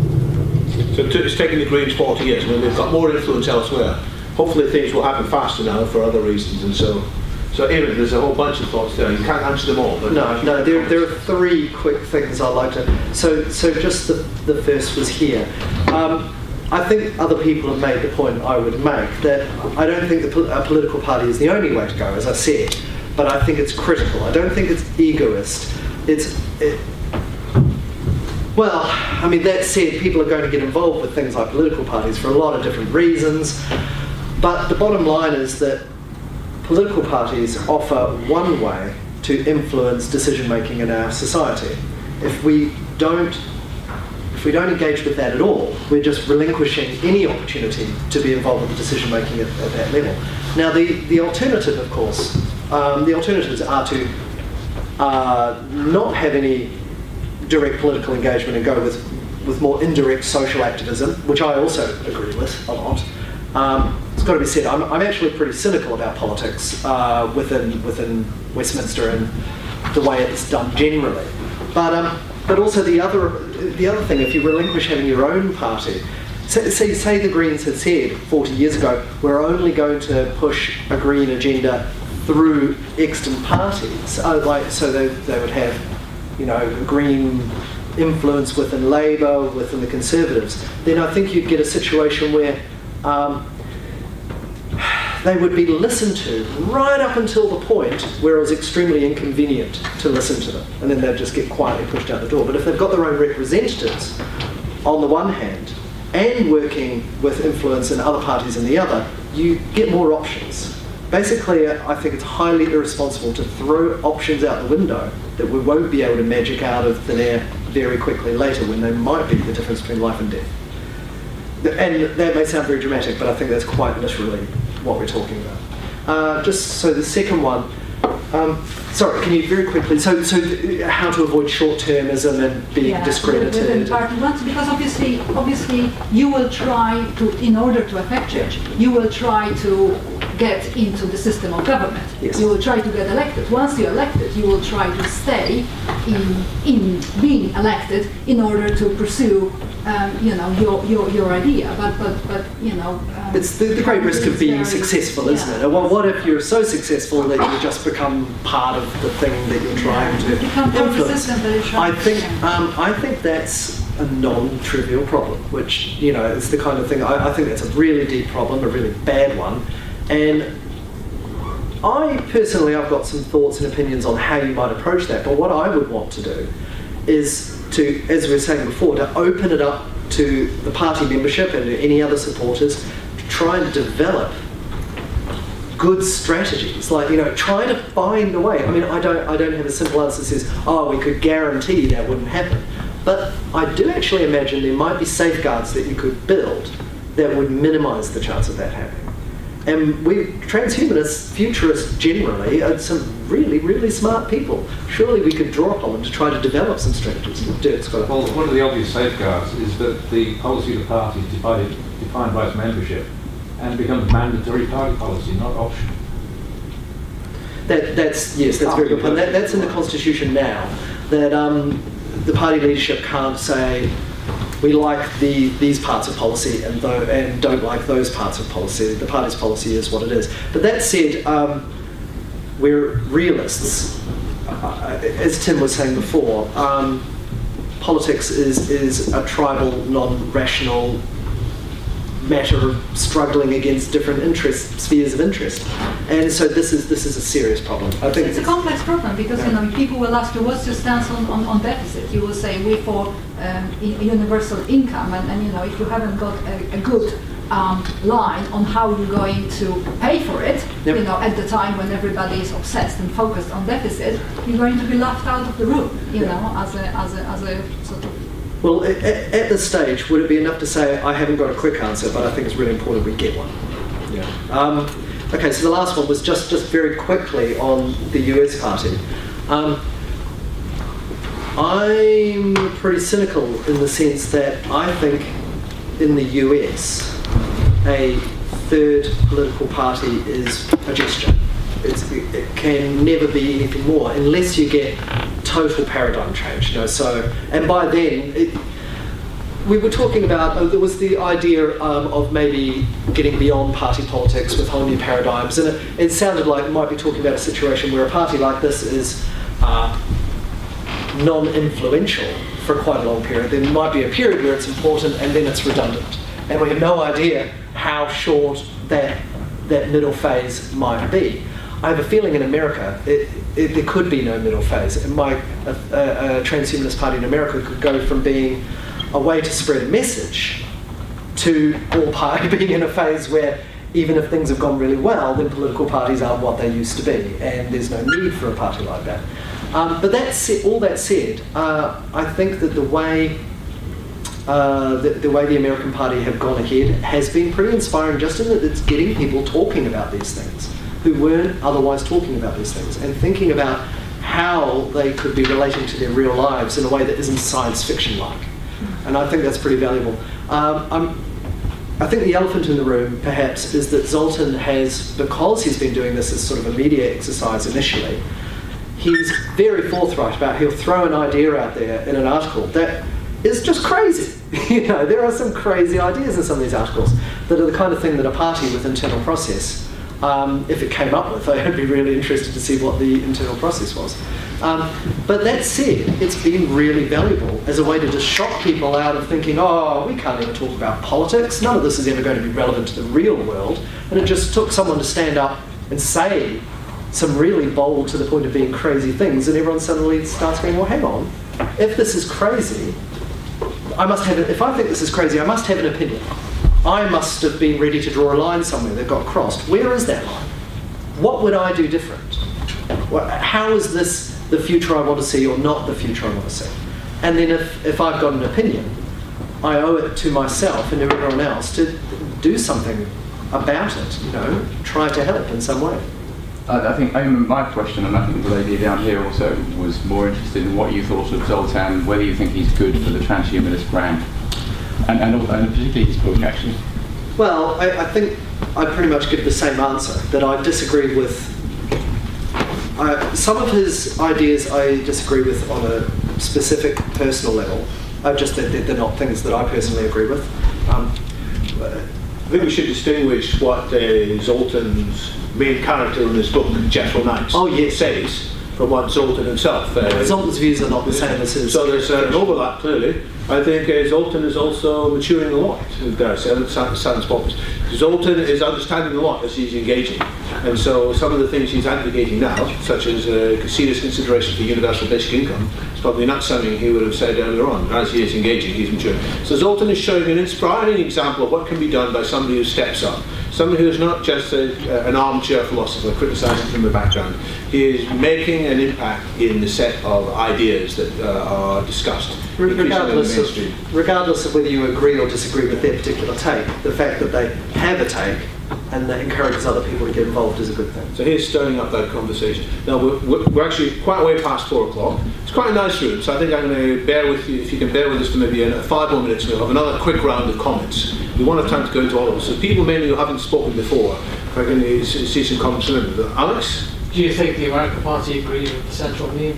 So it's taken the Greens 40 years. I mean, they've got more influence elsewhere. Hopefully things will happen faster now for other reasons, and so Eamon, there's a whole bunch of thoughts there. You can't answer them all. But no, there are three quick things I'd like to... So just the first was here. I think other people have made the point I would make, that I don't think a political party is the only way to go, as I said, but I think it's critical. I don't think it's egoist. Well, I mean, that said, people are going to get involved with things like political parties for a lot of different reasons, but the bottom line is that political parties offer one way to influence decision-making in our society. If we don't engage with that at all, we're just relinquishing any opportunity to be involved with the decision-making at that level. Now, the alternative, of course, the alternatives are to not have any direct political engagement and go with more indirect social activism, which I also agree with a lot. It's got to be said, I'm actually pretty cynical about politics within Westminster and the way it's done generally. But also the other thing, if you relinquish having your own party, say the Greens had said 40 years ago, we're only going to push a green agenda through extant parties, so they would have, green influence within Labour, within the Conservatives, then I think you'd get a situation where they would be listened to right up until the point where it was extremely inconvenient to listen to them, and then they'd just get quietly pushed out the door. But if they've got their own representatives on the one hand, and working with influence in other parties on the other, you get more options. Basically, I think it's highly irresponsible to throw options out the window that we won't be able to magic out of thin air very quickly later, when they might be the difference between life and death. And that may sound very dramatic, but I think that's quite literally what we're talking about. Just so the second one, sorry, can you very quickly, so how to avoid short-termism and being discredited? Because obviously you will try to, in order to affect change, you will try to get into the system of government. Yes. You will try to get elected. Once you're elected, you will try to stay in being elected in order to pursue your idea. But it's the great risk of being successful, isn't it? Well, what if you're so successful that you just become part of the thing that you're trying to influence? I think that's a non-trivial problem, which is the kind of thing. I think that's a really deep problem, a really bad one. And I personally, I've got some thoughts and opinions on how you might approach that, but what I would want to do is to, as we were saying before, to open it up to the party membership and to any other supporters to try and develop good strategies, like, try to find a way. I mean, I don't have a simple answer that says, we could guarantee that wouldn't happen. But I do actually imagine there might be safeguards that you could build that would minimise the chance of that happening. And we, transhumanists, futurists generally, are some really, really smart people. Surely we could draw upon them to try to develop some strategies. Dirk's got well, one of the obvious safeguards is that the policy of the party is defined by its membership and becomes mandatory party policy, not optional. That's very good point. That's in the Constitution now, that the party leadership can't say, we like these parts of policy and don't like those parts of policy. The party's policy is what it is. But that said, we're realists. As Tim was saying before, politics is a tribal, non-rational matter of struggling against different spheres of interest, and so this is a serious problem. I think it's a complex problem because people will ask you what's your stance on deficit. You will say we're for universal income, and if you haven't got a good line on how you're going to pay for it, at the time when everybody is obsessed and focused on deficit, you're going to be laughed out of the room, as a sort of. Well, at this stage, would it be enough to say I haven't got a quick answer, but I think it's really important we get one? Yeah. Okay, so the last one was just very quickly on the US party. I'm pretty cynical in the sense that I think in the US, a third political party is a gesture. It can never be anything more unless you get total paradigm change. So, and by then, we were talking about, there was the idea of maybe getting beyond party politics with whole new paradigms, and it sounded like it might be talking about a situation where a party like this is non-influential for quite a long period. There might be a period where it's important and then it's redundant. And we have no idea how short that middle phase might be. I have a feeling in America there could be no middle phase. A transhumanist party in America could go from being a way to spread a message to all being in a phase where even if things have gone really well, then political parties aren't what they used to be, and there's no need for a party like that. But all that said, I think that the way the American Party have gone ahead has been pretty inspiring, just in that it's getting people talking about these things who weren't otherwise talking about these things, and thinking about how they could be relating to their real lives in a way that isn't science fiction-like. And I think that's pretty valuable. I think the elephant in the room, perhaps, is that Zoltan has, because he's been doing this as sort of a media exercise initially, he's very forthright about he'll throw an idea out there in an article that is just crazy. There are some crazy ideas in some of these articles that are the kind of thing that a party with internal process, if it came up with, I'd be really interested to see what the internal process was. But that said, it's been really valuable as a way to just shock people out of thinking, oh, we can't even talk about politics, none of this is ever going to be relevant to the real world, and it just took someone to stand up and say some really bold, to the point of being crazy things, and everyone suddenly starts going, well, hang on, if this is crazy, if I think this is crazy, I must have an opinion. I must have been ready to draw a line somewhere that got crossed. Where is that line? What would I do different? How is this the future I want to see or not the future I want to see? And then if I've got an opinion, I owe it to myself and everyone else to do something about it, try to help in some way. I think my question, and I think the lady down here also was more interested in what you thought of Zoltan, whether you think he's good for the transhumanist brand, and particularly his book, actually. Well, I think I pretty much give the same answer, that I disagree with. Some of his ideas I disagree with on a specific personal level, just that they're not things that I personally agree with. I think we should distinguish what Zoltan's main character in this book, Jethro Knight, says from what Zoltan himself. Zoltan's views are not the same as his. So there's an overlap, clearly. I think Zoltan is also maturing a lot, dare I say. It sounds pompous. Zoltan is understanding a lot as he's engaging. And so some of the things he's advocating now, such as serious consideration for universal basic income, is probably not something he would have said earlier on. As he is engaging, he's maturing. So Zoltan is showing an inspiring example of what can be done by somebody who steps up. Somebody who is not just an armchair philosopher criticising from the background. He is making an impact in the set of ideas that are discussed. Regardless of whether you agree or disagree with their particular take, the fact that they have a take and that encourages other people to get involved is a good thing. So here's stirring up that conversation. Now we're actually quite way past 4 o'clock. It's quite a nice room, so I think I'm going to bear with you, if you can bear with us for maybe 5 more minutes, we'll have another quick round of comments. We won't have time to go into all of them. So people mainly who haven't spoken before, if I can see some comments from them. Alex? Do you think the American Party agrees with the central meme?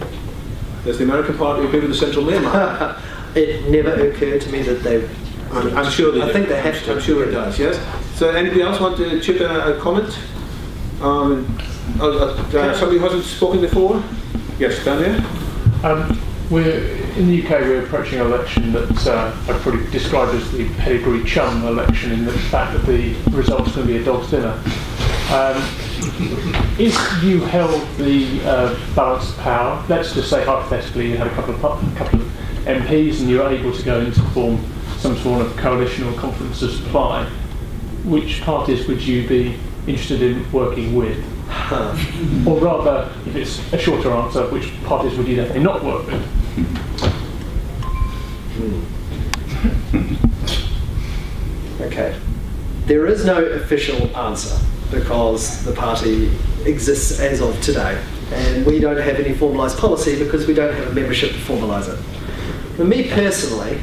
Does the American Party agree with the central meme? It never occurred to me that they. I'm sure they do. I think they have to. I'm sure it does. Yes. So anybody else want to chip in a comment? Somebody who hasn't spoken before. Yes, down there. We're in the UK. We're approaching an election that I'd probably describe as the pedigree chum election, in the fact that the result's going to be a dog's dinner. If you held the balance of power, let's just say hypothetically you had a couple of MPs and you were able to go into form some sort of coalition or conference of supply, which parties would you be interested in working with? Or rather, if it's a shorter answer, which parties would you definitely not work with? Okay. There is no official answer because the party exists as of today, and we don't have any formalised policy because we don't have a membership to formalise it. For me personally,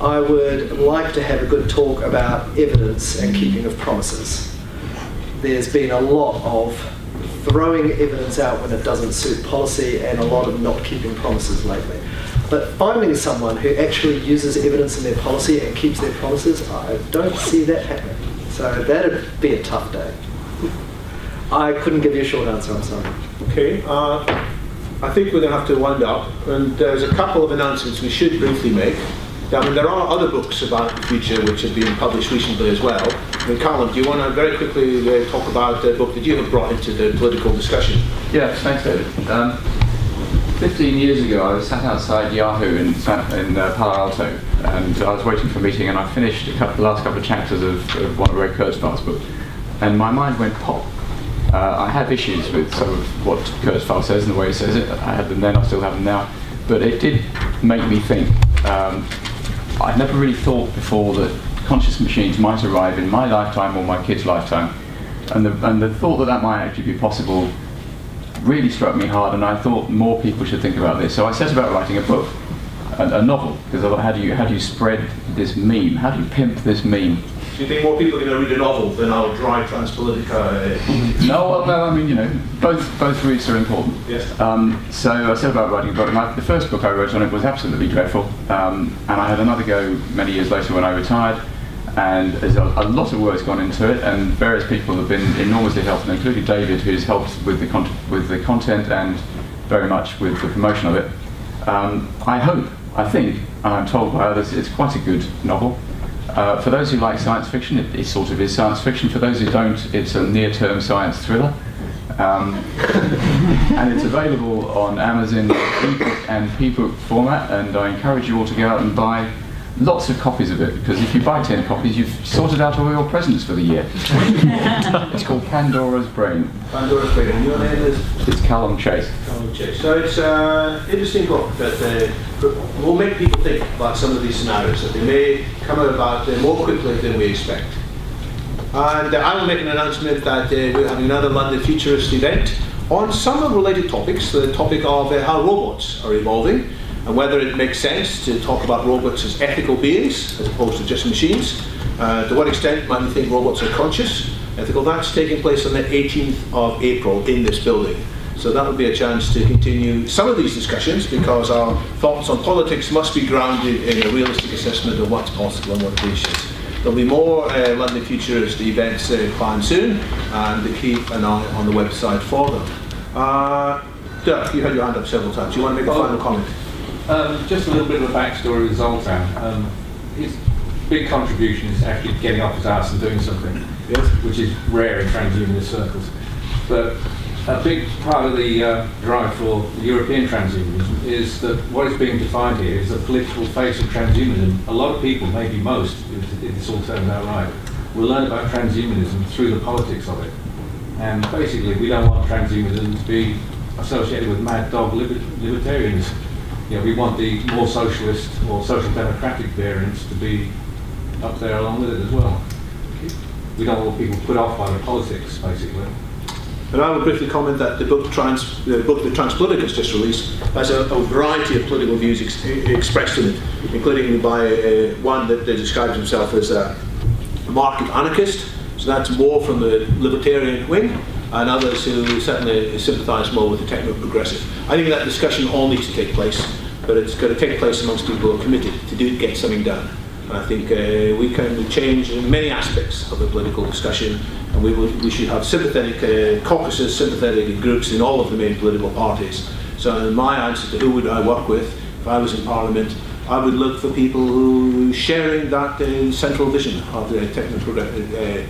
I would like to have a good talk about evidence and keeping of promises. There's been a lot of throwing evidence out when it doesn't suit policy and a lot of not keeping promises lately. But finding someone who actually uses evidence in their policy and keeps their promises, I don't see that happening. So that'd be a tough day. I couldn't give you a short answer, I'm sorry. Okay, I think we're going to have to wind up, and there's a couple of announcements we should briefly make. I mean, there are other books about the future which have been published recently as well. I mean, Callum, do you want to very quickly talk about the book that you have brought into the political discussion? Yeah, thanks, David. 15 years ago, I was sat outside Yahoo in Palo Alto, and I was waiting for a meeting, and I finished the last couple of chapters of one of Ray Kurzweil's books, and my mind went pop. I have issues with some of what Kurzweil says and the way he says it. I had them then, I still have them now, but it did make me think. I'd never really thought before that conscious machines might arrive in my lifetime or my kid's lifetime, and the thought that that might actually be possible really struck me hard, and I thought more people should think about this. So I set about writing a book, a novel, because I thought, how do you spread this meme? How do you pimp this meme? Do you think more people are going to read a novel than our dry Transpolitica? No, I mean, both routes are important. Yes. So I set about writing a book. The first book I wrote on it was absolutely dreadful, and I had another go many years later when I retired, and there's a lot of work's gone into it, and various people have been enormously helpful, including David, who's helped with the content and very much with the promotion of it. I think, and I'm told by others, it's quite a good novel. For those who like science fiction, it sort of is science fiction. For those who don't, it's a near-term science thriller. And it's available on Amazon ebook and pbook format, and I encourage you all to go out and buy lots of copies of it, because if you buy 10 copies, you've sorted out all your presents for the year. It's called Pandora's Brain. Pandora's Brain. And your name is? It's Callum Chase. Callum Chase. So it's an interesting book that will make people think about some of these scenarios, that they may come about more quickly than we expect. And I will make an announcement that we're having another London Futurist event on some related topics, the topic of how robots are evolving, and whether it makes sense to talk about robots as ethical beings as opposed to just machines. To what extent might we think robots are conscious, ethical? That's taking place on the 18th of April in this building. So that will be a chance to continue some of these discussions, because our thoughts on politics must be grounded in a realistic assessment of what's possible and what the issues. There'll be more London Futurist events planned soon, and keep an eye on the website for them. Dirk, you had your hand up several times. Do you want to make a final comment? Just a little bit of a backstory with Zoltan. His big contribution is actually getting off his ass and doing something, yes, which is rare in transhumanist circles. But a big part of the drive for European transhumanism is that what is being defined here is the political face of transhumanism. A lot of people, maybe most, if this all turns out right, will learn about transhumanism through the politics of it. And basically, we don't want transhumanism to be associated with mad dog libertarianism. You know, we want the more socialist or social democratic variants to be up there along with it as well. We don't want people put off by the politics, basically. And I will briefly comment that the book that Transpolitica has just released has a variety of political views expressed in it, including by one that describes himself as a market anarchist, so that's more from the libertarian wing, and others who certainly sympathise more with the techno-progressive. I think that discussion all needs to take place. but it's got to take place amongst people who are committed to get something done. And I think we can change in many aspects of the political discussion, and we should have sympathetic caucuses, sympathetic groups in all of the main political parties. So my answer to who would I work with if I was in Parliament, I would look for people who sharing that central vision of the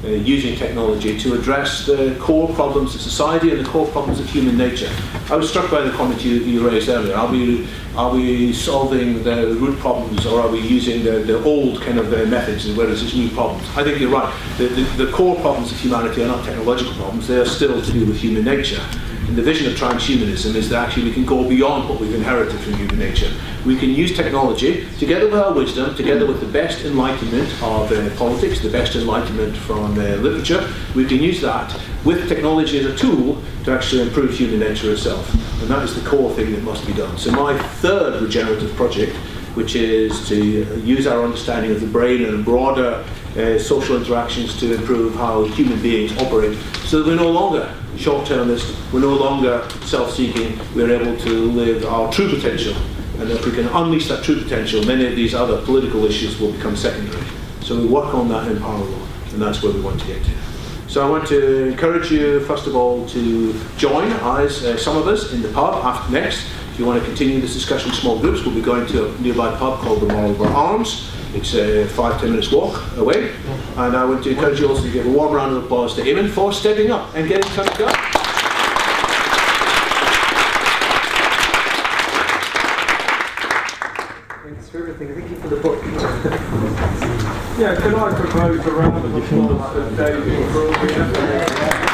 using technology to address the core problems of society and the core problems of human nature. I was struck by the comment you raised earlier. Are we solving the root problems, or are we using the old kind of methods, whereas there's new problems? I think you're right. The core problems of humanity are not technological problems. They are still to do with human nature. And the vision of transhumanism is that actually we can go beyond what we've inherited from human nature. We can use technology, together with our wisdom, together with the best enlightenment of politics, the best enlightenment from literature, we can use that with technology as a tool to actually improve human nature itself. And that is the core thing that must be done. So my third regenerative project, which is to use our understanding of the brain and broader social interactions to improve how human beings operate, so that we're no longer short-termist, we're no longer self-seeking, we're able to live our true potential. And if we can unleash that true potential, many of these other political issues will become secondary. So we work on that in parallel, and that's where we want to get to. So I want to encourage you, first of all, to join us, some of us, in the pub after next. If you want to continue this discussion in small groups, we'll be going to a nearby pub called the Marlborough Arms. It's a 5-10 minutes walk away. And I want to encourage you also to give a warm round of applause to Eamon for stepping up and getting something done. Thanks for everything. Thank you for the book. Yeah, could I propose a round of applause for David for all the effort?